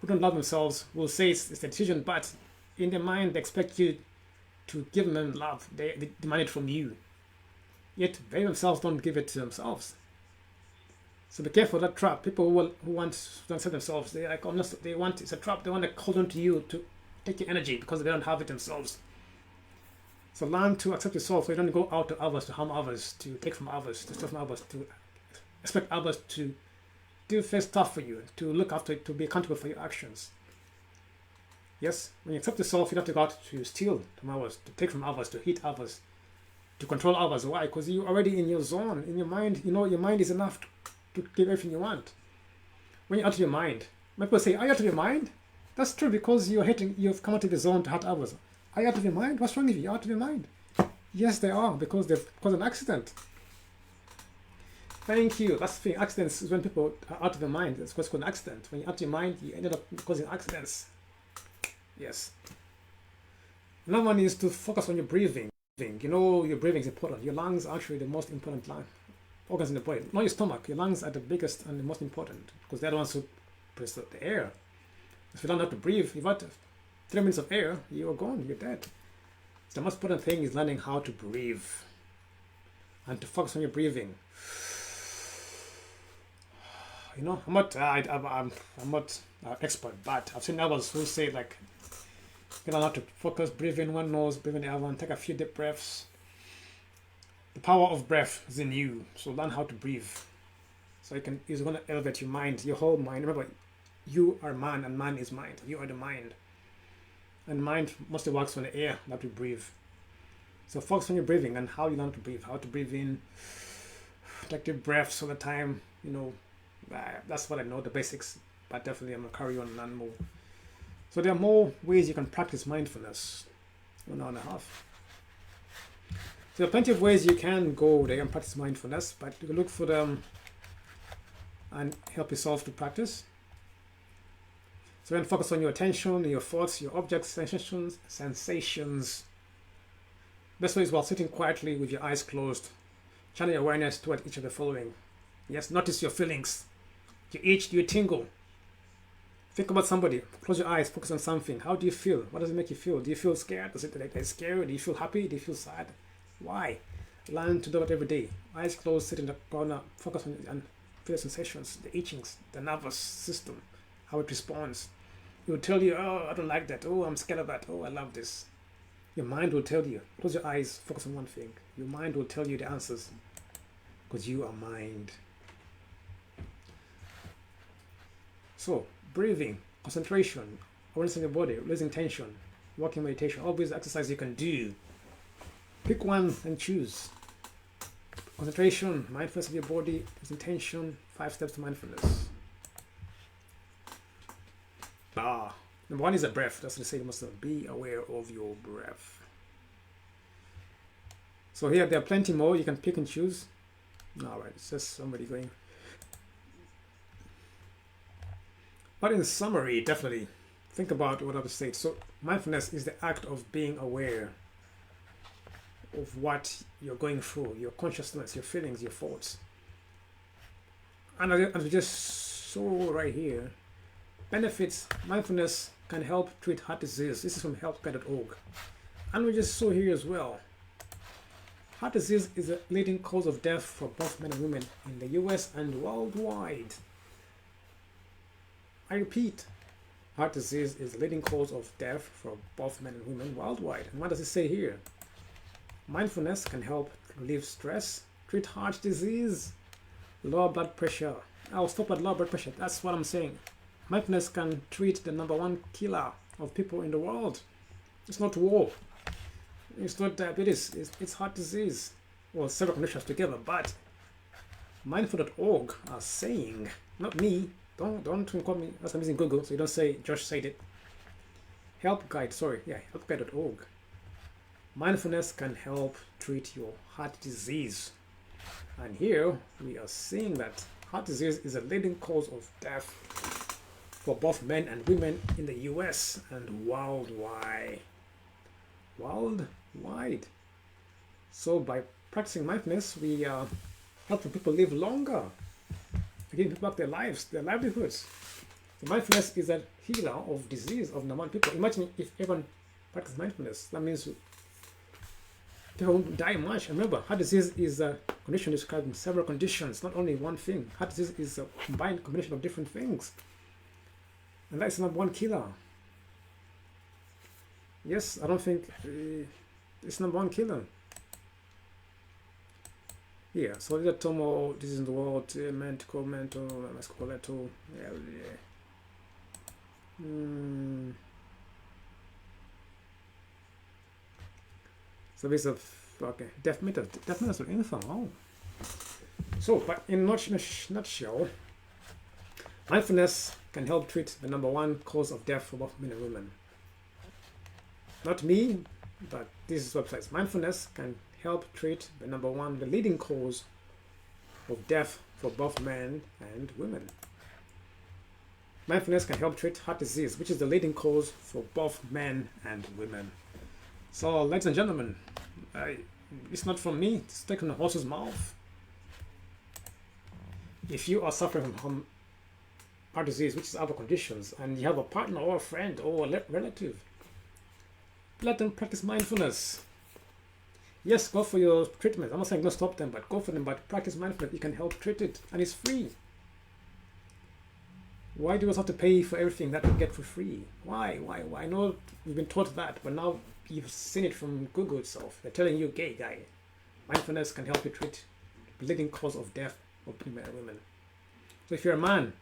Speaker 1: who don't love themselves will say it's their decision, but in their mind they expect you to give them love. They demand it from you. Yet they themselves don't give it to themselves. So be careful of that trap. People who want to accept themselves, they like almost it's a trap. They want to hold on to you to take your energy because they don't have it themselves. So learn to accept yourself so you don't go out to others, to harm others, to take from others, to steal from others, to expect others to do things tough for you, to look after, to be accountable for your actions. Yes, when you accept yourself, you don't have to go out to steal from others, to take from others, to hit others, to control others. Why? Because you're already in your zone, in your mind. You know your mind is enough to give everything you want. When you're out of your mind, people say, "Are you out of your mind?" That's true because you've come out of the zone to hurt others. Are you out of your mind? What's wrong with you? You're out of your mind. Yes, they are because they've caused an accident. Thank you. That's the thing. Accidents is when people are out of their mind. It's called an accident. When you're out of your mind, you ended up causing accidents. Yes. Another one is to focus on your breathing. You know, your breathing is important. Your lungs are actually the most important organs in the body. Not your stomach. Your lungs are the biggest and the most important because they're the ones who press the air. If you don't have to breathe, you've got 3 minutes of air, you're gone, you're dead. So the most important thing is learning how to breathe and to focus on your breathing. You know, I'm not an expert, but I've seen others who say like, you don't have to focus, breathe in one nose, breathe in the other one, take a few deep breaths. The power of breath is in you, so learn how to breathe. So it's going to elevate your mind, your whole mind. Remember, you are man and man is mind. You are the mind. And mind mostly works on the air that we breathe. So focus on your breathing and how you learn to breathe. How to breathe in, take deep breaths all the time. You know, that's what I know, the basics. But definitely I'm going to carry on and learn more. So there are more ways you can practice mindfulness. 1 hour and a half. So there are plenty of ways you can go there and practice mindfulness, but you can look for them and help yourself to practice. So then focus on your attention, your thoughts, your objects, sensations. Best way is while sitting quietly with your eyes closed. Channel your awareness toward each of the following. Yes, notice your feelings. Do you itch? Do you tingle? Think about somebody. Close your eyes. Focus on something. How do you feel? What does it make you feel? Do you feel scared? Does it scare? Do you feel happy? Do you feel sad? Why? Learn to do it every day. Eyes closed, sit in the corner. Focus on and feel the sensations, the itchings, the nervous system, how it responds. It will tell you, oh, I don't like that. Oh, I'm scared of that. Oh, I love this. Your mind will tell you. Close your eyes. Focus on one thing. Your mind will tell you the answers because you are mind. So, breathing, concentration, awareness in your body, releasing tension, walking meditation, all these exercises you can do. Pick one and choose. Concentration, mindfulness of your body, releasing tension, 5 steps to mindfulness. Number 1 is a breath. That's what they say. You must be aware of your breath. So here there are plenty more. You can pick and choose. Alright, it's just somebody going. But in summary, definitely think about what I've said. So mindfulness is the act of being aware of what you're going through, your consciousness, your feelings, your thoughts. And as we just saw right here, benefits, mindfulness can help treat heart disease. This is from healthcare.org. And we just saw here as well Heart disease is a leading cause of death for both men and women in the US and worldwide. I repeat, heart disease is the leading cause of death for both men and women worldwide. And what does it say here? Mindfulness can help relieve stress, treat heart disease, lower blood pressure. I'll stop at low blood pressure. That's what I'm saying. Mindfulness can treat the #1 killer of people in the world. It's not war. It's not diabetes. It's heart disease. Well, several conditions together. But mindful.org are saying, not me. Don't call me. That's I'm using Google, so you don't say Josh said it. Helpguide.org. Mindfulness can help treat your heart disease. And here we are seeing that heart disease is a leading cause of death for both men and women in the US and worldwide. So by practicing mindfulness, we are helping people live longer, giving people back their lives, their livelihoods. So mindfulness is a healer of disease of normal people. Imagine if everyone practiced mindfulness. That means people won't die much. Remember, heart disease is a condition describing several conditions, not only one thing. Heart disease is a combined combination of different things. And that's #1 killer. Yes, I don't think it's #1 killer. Yeah, so the tomo, this is in the world, mental, musculoskeletal, So this is okay. Death methods of info. Oh. So, but in a nutshell, mindfulness can help treat the #1 cause of death for both men and women. Not me, but these websites. Mindfulness can help treat the #1, the leading cause of death for both men and women. Mindfulness can help treat heart disease, which is the leading cause for both men and women. So, ladies and gentlemen, it's not from me, it's taken from the horse's mouth. If you are suffering from heart disease, which is other conditions, and you have a partner or a friend or a relative, let them practice mindfulness. Yes, go for your treatment. I'm not saying don't stop them, but go for them. But practice mindfulness. You can help treat it, and it's free. Why do you have to pay for everything that you get for free? Why? I know you've been taught that, but now you've seen it from Google itself. They're telling you, gay guy, mindfulness can help you treat the leading cause of death of men and women. So if you're a man,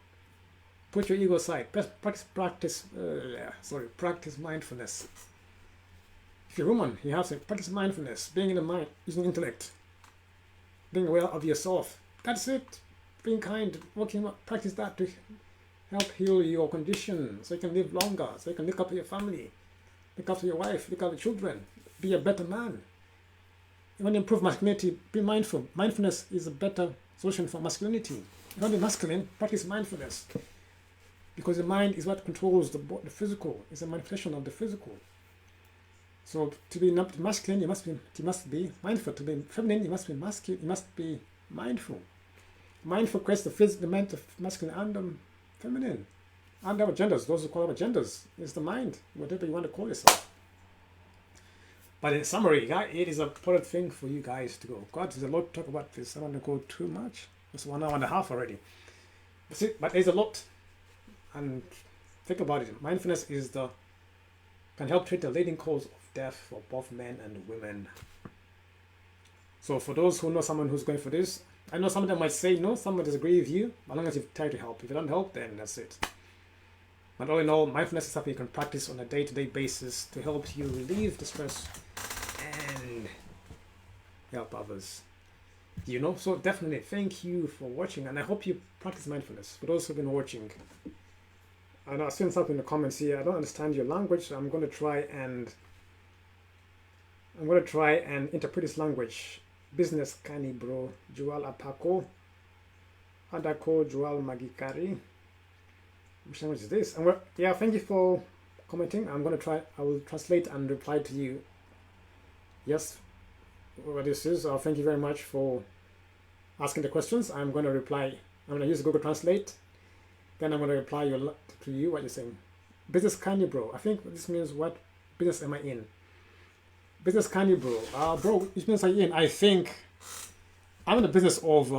Speaker 1: put your ego aside. Practice mindfulness. If you're a woman, you have to practice mindfulness, being in the mind, using intellect, being aware of yourself. That's it. Being kind, practice that to help heal your condition, so you can live longer, so you can look after your family, look after your wife, look after children, be a better man. You want to improve masculinity, be mindful. Mindfulness is a better solution for masculinity. You want to be masculine, practice mindfulness. Because the mind is what controls the physical. It's a manifestation of the physical. So to be masculine, you must be mindful. To be feminine, you must be masculine. You must be mindful. Mindful creates the mind of masculine and feminine, and our genders. Those who call our genders is the mind, whatever you want to call yourself. But in summary, it is a important thing for you guys to go. God, there's a lot to talk about this. I don't want to go too much. It's 1 hour and a half already. That's it. But there's a lot, and think about it. Mindfulness can help treat the leading cause of death for both men and women. So for those who know someone who's going for this, I know some of them might say no, some will disagree with you, as long as you've tried to help. If you don't help, then that's it. But all in all, mindfulness is something you can practice on a day-to-day basis to help you relieve the stress and help others. So definitely thank you for watching, and I hope you practice mindfulness. For those who've been watching, and I've seen something in the comments here. I don't understand your language, so I'm going to try and interpret this language. Business kani bro, jual apako, adako jual magikari. Which language is this? And thank you for commenting. I will translate and reply to you. Yes, what this is. Thank you very much for asking the questions. I'm going to reply. I'm going to use Google Translate. Then I'm going to reply to you what you're saying. Business kani bro. I think this means what business am I in? Business candy, bro. Bro, which means again, I think I'm in the business of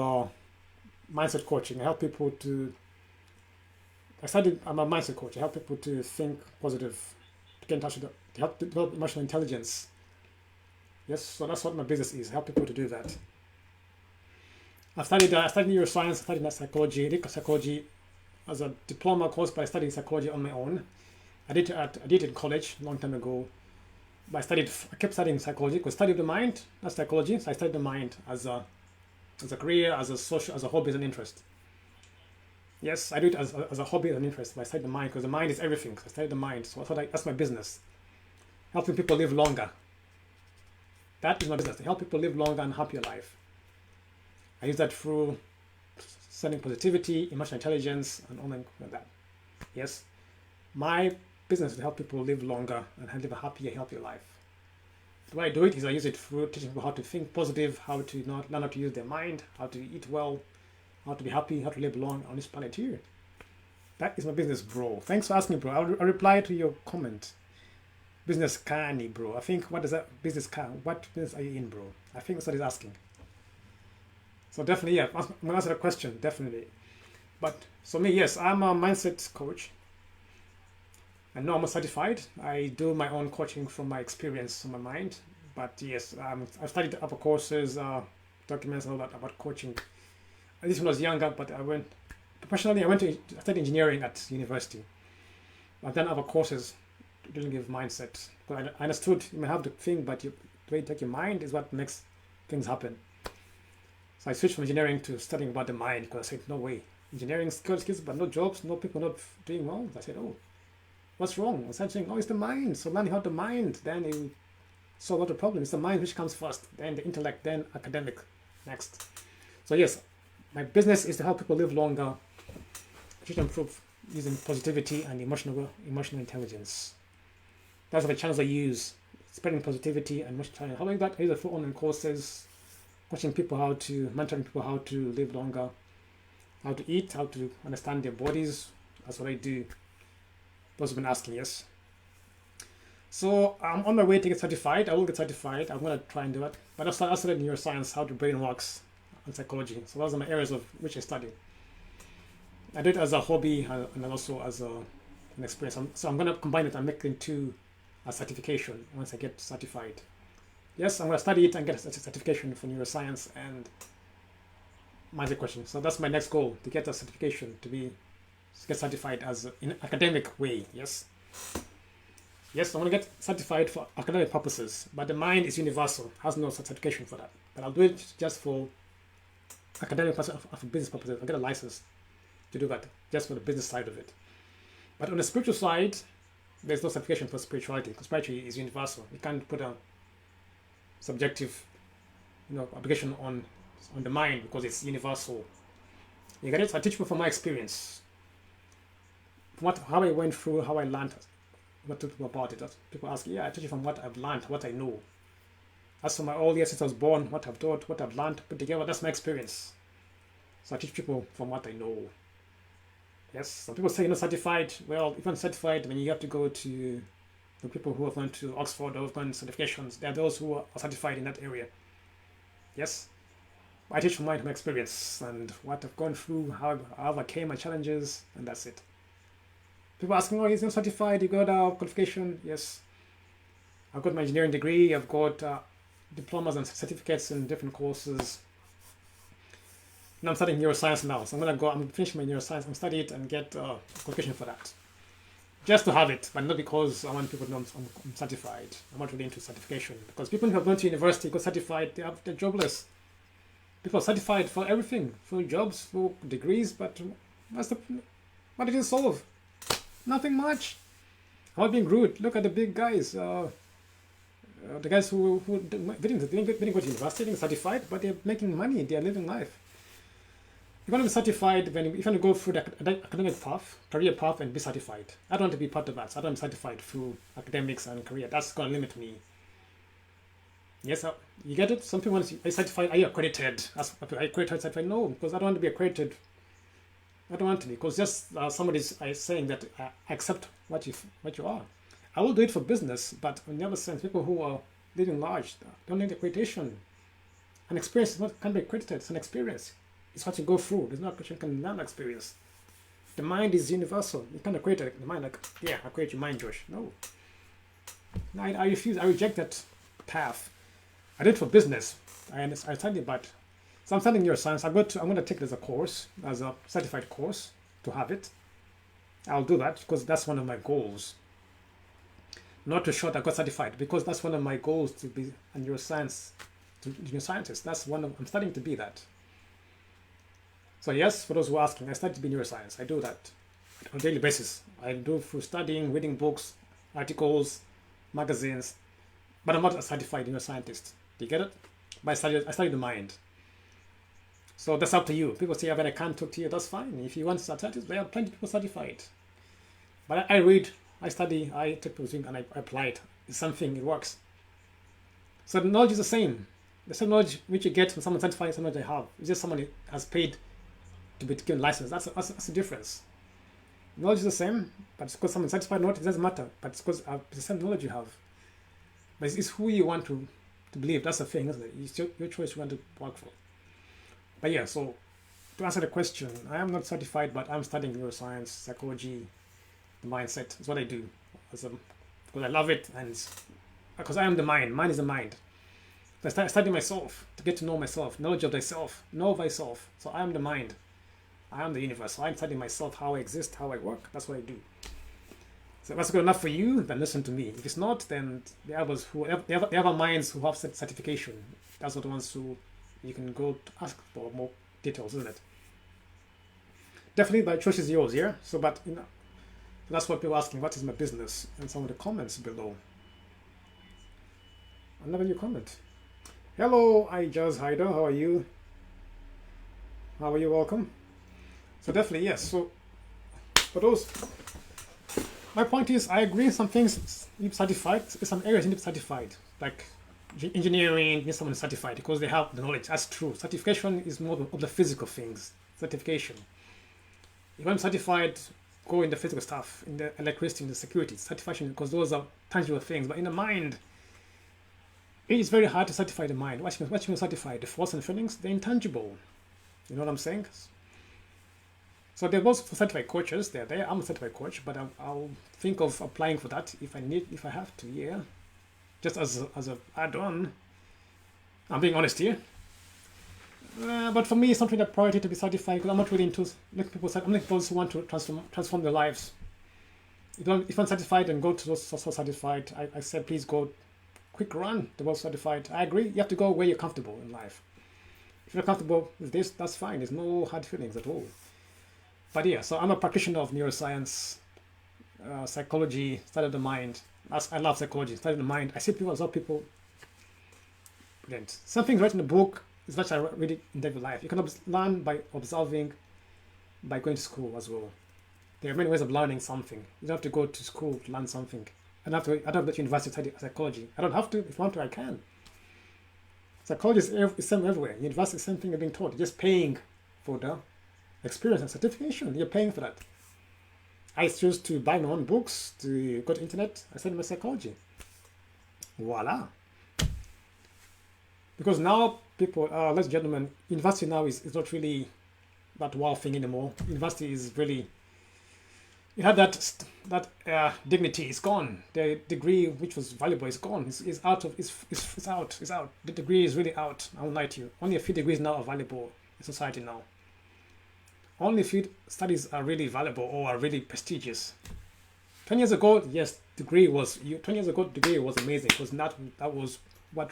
Speaker 1: mindset coaching. I help people to. I'm a mindset coach. I help people to think positive, to get in touch with, to help develop emotional intelligence. Yes, so that's what my business is. Help people to do that. I studied neuroscience. I studied psychology. I did psychology as a diploma course, but I studied psychology on my own. I did it in college a long time ago. But I kept studying psychology because study of the mind, that's psychology. So I studied the mind as a career, as a hobby, as an interest. Yes, I do it as a hobby, as an interest. But I study the mind because the mind is everything. So I study the mind. So that's my business. Helping people live longer. That is my business. To help people live longer and happier life. I use that through sending positivity, emotional intelligence, and all that. Yes, my business is to help people live longer and live a happier, healthier life. The way I do it is I use it through teaching people how to think positive, how to learn how to use their mind, how to eat well, how to be happy, how to live long on this planet here. That is my business, bro. Thanks for asking, bro. I'll reply to your comment. Business canny, bro. I think, what is that? Business can. What business are you in, bro? I think that's what he's asking. So definitely, yeah, I'm gonna answer the question, definitely. But so me, yes, I'm a mindset coach. I know I'm certified. I do my own coaching from my experience on my mind. But yes, I've studied other courses, documents, and all that about coaching. At least when I was younger, but professionally, I studied engineering at university. I've done other courses dealing with mindset. Because I understood you may have the thing, but the way you take your mind is what makes things happen. So I switched from engineering to studying about the mind because I said, no way. Engineering skills, but no jobs, no people not doing well. I said, oh, what's wrong? I started saying, oh, it's the mind. So learning how to mind, then you solve all the problems. It's the mind which comes first, then the intellect, then academic next. So yes, my business is to help people live longer, to improve using positivity and emotional intelligence. That's the channels I use, spreading positivity and emotional intelligence. How do I do that? I use it for online courses, mentoring people how to live longer, how to eat, how to understand their bodies. That's what I do. Those have been asking, yes. So I'm on my way to get certified. I will get certified. I'm going to try and do it. But I studied neuroscience, how the brain works, and psychology. So those are my areas of which I study. I do it as a hobby and also as an experience. So I'm going to combine it and make it into a certification once I get certified. Yes, I'm going to study it and get a certification for neuroscience and mindset coaching. So that's my next goal, to get a certification, to get certified as in academic way. Yes, I want to get certified for academic purposes, but the mind is universal, has no certification for that. But I'll do it just for academic purposes, for business purposes. I'll get a license to do that, just for the business side of it. But on the spiritual side, there's no certification for spirituality, because spirituality is universal. You can't put a subjective, obligation on the mind because it's universal. You get it? I teach people from my experience, how I went through, how I learned, what to do about it. People ask, I teach you from what I've learned, what I know. As for my all years since I was born, what I've taught, what I've learned, put together, that's my experience. So I teach people from what I know. Yes, some people say certified. Well, if I'm certified, then you have to go to the people who have gone to Oxford or have gone certifications. There are those who are certified in that area. Yes, I teach from my experience and what I've gone through, how I overcame my challenges, and that's it. People asking, oh, he's not certified, you got a qualification? Yes, I've got my engineering degree, I've got diplomas and certificates in different courses. And I'm studying neuroscience now, so I'm finishing my neuroscience, I'm studying it and get a qualification for that. Just to have it, but not because I want people to know I'm certified. I'm not really into certification, because people who have gone to university, got certified, they're jobless. People are certified for everything, for jobs, for degrees, but what did it solve? Nothing much. I'm not being rude. Look at the big guys. The guys who didn't go to university, didn't certified, but they're making money. They're living life. You're going to be certified if you want to go through the academic path, career path, and be certified. I don't want to be part of that. So I don't want to be certified through academics and career. That's going to limit me. Yes, you get it? Some people want to be certified. Are you accredited? Are you accredited, certified? No, because I don't want to be accredited. I don't want to be, because just somebody's saying that I accept what you are. I will do it for business, but in the other sense, people who are living large. Don't need accreditation. An experience can't be accredited. It's an experience. It's what you go through. There's no accreditation can learn experience. The mind is universal. You can't accredit the mind like, yeah, accredit your mind, Josh. No. I refuse. I reject that path. I did it for business. I studied, but so I'm studying neuroscience. I'm going to take it as a course, as a certified course, to have it. I'll do that because that's one of my goals. Not too short, I got certified because that's one of my goals, to be a neuroscientist. That's one of, I'm studying to be that. So yes, for those who are asking, I study to be neuroscience. I do that on a daily basis. I do through studying, reading books, articles, magazines, but I'm not a certified neuroscientist. Do you get it? But I study the mind. So that's up to you. People say, but I can't talk to you. That's fine. If you want to certify, there are plenty of people certified. But I read, I study, I take things and I apply it. It's something, it works. So the knowledge is the same. The same knowledge which you get from someone certified, some knowledge I have. It's just someone has paid to be given license. That's the difference. Knowledge is the same, but it's because someone certified or not, it doesn't matter. But it's because it's the same knowledge you have. But it's who you want to believe. That's the thing, isn't it? It's your choice you want to work for. But yeah, so to answer the question, I am not certified, but I'm studying neuroscience, psychology, the mindset. Is what I do. Because I love it, and because I am the mind. Mind is the mind. I study myself to get to know myself, knowledge of thyself, know thyself. So I am the mind. I am the universe. So I'm studying myself, how I exist, how I work. That's what I do. So if that's good enough for you, then listen to me. If it's not, then the others the other minds who have certification, that's the ones who you can go to ask for more details, isn't it? Definitely, the choice is yours, yeah. So, but that's what people are asking. What is my business? And some of the comments below. Another new comment. Hello, Jehudah. How are you? How are you? Welcome. So definitely, yes. So for those, my point is, I agree. Some things need to be certified. Some areas need to be certified, like engineering needs someone certified because they have the knowledge. That's true. Certification is more of the physical things. Certification. If I'm certified, go in the physical stuff, in the electricity, in the security. Certification, because those are tangible things. But in the mind, it is very hard to certify the mind. What you mean certify? The thoughts and feelings, they're intangible. You know what I'm saying? So there was certified coaches. They're there. I'm a certified coach, but I'll think of applying for that if I have to. Yeah, just as a add-on. I'm being honest here. But for me, it's not really a priority to be certified because I'm not really into people. I'm like those who want to transform their lives. If I'm certified, then go to those also certified. I said, please go. Quick run the world certified. I agree. You have to go where you're comfortable in life. If you're comfortable with this, that's fine. There's no hard feelings at all. But yeah, so I'm a practitioner of neuroscience, psychology, study of the mind. I love psychology, study of the mind. I see people as well, people. Brilliant. Something right in the book is what I read it in daily life. You can learn by observing, by going to school as well. There are many ways of learning something. You don't have to go to school to learn something. I don't have to go to university to study psychology. I don't have to. If I want to, I can. Psychology is the same everywhere. University is the same thing you're being taught. You're just paying for the experience and certification. You're paying for that. I choose to buy my own books, to go to internet. I study my psychology. Voila. Because now people, ladies and gentlemen, university now is not really that wow thing anymore. University is really, it had that dignity is gone. The degree which was valuable is gone. It's out. The degree is really out. I won't lie to you. Only a few degrees now are valuable in society now. Only a few studies are really valuable or are really prestigious. 20 years ago, yes, degree was amazing because that was what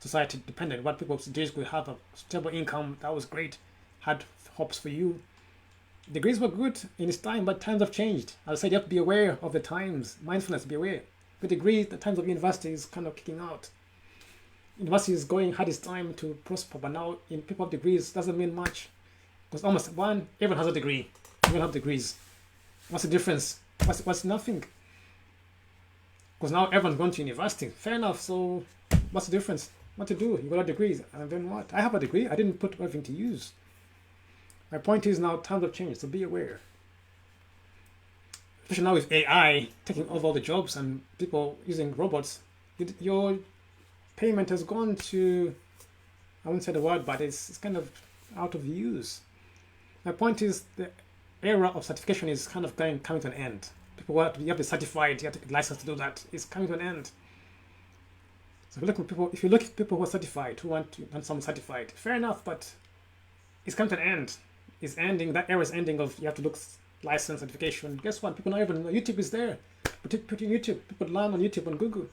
Speaker 1: society depended. What people today could have a stable income. That was great. Had hopes for you. Degrees were good in its time, but times have changed. As I said, you have to be aware of the times. Mindfulness, be aware. The degree, the times of university is kind of kicking out. University is had its time to prosper, but now in people have degrees doesn't mean much. Because almost everyone has a degree. Everyone have degrees. What's the difference? What's nothing? Because now everyone's going to university. Fair enough. So what's the difference? What to do? You got a degree, and then what? I have a degree. I didn't put everything to use. My point is now times have changed, so be aware. Especially now with AI taking over all the jobs and people using robots, your payment has gone to, I wouldn't say the word, but it's kind of out of use. My point is the era of certification is kind of coming to an end. People want to, you have to be certified, you have to get a license to do that. It's coming to an end. So if you look at people who are certified, who want someone certified, fair enough, but it's coming to an end. It's ending. That era is ending of you have to look license certification. Guess what? People not even know. YouTube is there. Put in YouTube. People learn on YouTube, on Google.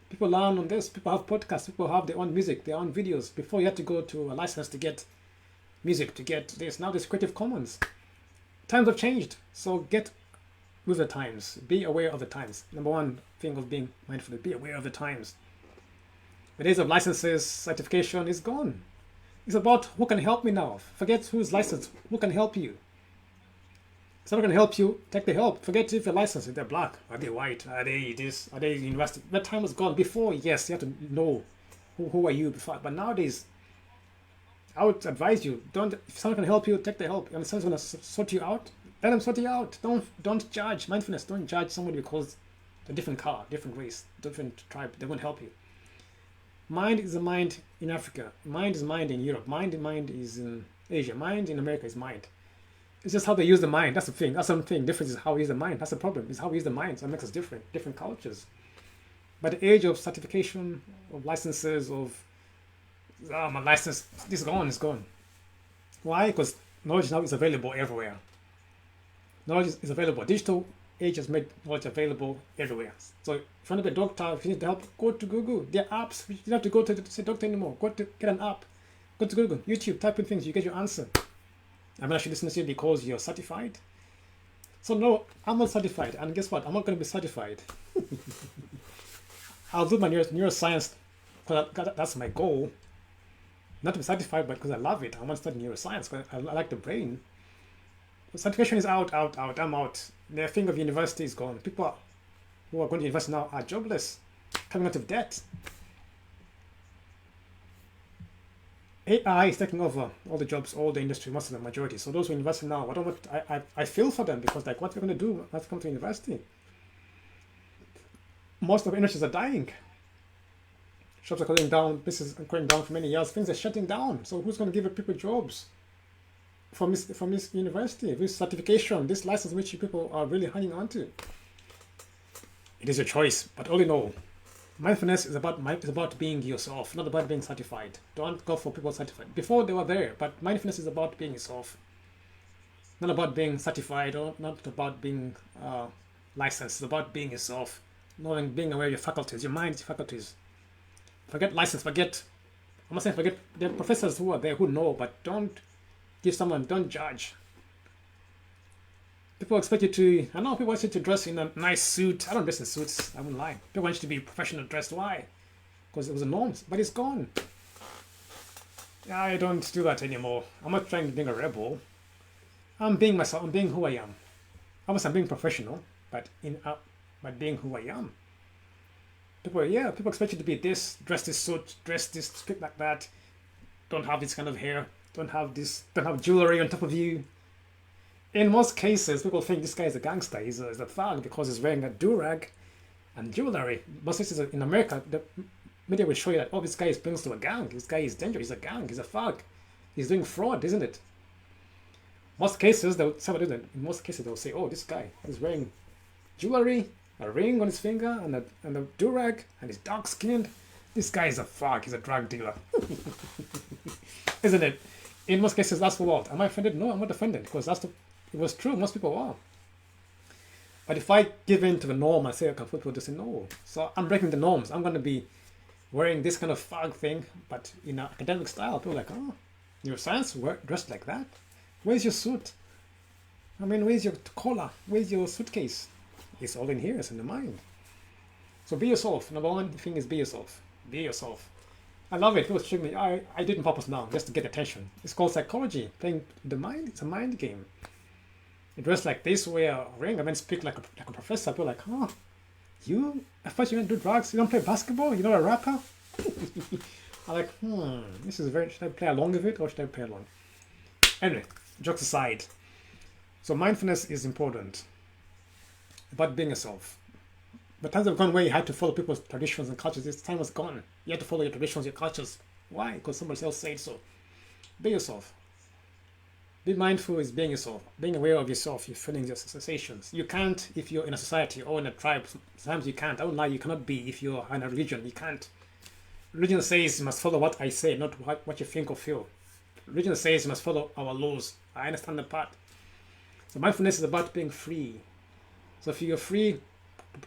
Speaker 1: People learn on this. People have podcasts. People have their own music, their own videos. Before you had to go to a license to get music, to get this. Now there's Creative Commons. Times have changed. So get with the times. Be aware of the times. Number one thing of being mindful is be aware of the times. The days of licenses, certification is gone. It's about who can help me now. Forget who's licensed. Who can help you? Someone can help you, take the help. Forget if you're licensed, if they're black, are they white, are they this, are they university. That time was gone. Before, yes, you have to know who are you before. But nowadays, I would advise you, if someone can help you, take the help. And if someone's gonna sort you out, let them sort you out. Don't judge. Mindfulness, don't judge somebody because they're different color, different race, different tribe. They won't help you. Mind is a mind in Africa. Mind is mind in Europe. Mind is in Asia. Mind in America is mind. It's just how they use the mind. That's the thing. That's something. Difference is how we use the mind. That's the problem. It's how we use the mind. So it makes us different cultures. But the age of certification, of licenses, of my license, this is gone. It's gone. Why? Because knowledge now is available everywhere. Knowledge is available. Digital age has made knowledge available everywhere. So if you want to be a doctor, if you need help, go to Google. There are apps. You don't have to go to say doctor anymore. Go to get an app. Go to Google, YouTube, type in things. You get your answer. I'm actually listening to you because you're certified. So no, I'm not certified. And guess what? I'm not going to be certified. I'll do my neuroscience because that's my goal. Not to be certified, but because I love it. I want to study neuroscience because I like the brain. Certification is out. I'm out. The thing of university is gone. People who are going to university now are jobless, coming out of debt. AI is taking over all the jobs, all the industry, most of the majority. So those who invest now, I feel for them because like what we're going to do once we come to university. Most of the industries are dying. Shops are closing down, businesses are going down for many years, things are shutting down. So who's going to give people jobs from this university, this certification, this license which people are really hanging on to? It is a choice, but all in all, mindfulness is about being yourself, not about being certified. Don't go for people certified. Before they were there, but mindfulness is about being yourself. Not about being certified or not about being licensed. It's about being yourself, knowing, being aware of your faculties, your mind's faculties. Forget license, I'm not saying forget, there are professors who are there who know, but don't judge. People expect you to, I know people want you to dress in a nice suit. I don't dress in suits, I wouldn't lie. People want you to be professional dressed. Why? Because it was a norm, but it's gone. I don't do that anymore. I'm not trying to be a rebel. I'm being myself, I'm being who I am. Obviously I'm being professional, but being who I am. People expect you to be this, dress this suit, dress this, like that. Don't have this kind of hair. Don't have jewelry on top of you. In most cases, people think this guy is a gangster. He's a thug because he's wearing a do-rag and jewelry. Most cases in America, the media will show you that, oh, this guy belongs to a gang. This guy is dangerous. He's a gang. He's a thug. He's doing fraud, isn't it? Most cases, in most cases, they'll say, oh, this guy is wearing jewelry, a ring on his finger, and a do-rag, and he's dark-skinned. This guy is a thug. He's a drug dealer. Isn't it? In most cases, that's the world. Am I offended? No, I'm not offended because it was true. Most people are. But if I give in to the norm and say, okay, people just say no. So I'm breaking the norms. I'm going to be wearing this kind of thug thing, but in an academic style. People are like, oh, neuroscience, dressed like that? Where's your suit? I mean, where's your collar? Where's your suitcase? It's all in here. It's in the mind. So be yourself. Number one thing is be yourself. Be yourself. I love it. People shoot me. I did it on purpose now, just to get attention. It's called psychology. Playing the mind. It's a mind game. You dress like this, wear a ring, and then speak like a professor. People are like, oh, I thought you don't do drugs. You don't play basketball. You're not a rapper. I'm like, this is should I play along with it or should I play along? Anyway, jokes aside. So mindfulness is important. About being yourself. But times have gone where you had to follow people's traditions and cultures. This time was gone. You had to follow your traditions, your cultures. Why? Because somebody else said so. Be yourself. Be mindful is being yourself, being aware of yourself, your feelings, your sensations. You can't if you're in a society or in a tribe. Sometimes you can't. I won't lie, you cannot be if you're in a religion. You can't. Religion says you must follow what I say, not what you think or feel. Religion says you must follow our laws. I understand that part. So mindfulness is about being free. So if you're free,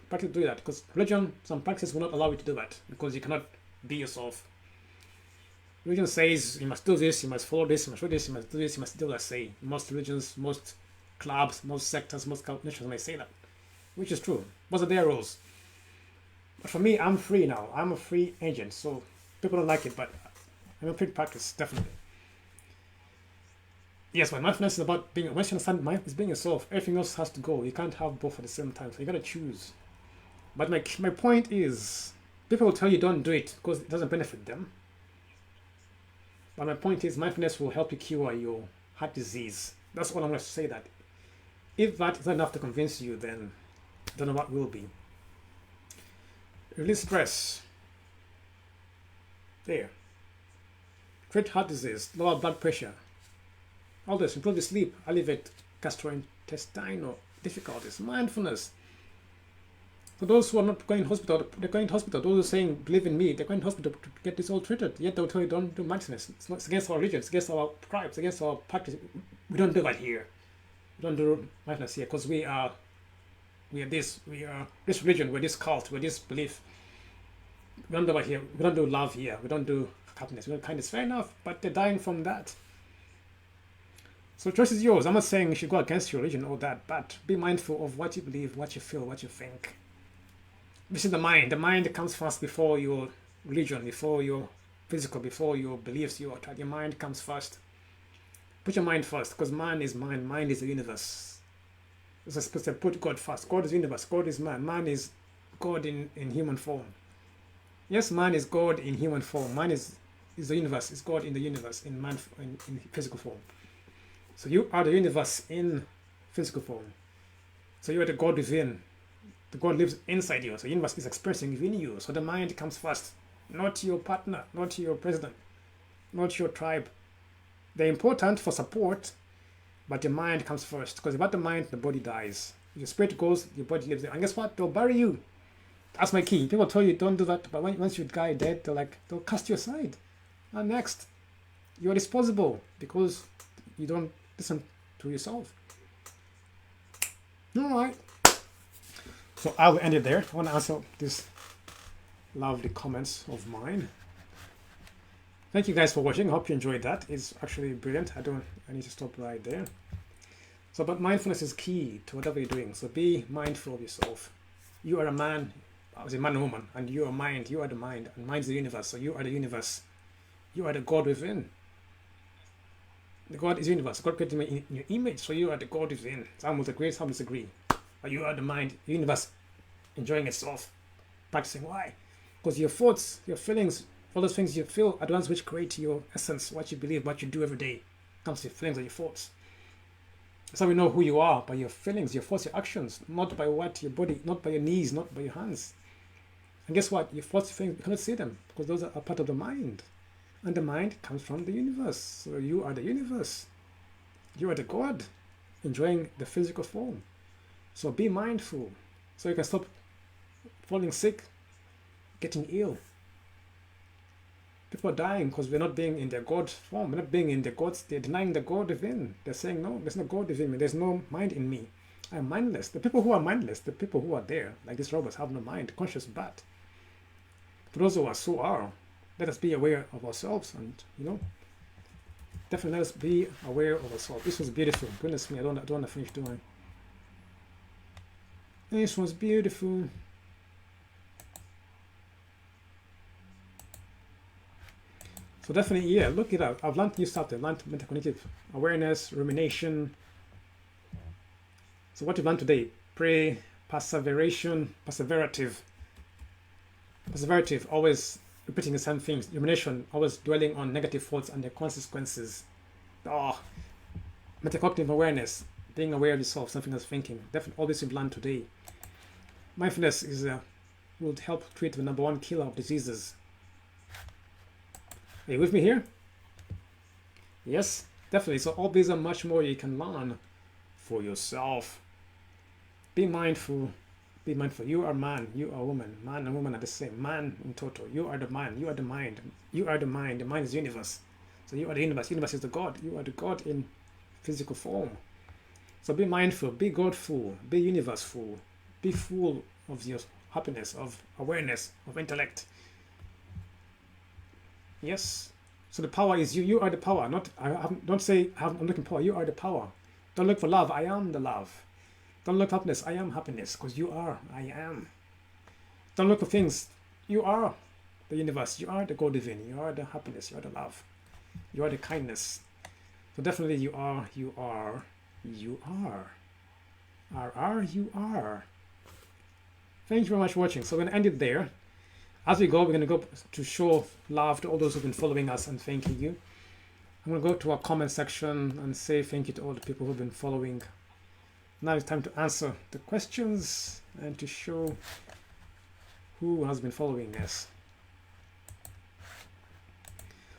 Speaker 1: practice do that. Because religion, some practices will not allow you to do that because you cannot be yourself. Religion says you must do this, you must follow this, you must do this, you must do this, you must do what I say. Most religions, most clubs, most sectors, most nations may say that, which is true. Those are their rules. But for me, I'm free now. I'm a free agent. So people don't like it, but I'm a free practice, definitely. Yes, when mindfulness is about being, once you understand mindfulness is being yourself, everything else has to go. You can't have both at the same time. So you got to choose. But my point is, people will tell you don't do it because it doesn't benefit them. But my point is, mindfulness will help you cure your heart disease. That's all I'm going to say. That if that is not enough to convince you, then I don't know what will be. Release stress. There. Treat heart disease, lower blood pressure. All this, improve your sleep, alleviate gastrointestinal difficulties. Mindfulness. For those who are not going to hospital, they're going to hospital. Those who are saying, believe in me, they're going to hospital to get this all treated. Yet they'll tell you, don't do mindfulness. It's against our religion, it's against our tribes, it's against our practice. We don't do that here. We don't do mindfulness here because we are this religion, we're this cult, we're this belief. We don't do that here. We don't do love here. We don't do happiness. We don't kindness. Fair enough, but they're dying from that. So the choice is yours. I'm not saying you should go against your religion or that, but be mindful of what you believe, what you feel, what you think. This is the mind. The mind comes first before your religion, before your physical, before your beliefs. Your mind comes first. Put your mind first, because man is mind. Mind is the universe. It's supposed to put God first. God is the universe. God is man. Man is God in human form. Yes, man is God in human form. Man is the universe. Is God in the universe in man in physical form. So you are the universe in physical form. So you are the God within. The God lives inside you. So the universe is expressing within you. So the mind comes first. Not your partner, not your president, not your tribe. They're important for support, but the mind comes first. Because without the mind, the body dies. If your spirit goes, your body lives there. And guess what? They'll bury you. That's my key. People tell you don't do that, but once you die dead, they'll cast you aside. And next, you're disposable because you don't listen to yourself. All right. So I will end it there. I want to answer these lovely comments of mine. Thank you guys for watching. I hope you enjoyed that. It's actually brilliant. I need to stop right there. So, but mindfulness is key to whatever you're doing. So be mindful of yourself. You are a man, as a man or woman, and you are mind. You are the mind, and mind is the universe. So you are the universe. You are the God within. The God is universe. God created me in your image, so you are the God within. Some will agree, some disagree. But you are the mind, the universe, enjoying itself, practicing. Why? Because your thoughts, your feelings, all those things you feel are the ones which create your essence, what you believe, what you do every day. Comes to your feelings and your thoughts. So we know who you are by your feelings, your thoughts, your actions, not by what your body, not by your knees, not by your hands. And guess what? Your thoughts, feelings, you cannot see them because those are part of the mind. And the mind comes from the universe. So you are the universe. You are the God enjoying the physical form. So be mindful so you can stop falling sick, getting ill. People are dying because we're not being in their God form. We're not being in their God. They're denying the God within. They're saying, no, there's no God within me. There's no mind in me. I'm mindless. The people who are mindless, the people who are there, like these robots, have no mind, conscious, but for those of us who are, let us be aware of ourselves and, definitely let us be aware of ourselves. This was beautiful. Goodness me, I don't want to finish doing. This was beautiful. So definitely, yeah, look it up. I've learned new stuff. I've learned metacognitive awareness, rumination. So what you've learned today, pray, perseverative, always repeating the same things. Rumination, always dwelling on negative thoughts and their consequences. Metacognitive awareness, being aware of yourself, something that's thinking. Definitely all this you've learned today. Mindfulness is will help treat the #1 killer of diseases. Are you with me here? Yes, definitely. So all these are much more you can learn for yourself. Be mindful. Be mindful. You are man. You are woman. Man and woman are the same. Man in total. You are the man. You are the mind. You are the mind. The mind is the universe. So you are the universe. The universe is the God. You are the God in physical form. So be mindful. Be Godful. Be universeful. Be full of your happiness, of awareness, of intellect. Yes. So the power is you. You are the power. Don't say I'm looking for power. You are the power. Don't look for love. I am the love. Don't look for happiness. I am happiness, because you are. I am. Don't look for things. You are the universe. You are the God divine. You are the happiness. You are the love. You are the kindness. So definitely you are. You are. You are. You are. Thank you very much for watching. So we're going to end it there. As we go, we're going to go to show love to all those who've been following us and thanking you. I'm going to go to our comment section and say thank you to all the people who've been following. Now it's time to answer the questions and to show who has been following us.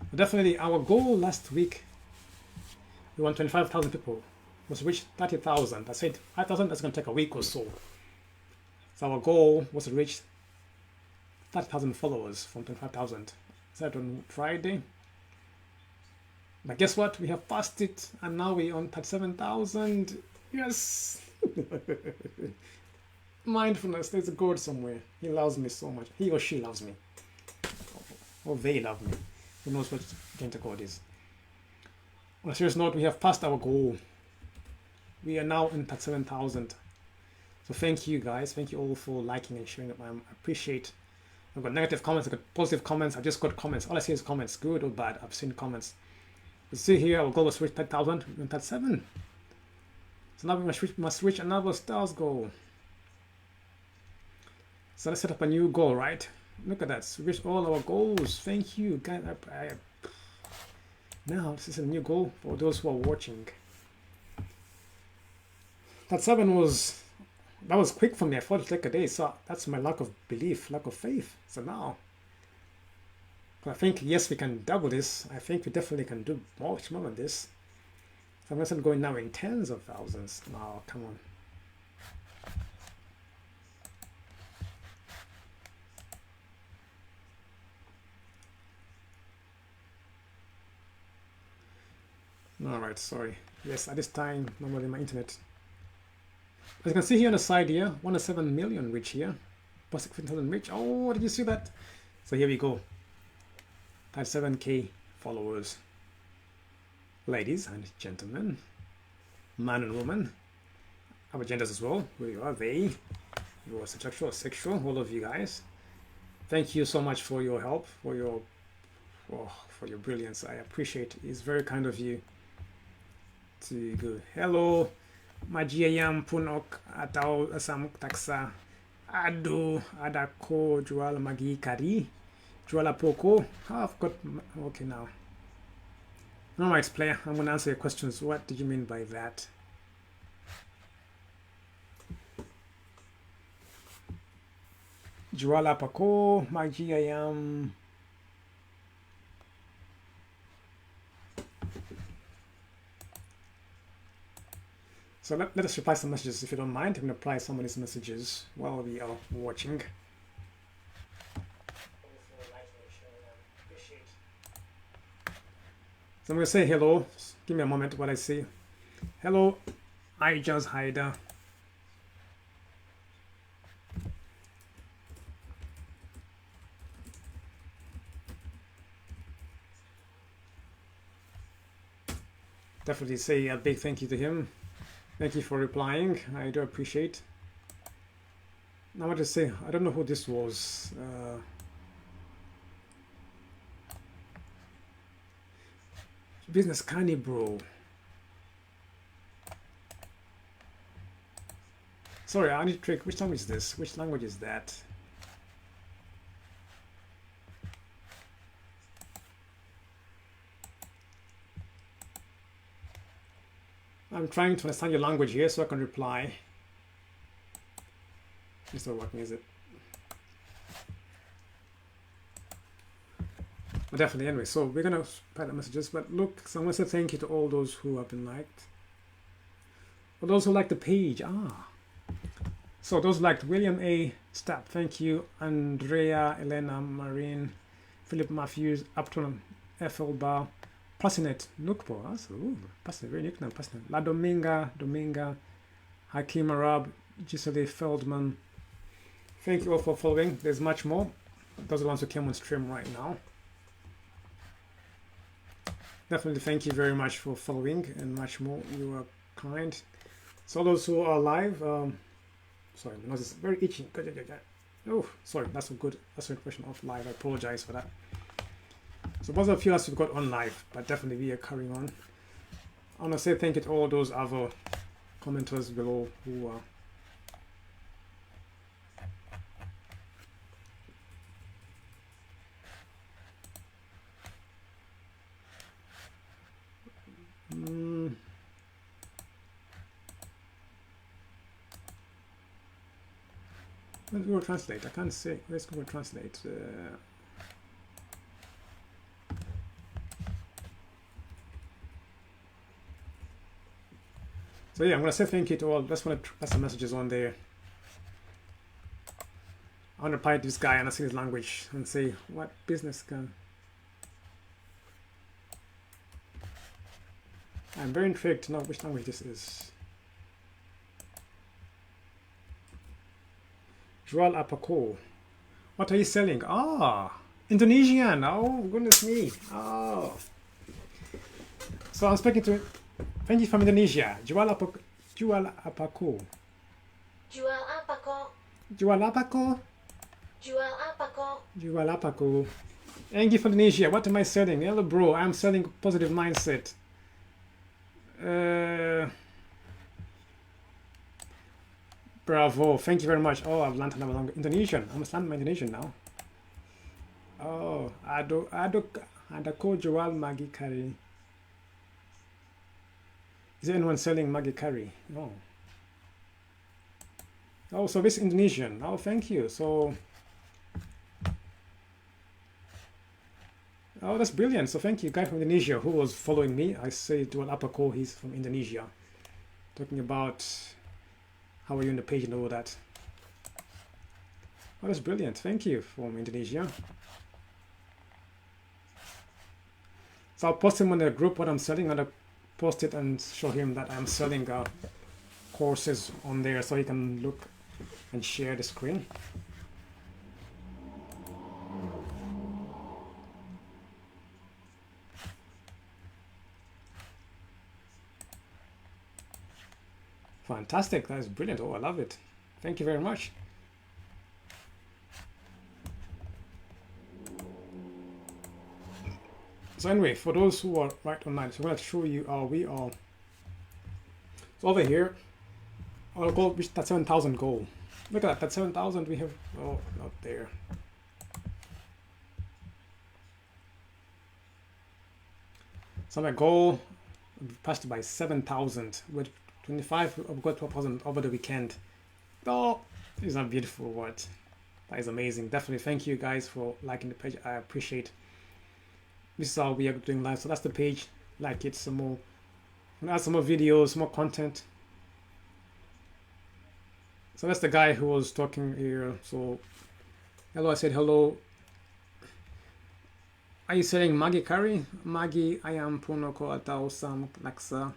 Speaker 1: But definitely our goal last week, we want 25,000 people, was reach 30,000. I said 5,000, that's going to take a week or so. So our goal was to reach 30,000 followers from 25,000. Said on Friday. But guess what? We have passed it, and now we're on 37,000. Yes. Mindfulness. There's a God somewhere. He loves me so much. He or she loves me. Or they love me. Who knows what gender God is. On a serious note, we have passed our goal. We are now in 37,000. So thank you guys. Thank you all for liking and sharing. I appreciate. I've got negative comments. I've got positive comments. I've just got comments. All I see is comments, good or bad. I've seen comments. You see here, our goal was to reach 10,000. We're in 37. So now we must reach another stars goal. So let's set up a new goal, right? Look at that. So we reached all our goals. Thank you, guys. Now this is a new goal for those who are watching. That was quick for me. I thought it'd take a day. So that's my lack of belief, lack of faith. So now, I think, yes, we can double this. I think we definitely can do much more than this. So I'm going to go now in tens of thousands. Now, come on. All right, sorry. Yes, at this time, normally my internet. As you can see here on the side here, 1.7 million reach here. Plus 15,000 reach. Oh, did you see that? So here we go. 37K followers. Ladies and gentlemen, man and woman, our genders as well. Who you are, they, you are sexual or sexual, all of you guys. Thank you so much for your help, for your brilliance. I appreciate it. It's very kind of you to go. Hello, Majiyam Punok Atau Asam Taksa Ado Adako Jual Magi Kari Jual Poko. I've got okay now. All right, player. I'm going to answer your questions. What did you mean by that? Juala Pako Majiyam. So let us reply some messages if you don't mind. I'm going to reply some of these messages while we are watching. So I'm going to say hello. Give me a moment while I say hello. I just Haida. Definitely say a big thank you to him. Thank you for replying. I do appreciate. Now what to say? I don't know who this was. Business Kani bro. Sorry, I need to trick. Which language is this? Which language is that? I'm trying to understand your language here so I can reply. It's not working, is it? But definitely, anyway, so we're gonna spread the messages. But look, so I'm gonna say thank you to all those who have been liked. For those who like the page, so those liked William A. Stapp, thank you. Andrea, Elena, Marine, Philip Matthews, Upton, Ethelbar, Pasinet, Nukpo, Pasinet, very nickname, Pasinet. La Dominga, Hakim Arab, Gisele Feldman. Thank you all for following. There's much more. Those are the ones who came on stream right now. Definitely thank you very much for following and much more. You are kind. So those who are live, sorry, my nose is very itchy. Oh, sorry, that's a good, that's an impression of live. I apologize for that. So most of you have got on live, but definitely we are carrying on. I want to say thank you to all those other commenters below who are let's Google Translate. I can't say. Let's Google Translate. So yeah, I'm gonna say thank you to all. Just want to pass some messages on there. I want to reply to this guy and see his language and say what business can. I'm very intrigued to know which language this is. Jual Apako. What are you selling? Indonesian. Oh, goodness me. Oh. So I'm speaking to. Thank you from Indonesia. Jual Apako. Jual Apako.
Speaker 2: Jual apako?
Speaker 1: Jual Apako.
Speaker 2: Jual apako?
Speaker 1: Jual Apako. Thank you from Indonesia. What am I selling? Hello, bro. I'm selling positive mindset. Bravo. Thank you very much. Oh, I've learned another language. Indonesian. I must learn my Indonesian now. Oh, adako jual Maggi curry. Is there anyone selling Maggi curry? No. Oh, so this is Indonesian. Oh, thank you. So, oh, that's brilliant. So thank you, guy from Indonesia who was following me. I say Jual Apako. He's from Indonesia. Talking about how are you on the page and all that. Oh, that's brilliant. Thank you from Indonesia. So I'll post him on the group what I'm selling, and I'll post it and show him that I'm selling courses on there so he can look and share the screen. Fantastic. That is brilliant. Oh, I love it. Thank you very much. So anyway, for those who are right online, so I'm going to show you we are. So over here, our goal reached that 7,000 goal. Look at that 7,000 we have. Oh, not there. So my goal passed by 7,000 with 25. I've got 12,000 over the weekend. Oh, these are beautiful words. That is amazing. Definitely thank you guys for liking the page. I appreciate. This is how we are doing live. So that's the page. Like it some more. Add some more videos, more content. So that's the guy who was talking here. So hello, I said hello. Are you selling Maggi curry? Maggi ayam punoko atau sam laksa.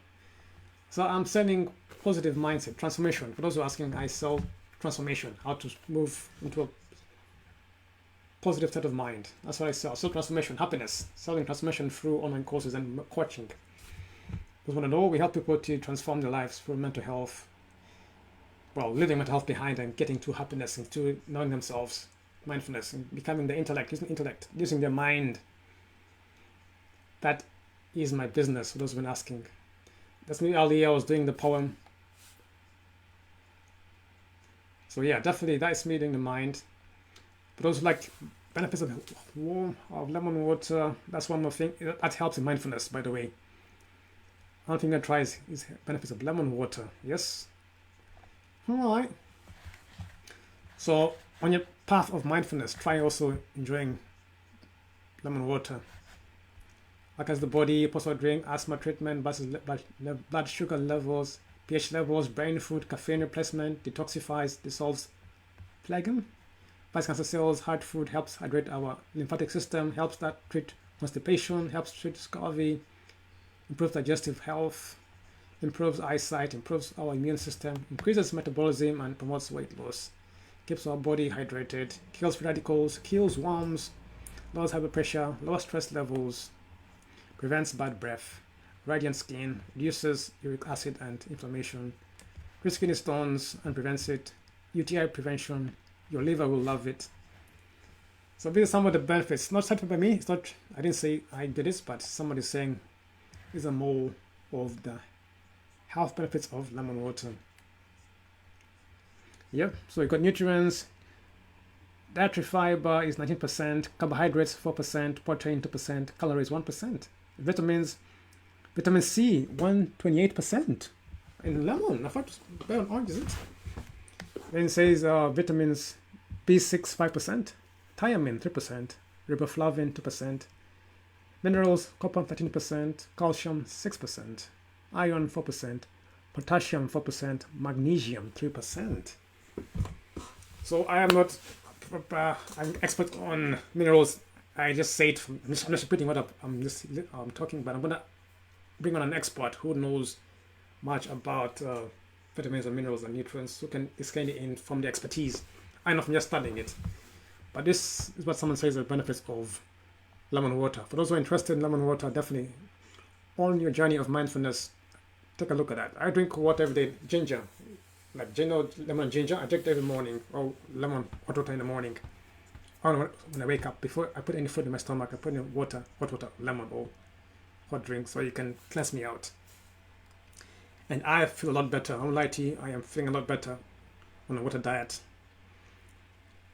Speaker 1: So I'm selling positive mindset, transformation. For those who are asking, I sell transformation, how to move into a positive state of mind. That's what I sell. So transformation, happiness, selling transformation through online courses and coaching. Because want to know, we help people to transform their lives through mental health. Well, leaving mental health behind and getting to happiness and to knowing themselves, mindfulness, and becoming the intellect, using their mind. That is my business, for those who've been asking. That's me earlier, I was doing the poem. So yeah, definitely that is me doing the mind. But those like benefits of lemon water, that's one more thing. That helps in mindfulness, by the way. One thing I try is benefits of lemon water. Yes. Alright. So on your path of mindfulness, try also enjoying lemon water. Like as the body, possible drink, asthma treatment, blood sugar levels, pH levels, brain food, caffeine replacement, detoxifies, dissolves phlegm, fights cancer cells, heart food, helps hydrate our lymphatic system, helps that treat constipation, helps treat scurvy, improves digestive health, improves eyesight, improves our immune system, increases metabolism and promotes weight loss, keeps our body hydrated, kills free radicals, kills worms, lowers high blood pressure, lowers stress levels, prevents bad breath, radiant skin, reduces uric acid and inflammation, treats kidney stones and prevents it, UTI prevention, your liver will love it. So these are some of the benefits. Not cited by me. It's not. I didn't say I did this, but somebody's saying these are more of the health benefits of lemon water. Yep. So you got nutrients. Dietary fiber is 19%, carbohydrates 4%, protein 2%, calories 1%. Vitamins, vitamin C 128% in lemon. I thought it was better on orange, is it? Then it says vitamins B6 5%, thiamine 3%, riboflavin 2%, minerals copper 13%, calcium 6%, iron 4%, potassium 4%, magnesium 3%. So I am not I'm expert on minerals. I just say it. I'm just repeating what I'm talking about. I'm gonna bring on an expert who knows much about vitamins and minerals and nutrients, who can explain it in from the expertise. I know from just studying it. But this is what someone says the benefits of lemon water. For those who are interested in lemon water, definitely on your journey of mindfulness, take a look at that. I drink water every day. Ginger, like lemon and ginger. I drink it every morning, or lemon hot water in the morning. Or when I wake up, before I put any food in my stomach, I put in water, hot water, lemon, or hot drink, so you can cleanse me out. And I feel a lot better. I won't lie to you, I am feeling a lot better on a water diet.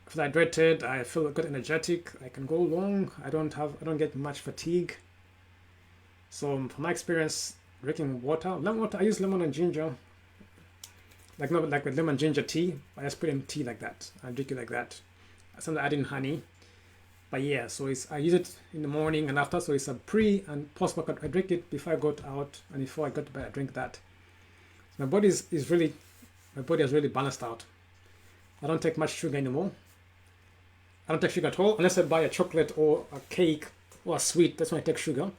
Speaker 1: I feel hydrated. I feel good, energetic. I can go long. I don't get much fatigue. So from my experience drinking lemon water, I use lemon and ginger. Like not like with lemon ginger tea. I just put in tea like that. I drink it like that. Sometimes I add in honey. But yeah, so I use it in the morning and after. So it's a pre and post workout. I drink it before I go out and before I go to bed. I drink that. So my body has really balanced out. I don't take much sugar anymore. I don't take sugar at all unless I buy a chocolate or a cake or a sweet. That's when I take sugar.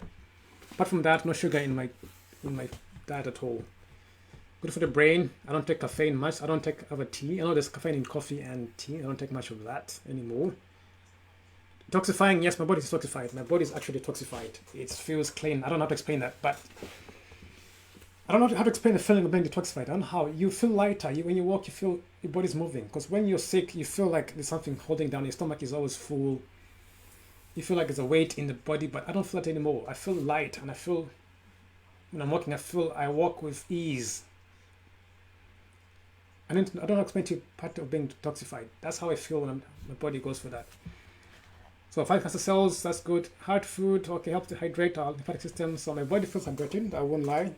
Speaker 1: Apart from that, no sugar in my diet at all. Good for the brain. I don't take caffeine much. I don't take other tea. I know there's caffeine in coffee and tea. I don't take much of that anymore. Detoxifying, yes, my body is detoxified. My body is actually detoxified. It feels clean. I don't know how to explain that, but I don't know how to explain the feeling of being detoxified. I don't know how. You feel lighter. When you walk, you feel your body's moving. Because when you're sick, you feel like there's something holding down. Your stomach is always full. You feel like there's a weight in the body, but I don't feel that anymore. I feel light, and I feel, when I'm walking, I walk with ease. I don't know how to explain to you part of being detoxified. That's how I feel when my body goes for that. So 5 cancer cells, that's good. Heart food, okay, helps to hydrate our lymphatic system. So my body feels hydrated, I won't lie.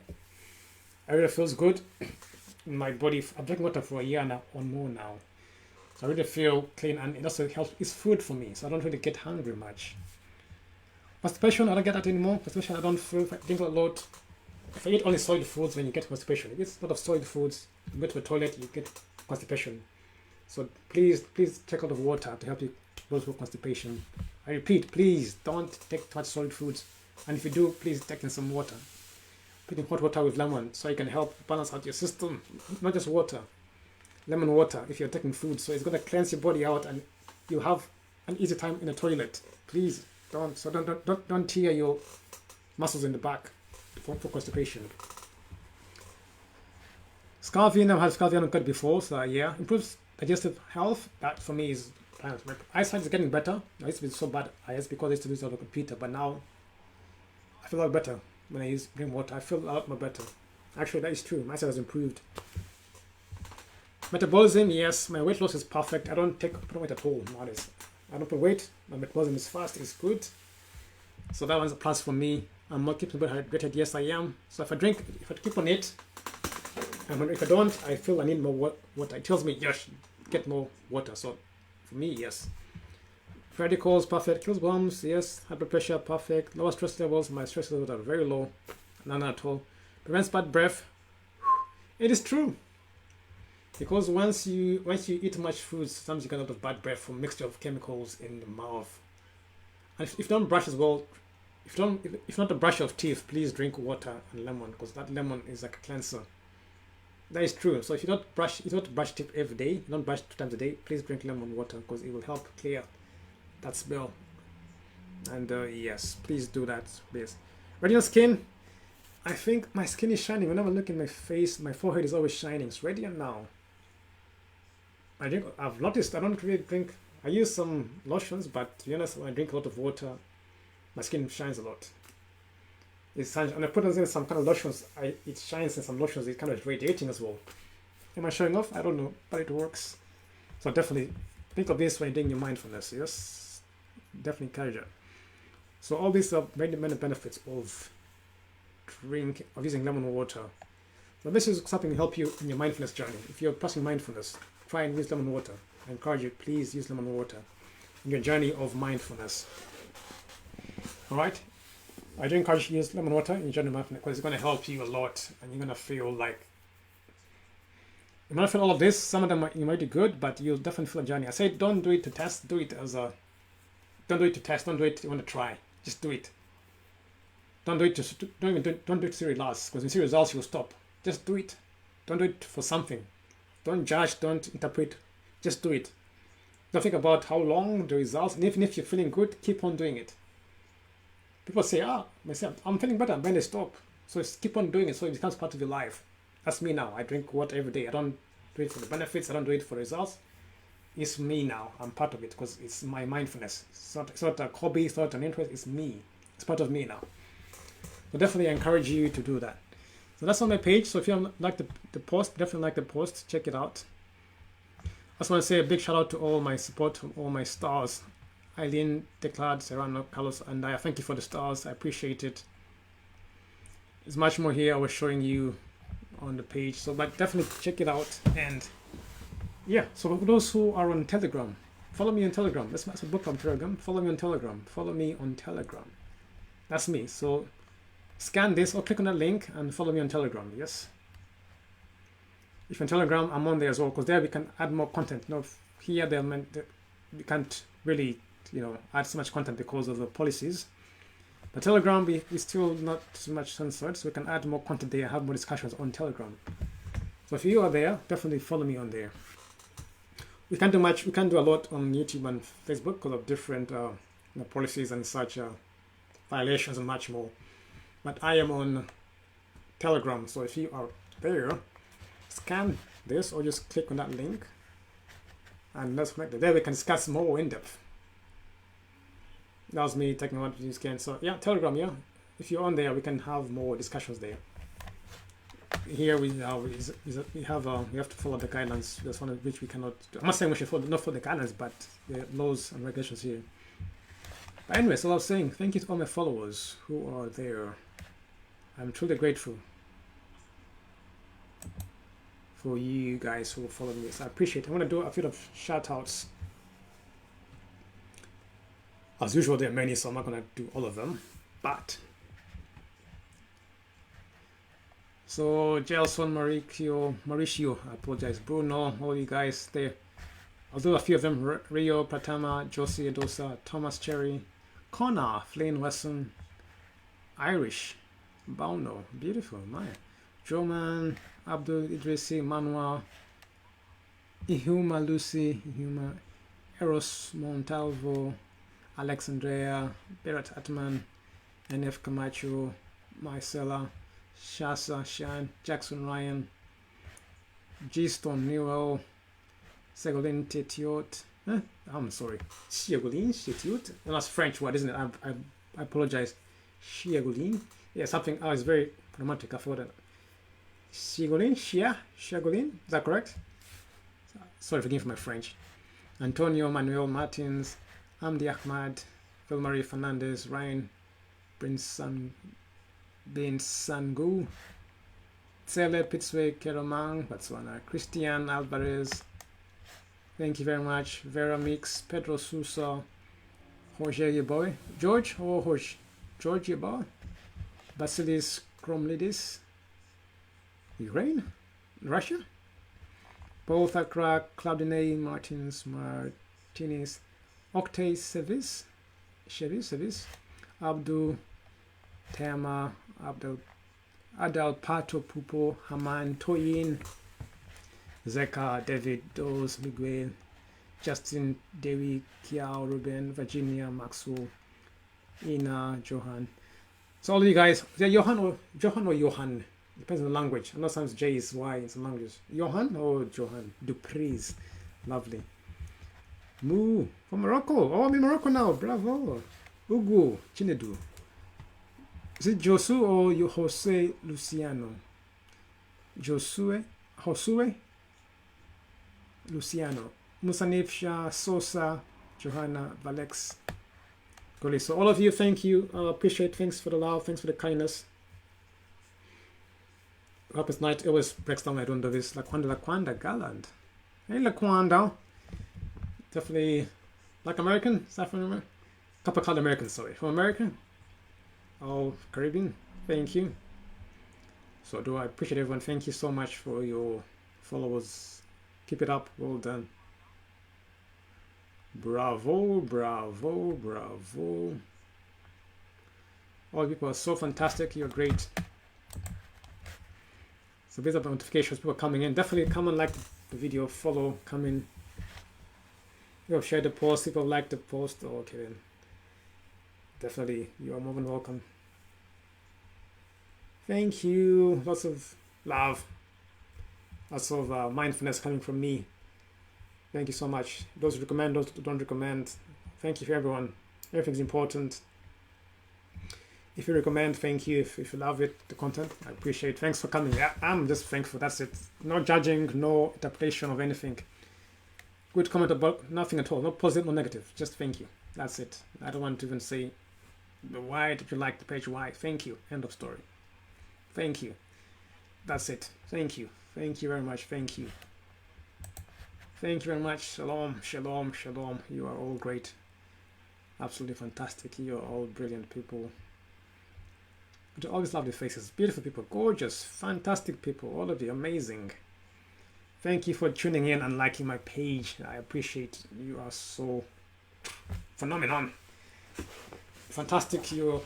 Speaker 1: It really feels good. My body, I've drinking water for a year now or more now. So I really feel clean, and it also helps. It's food for me, so I don't really get hungry much. Constipation, I don't get that anymore. Constipation, I don't feel, if I drink a lot. If I eat only solid foods, when you get constipation, if it's a lot of solid foods, you go to the toilet, you get constipation. So please take a lot of water to help you go through constipation. I repeat, please don't take too much solid foods. And if you do, please take in some water. Put in hot water with lemon so you can help balance out your system. Not just water, lemon water if you're taking food. So it's going to cleanse your body out and you have an easy time in the toilet. Please don't tear your muscles in the back for constipation. Scurvy, I've had scurvy on cut before, so yeah, improves digestive health. That for me is, my eyesight is getting better. I used to be so bad eyes because I used to do it on the computer, but now I feel a lot better when I drink water. I feel a lot more better. Actually, that is true. My eyesight has improved. Metabolism, yes, my weight loss is perfect. I don't put weight at all nowadays. I don't put weight. My metabolism is fast. It's good. So that one's a plus for me. I'm not keeping my body hydrated. Yes, I am. So if I keep on it, and if I don't, I feel I need more water. It tells me, yes, get more water. So for me, yes. Radicals, perfect. Kills bombs, yes. High blood pressure, perfect. Lower stress levels, my stress levels are very low. None at all. Prevents bad breath. It is true. Because once you eat much food, sometimes you get a lot of bad breath from mixture of chemicals in the mouth. And if you don't brush as well, if not a brush of teeth, please drink water and lemon, because that lemon is like a cleanser. That is true. So if you don't brush teeth every day, you don't brush 2 times a day, please drink lemon water because it will help clear that smell. And yes, please do that, please. Radiant skin. I think my skin is shining. Whenever I look in my face, my forehead is always shining. It's radiant now. I've noticed I don't really drink. I use some lotions, but to be honest, when I drink a lot of water, my skin shines a lot. It shines, and I put in some kind of lotions. It shines in some lotions. It's kind of radiating as well. Am I showing off? I don't know, but it works. So definitely think of this when you're doing your mindfulness. Yes, definitely encourage it. So all these are many benefits of using lemon water. So this is something to help you in your mindfulness journey. If you're practicing mindfulness, try and use lemon water. I encourage you, please use lemon water in your journey of mindfulness. All right, I do encourage you to use lemon water in your journey of mindfulness because it's going to help you a lot, and you're going to feel like you might feel all of this. Some of them you might do good, but you'll definitely feel a journey. I say don't do it to test. Do it as a don't do it to test. Don't do it you want to try. Just do it. Don't do it to see results, because when you see results you'll stop. Just do it. Don't do it for something. Don't judge. Don't interpret. Just do it. Don't think about how long the results. And even if you're feeling good, keep on doing it. People say, myself, I'm feeling better. When they stop, so keep on doing it, so it becomes part of your life. That's me now. I drink water every day. I don't do it for the benefits. I don't do it for the results. It's me now. I'm part of it because it's my mindfulness. It's not a hobby. It's not an interest. It's me. It's part of me now. So definitely I encourage you to do that. So that's on my page. So if you like the post, definitely like the post. Check it out. I just want to say a big shout out to all my support from all my stars. Eileen, Declad, Serrano, Carlos, and I thank you for the stars. I appreciate it. There's much more here I was showing you on the page. So but definitely check it out. And yeah, so for those who are on Telegram, follow me on Telegram. That's a book on Telegram. Follow me on Telegram. Follow me on Telegram. That's me. So scan this or click on that link and follow me on Telegram. Yes. If you're on Telegram, I'm on there as well, because there we can add more content. You know, here we can't really, add so much content because of the policies. But Telegram, we still not so much censored, so we can add more content there, have more discussions on Telegram. So if you are there, definitely follow me on there. We can't do much. We can't do a lot on YouTube and Facebook because of different policies and such violations and much more. But I am on Telegram, so if you are there, scan this or just click on that link and let's connect it. There we can discuss more in depth. That was me taking one to scan. So yeah, Telegram, yeah. If you're on there, we can have more discussions there. Here we have to follow the guidelines. That's one of which we cannot do. I'm not saying we should not follow the guidelines, but the laws and regulations here. But anyway, so I was saying thank you to all my followers who are there. I'm truly grateful for you guys who follow me. So I appreciate it. I'm going to do a few of shout outs. As usual, there are many, so I'm not going to do all of them. But so Gelson, Mauricio, I apologize, Bruno, all you guys there. I'll do a few of them. Rio, Pratama, Josie Adosa, Thomas Cherry, Connor, Flynn Wesson, Irish, Bauno, beautiful, Maya, Joman, Abdul Idrisi, Manuel, Ihuma Lucy, Ihuma, Eros Montalvo, Alexandrea, Berat Atman, NF Camacho, Marcela, Shasa Shan, Jackson Ryan, G-Stone Nero, Segolin Tetiot. I'm sorry, Segolin Tetiot. That's French word, isn't it? I apologize. Segolin. Yeah, something. It's very dramatic. I forgot that. Segolin, Segolin. Is that correct? Sorry, forgive me for my French. Antonio Manuel Martins, Amdi Ahmad, Phil-Marie Fernandez, Ryan Bin Sangu, Tsele Pitswe Keromang, Botswana, Christian Alvarez, Thank you very much. Vera Mix, Pedro Sousa, Jorge Yeboy, George or Jorge? George Yeboy, Basilis Kromlidis, Ukraine, Russia, both Accra, Claudine Martins, Octay Sevis, Abdul Tama, Adal Pato Pupo, Haman Toyin, Zeka, David, Dose, Miguel, Justin, Dewi, Kiao, Ruben, Virginia, Maxwell, Ina, Johan. So all of you guys, is that Johan or Johan? Depends on the language. I know sometimes J is Y in some languages. Johan or Johan? Dupreez. Lovely. Moo from Morocco. Oh, I'm in Morocco now. Bravo. Ugu Chinedu. Is it Josu or Jose Luciano? Josue Luciano. Musanifsha, Sosa, Johanna, Valex. Good. So all of you, thank you. Appreciate. Thanks for the love. Thanks for the kindness. Hope it's night. It always breaks down. I don't do this. Laquanda Gallant. Hey, Laquanda. Definitely like American. Is that from America? Couple called American. Sorry, from America. Oh, Caribbean. Thank you. So do I appreciate everyone. Thank you so much for your followers. Keep it up. Well done. Bravo, bravo, bravo. All you people are so fantastic. You're great. So these are the notifications. People coming in. Definitely come and like the video. Follow. Come in. You have shared the post. People like the post. Okay then. Definitely. You are more than welcome. Thank you. Lots of love. Lots of mindfulness coming from me. Thank you so much. Those who recommend, those who don't recommend. Thank you for everyone. Everything's important. If you recommend, thank you. If you love it, the content, I appreciate it. Thanks for coming. Yeah, I'm just thankful. That's it. No judging, no interpretation of anything. Good comment about nothing at all. No positive, no negative. Just thank you. That's it. I don't want to even say why did you like the page? Why? Thank you. End of story. Thank you. That's it. Thank you. Thank you very much. Thank you. Thank you very much. Shalom, shalom, shalom. You are all great. Absolutely fantastic. You are all brilliant people. With all these lovely faces. Beautiful people. Gorgeous. Fantastic people. All of you. Amazing. Thank you for tuning in and liking my page. I appreciate you. Are so phenomenal. Fantastic. You're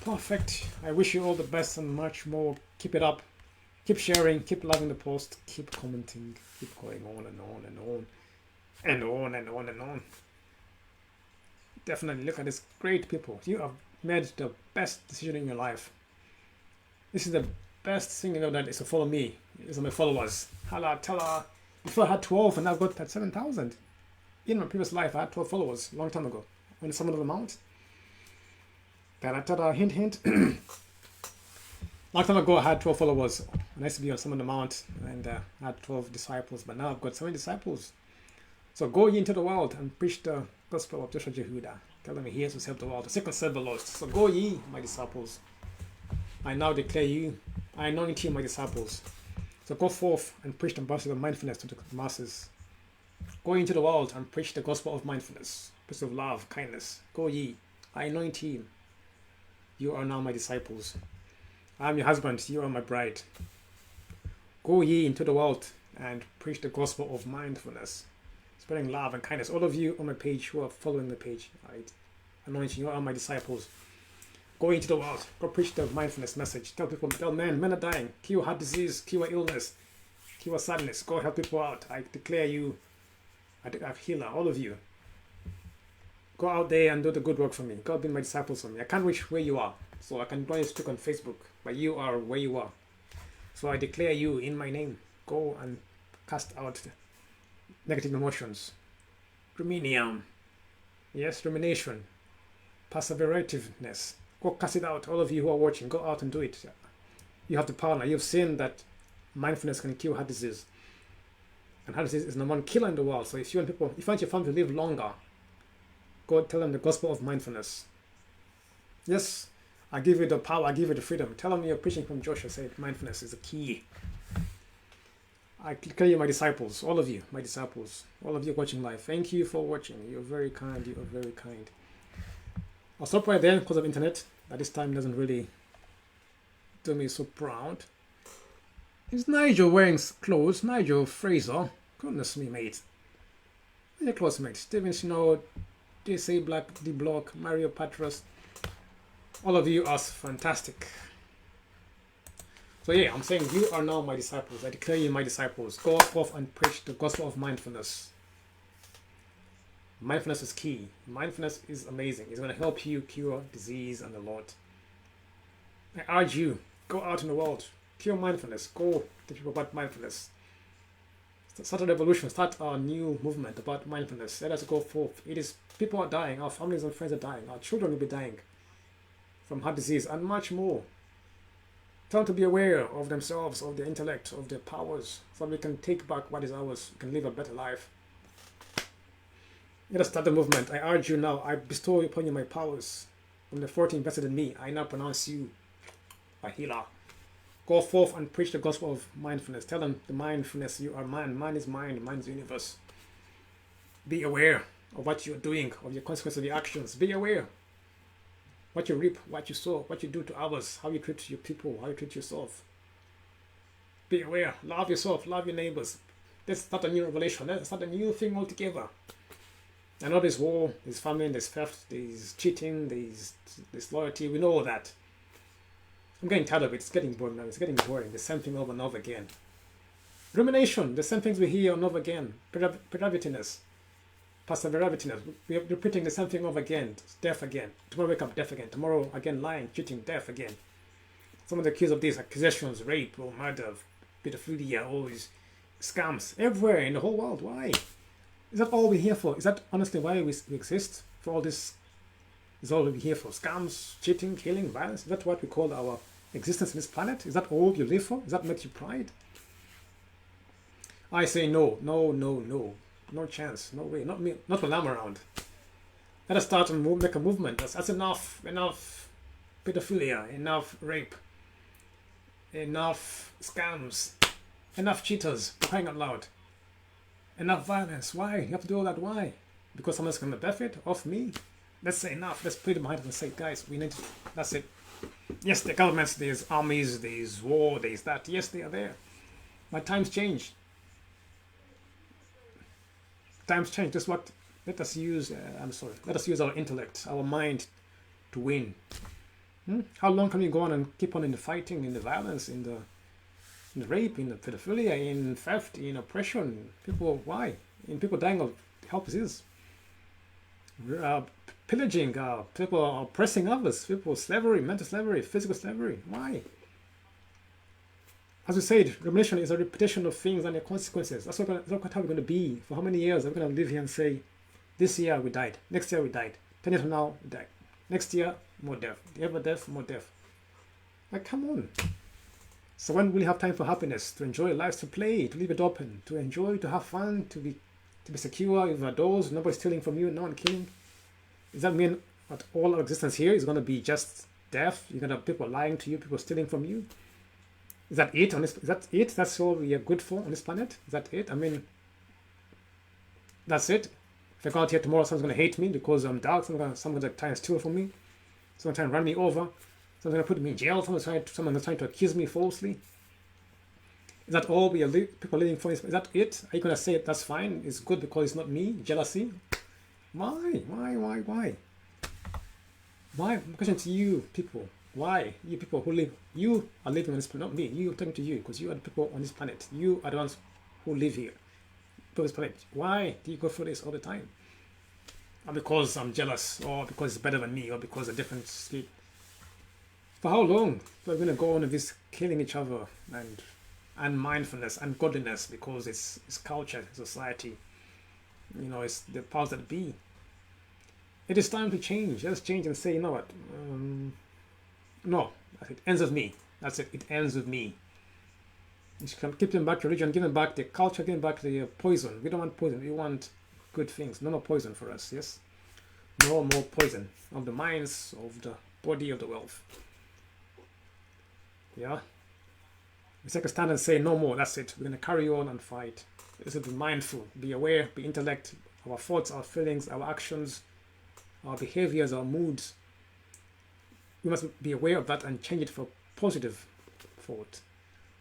Speaker 1: perfect. I wish you all the best and much more. Keep it up. Keep sharing, keep loving the post, keep commenting, keep going on and on and on and on and on and on. Definitely look at this great people. You have made the best decision in your life. This is the best thing you know, that is to follow me. These are my followers. Hala, tella. Before I had 12 and I've got 7,000. In my previous life, I had 12 followers a long time ago. When some of them amount. Then I tell a hint, hint. Long time ago, I had 12 followers. I used to be on some of the mount and I had 12 disciples, but now I've got 7 disciples. So go ye into the world and preach the gospel of Joshua Jehudah. Tell them he has to save the world. The second serve the lost. So go ye, my disciples. I now declare you, I anoint you, my disciples. So go forth and preach the gospel of mindfulness to the masses. Go into the world and preach the gospel of mindfulness, preach of love, kindness. Go ye, I anoint you. You are now my disciples. I am your husband, you are my bride. Go ye into the world and preach the gospel of mindfulness, spreading love and kindness. All of you on my page who are following the page, I anoint you are my disciples. Go into the world, go preach the mindfulness message. Tell people, tell men are dying, cure heart disease, cure illness, cure sadness. Go help people out. I declare you, I'm healer, all of you. Go out there and do the good work for me. God be my disciples for me. I can't reach where you are, so I can only speak on Facebook, but you are where you are. So I declare you in my name. Go and cast out negative emotions. Rumination. Yes, rumination. Perseverativeness. Go cast it out. All of you who are watching, go out and do it. You have the power now. You've seen that mindfulness can cure heart disease. And heart disease is the number one killer in the world. So if you want your family to live longer, go tell them the gospel of mindfulness. Yes, I give you the power, I give you the freedom. Tell them you're preaching from Joshua. Say mindfulness is the key. I declare you my disciples, all of you, my disciples, all of you watching live. Thank you for watching. You're very kind. You are very kind. I'll stop right there because of internet. At this time doesn't really do me so proud. Is Nigel wearing clothes? Nigel Fraser? Goodness me, mate. Your close mate. Steven Snow, JC Black, D Block, Mario Patras. All of you are fantastic. So yeah, I'm saying you are now my disciples. I declare you my disciples. Go forth and preach the gospel of mindfulness. Mindfulness is key. Mindfulness is amazing. It's going to help you cure disease and a lot. I urge you, go out in the world, cure mindfulness. Go to people about mindfulness. Start a revolution. Start a new movement about mindfulness. Let us go forth. It is people are dying. Our families and friends are dying. Our children will be dying from heart disease and much more. Tell them to be aware of themselves, of their intellect, of their powers, so we can take back what is ours. We can live a better life. Let us start the movement. I urge you now. I bestow upon you my powers. From the 40 invested in me, I now pronounce you a healer. Go forth and preach the gospel of mindfulness. Tell them the mindfulness. You are man. Man is mind. Man is universe. Be aware of what you're doing, of your consequences of your actions. Be aware. What you reap, what you sow, what you do to others, how you treat your people, how you treat yourself. Be aware. Love yourself. Love your neighbors. Let's start a new revelation. Let's start a new thing altogether. I know there's war, there's famine, there's theft, there's cheating, there's disloyalty. We know all that. I'm getting tired of it. It's getting boring now. It's getting boring. The same thing over and over again. Rumination. The same things we hear over and over again. Perseverantiness. Perseverantiness. We're repeating the same thing over again. Death again. Tomorrow wake up, death again. Tomorrow again, lying, cheating, death again. Some of the accused of these accusations, rape or murder, pedophilia, all these scams everywhere in the whole world. Why? Is that all we're here for? Is that honestly why we exist? For all this is all we're here for? Scams, cheating, killing, violence? Is that what we call our existence on this planet? Is that all you live for? Is that makes you pride? I say no, no, no, no. No chance, no way, not me, not when I'm around. Let us start and make a movement. That's enough. Enough pedophilia, enough rape, enough scams, enough cheaters, crying out loud. Enough violence. Why? You have to do all that. Why? Because someone's going to benefit off me? Let's say enough. Let's put it behind us and say, guys, we need to, that's it. Yes, the governments, there's armies, there's war, there's that. Yes, they are there. But times change. Times change. That's what, let us use, let us use our intellect, our mind to win. How long can we go on and keep on in the fighting, in the violence, in the rape, in the pedophilia, in theft, in oppression? People, why? In people dying of helplessness, pillaging, people are oppressing others, people slavery, mental slavery, physical slavery. Why? As we said, rumination is a repetition of things and their consequences. That's how we're going to be. For how many years are we going to live here and say, this year we died, next year we died, 10 years from now we died, next year more death, the ever death, more death. Like, come on. So when will you have time for happiness, to enjoy life, to play, to leave it open, to enjoy, to have fun, to be secure, with doors, nobody stealing from you, no one killing? Does that mean that all our existence here is going to be just death? You're going to have people lying to you, people stealing from you? Is that it? Is that it? That's all we are good for on this planet? Is that it? I mean, that's it. If I go out here tomorrow, someone's going to hate me because I'm dark. Someone's going to try and steal from me. Someone's trying to run me over. Someone's going to put me in jail. Someone's trying to accuse me falsely. Is that all we are people living for? Is that it? Are you going to say that's fine? It's good because it's not me? Jealousy? Why? Why? My question to you, people. Why? You people who live, you are living on this planet, not me. You, I'm talking to you because you are the people on this planet. You are the ones who live here. On this planet. Why do you go through this all the time? Or because I'm jealous, or because it's better than me, or because a different state. For how long are we going to go on with this killing each other and mindfulness and godliness because it's culture, society, it's the powers that be. It is time to change. Let's change and say, you know what? No, it ends with me. That's it. It ends with me. You can keep them back to religion, give them back the culture, give them back the poison. We don't want poison. We want good things. No more poison for us. Yes. No more poison of the minds, of the body, of the wealth. Yeah. We take a stand and say, no more, that's it. We're going to carry on and fight. This is be mindful, be aware, be intellect, our thoughts, our feelings, our actions, our behaviors, our moods. We must be aware of that and change it for positive thought.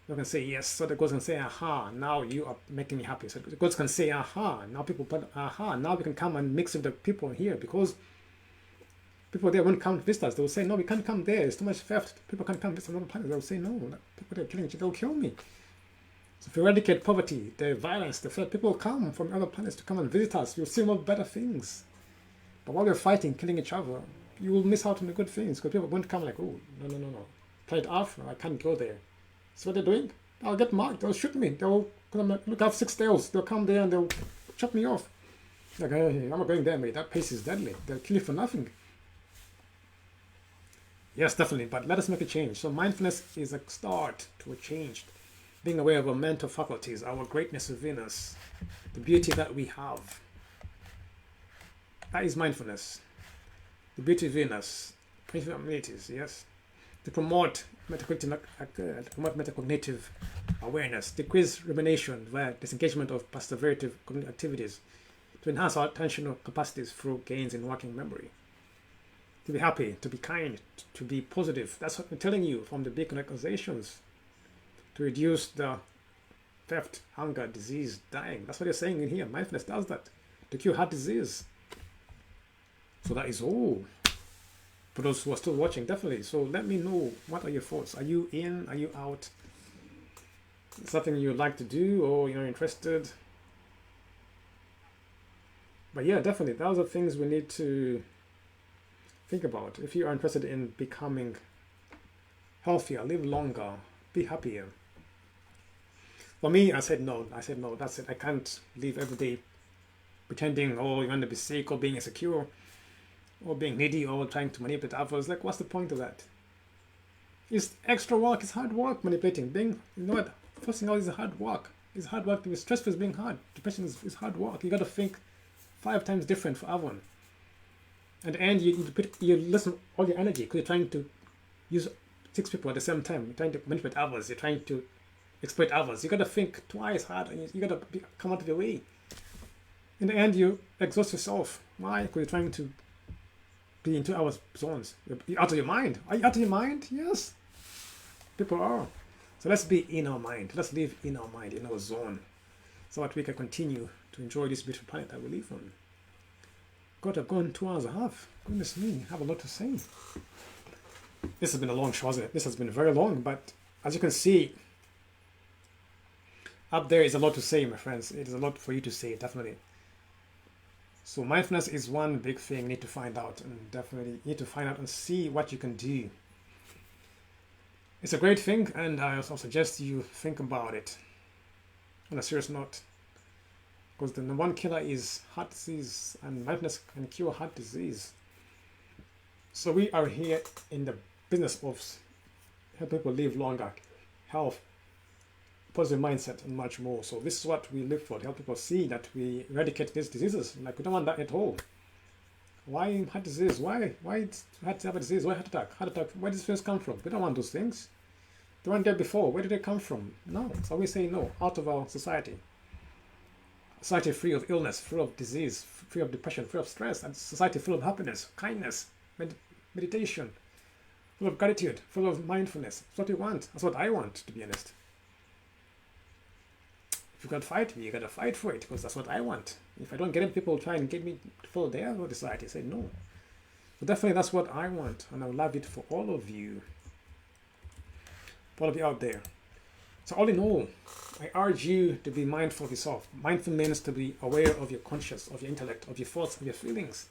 Speaker 1: You can say yes, so the gods can say, aha, now you are making me happy. So the gods can say, aha, now people put, aha, now we can come and mix with the people here, because people there won't come visit us. They will say, no, we can't come there, it's too much theft. People can't come visit another planet. They will say, no, people there are killing each other, they'll kill me. So if you eradicate poverty, the violence, the threat, people will come from other planets to come and visit us. You'll see more better things. But while we're fighting, killing each other, you will miss out on the good things, because people won't come like, oh, no. Planet Earth, no, I can't go there. So what they're doing? I'll get marked. They'll shoot me. They'll look, I have 6 tails. They'll come there and they'll chop me off. Like, hey, I'm not going there, mate. That place is deadly. They'll kill you for nothing. Yes, definitely. But let us make a change. So mindfulness is a start to a change. Being aware of our mental faculties, our greatness within us, the beauty that we have. That is mindfulness. The beauty within us. Principal abilities, yes. To promote metacognitive awareness, decrease rumination via disengagement of perseverative cognitive activities, to enhance our attentional capacities through gains in working memory, to be happy, to be kind, to be positive. That's what I'm telling you from the big organizations, to reduce the theft, hunger, disease, dying. That's what you're saying in here. Mindfulness does that, to cure heart disease. So that is all. For those who are still watching, definitely. So let me know, what are your thoughts? Are you in? Are you out? Something you'd like to do, or you're interested? But yeah, definitely, those are things we need to think about. If you are interested in becoming healthier, live longer, be happier. For me, I said no, that's it. I can't live every day pretending, oh, you want to be sick, or being insecure, or being needy, or trying to manipulate others. Like, what's the point of that? It's extra work, it's hard work manipulating. Being, you know what, forcing out is hard work. It's hard work to be stressful, is being hard. Depression is hard work. You got to think 5 times different for everyone. At the end, you listen all your energy, because you're trying to use 6 people at the same time. You're trying to manipulate others. You're trying to exploit others. You got to think twice hard, and you got to come out of your way. In the end, you exhaust yourself. Why? Because you're trying to be in 2 hours zones. You're out of your mind. Are you out of your mind? Yes. People are. So let's be in our mind. Let's live in our mind, in our zone, so that we can continue to enjoy this beautiful planet that we live on. God, I've gone 2 hours and a half. Goodness me, I have a lot to say. This has been a long show, hasn't it? This has been very long, but as you can see, up there is a lot to say, my friends. It is a lot for you to say, definitely. So mindfulness is one big thing you need to find out, and definitely you need to find out and see what you can do. It's a great thing, and I also suggest you think about it on a serious note, because the number 1 killer is heart disease, and mindfulness can cure heart disease. So we are here in the business of helping people live longer, health, positive mindset, and much more. So this is what we live for, to help people see that we eradicate these diseases. Like, we don't want that at all. Why heart disease? Why heart disease? Why heart attack? Where does things come from? We don't want those things. They weren't there before. Where did they come from? No. So we say no, out of our society. Society free of illness, free of disease, free of depression, free of stress, and society full of happiness, kindness, meditation, full of gratitude, full of mindfulness. That's what we want. That's what I want, to be honest. If you can't fight me, you gotta fight for it, because that's what I want. If I don't get it, people try and get me to follow their society. I say no. So definitely that's what I want, and I would love it for all of you. For all of you out there. So all in all, I urge you to be mindful of yourself. Mindful means to be aware of your conscious, of your intellect, of your thoughts, of your feelings,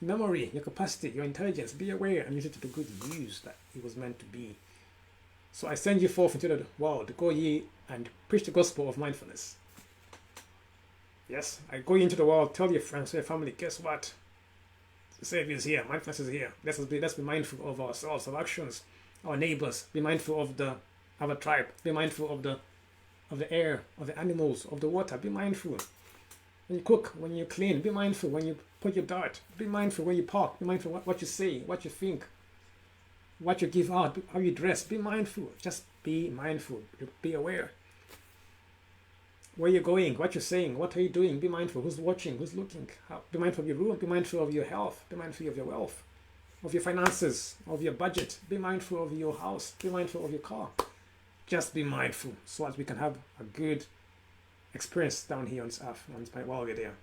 Speaker 1: memory, your capacity, your intelligence. Be aware and use it to the good use that it was meant to be. So I send you forth into the world. Go ye and preach the gospel of mindfulness. Yes, I go into the world, tell your friends, your family, guess what? The Savior is here, mindfulness is here. Let's be mindful of ourselves, of actions, our neighbors. Be mindful of our tribe. Be mindful of the air, of the animals, of the water. Be mindful. When you cook, when you clean, be mindful. When you put your dirt, be mindful when you park. Be mindful what you say, what you think. what you give out, how you dress. Be mindful. Just be mindful. Be aware. Where you're going, what you're saying, what are you doing? Be mindful. Who's watching? Who's looking? Be mindful of your room. Be mindful of your health. Be mindful of your wealth, of your finances, of your budget. Be mindful of your house. Be mindful of your car. Just be mindful so that we can have a good experience down here on this earth while we're there.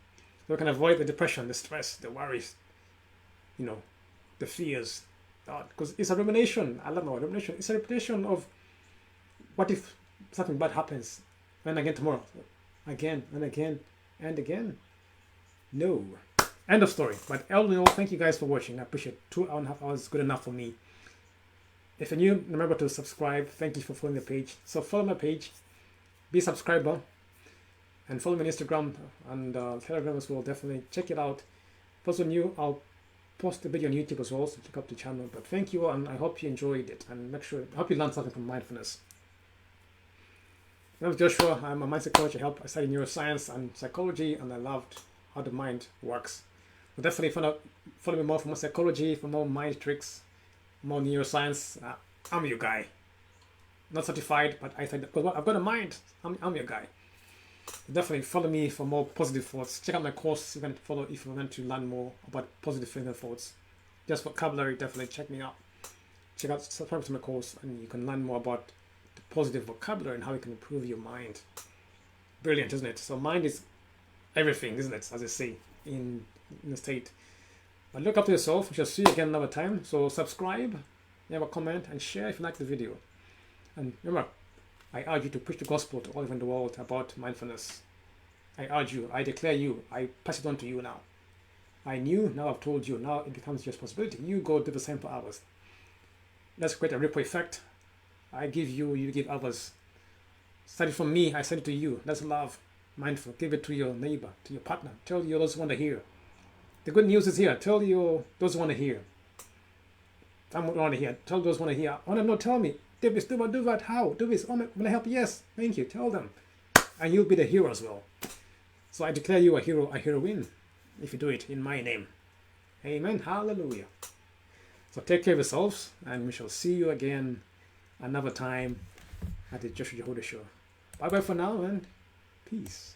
Speaker 1: So we can avoid the depression, the stress, the worries, the fears. Because it's a rumination. I love my rumination. It's a repetition of what if something bad happens, and again tomorrow, again and again and again. No. End of story. But all in all, thank you guys for watching. I appreciate it. 2.5 hours is good enough for me. If you're new, remember to subscribe. Thank you for following the page. So follow my page, be a subscriber, and follow me on Instagram and Telegram as well. Definitely check it out. For those new, I'll post a video on YouTube as well, so check out the channel. But thank you, and I hope you enjoyed it, and I hope you learned something from mindfulness. My name is Joshua. I'm a mindset coach. I studied neuroscience and psychology, and I loved how the mind works. So definitely follow me more for more psychology, for more mind tricks, more neuroscience. I'm your guy. Not certified, but I said because I've got a mind. I'm your guy. Definitely follow me for more positive thoughts. Check out my course. You can follow if you want to learn more about positive thinking thoughts. Just vocabulary, definitely check me out. Subscribe to my course, and you can learn more about the positive vocabulary and how you can improve your mind. Brilliant, isn't it? So mind is everything, isn't it? As I say in the state. But look after yourself. We shall see you again another time. So subscribe, leave a comment, and share if you like the video. And remember, I urge you to preach the gospel to all over the world about mindfulness. I urge you, I declare you, I pass it on to you now. I knew, now I've told you, now it becomes your responsibility. You go do the same for others. Let's create a ripple effect. I give you, you give others. Study from me, I send it to you. That's love, mindful. Give it to your neighbor, to your partner. Tell you those who want to hear. The good news is here. Tell you those who want to hear. Some want to hear. Tell those who want to hear. Oh no, tell me. Do this, do that, how? Do this. Oh, will I help? Yes. Thank you. Tell them. And you'll be the hero as well. So I declare you a hero, a heroine, if you do it in my name. Amen. Hallelujah. So take care of yourselves, and we shall see you again another time at the Joshua Jehudah Show. Bye-bye for now, and peace.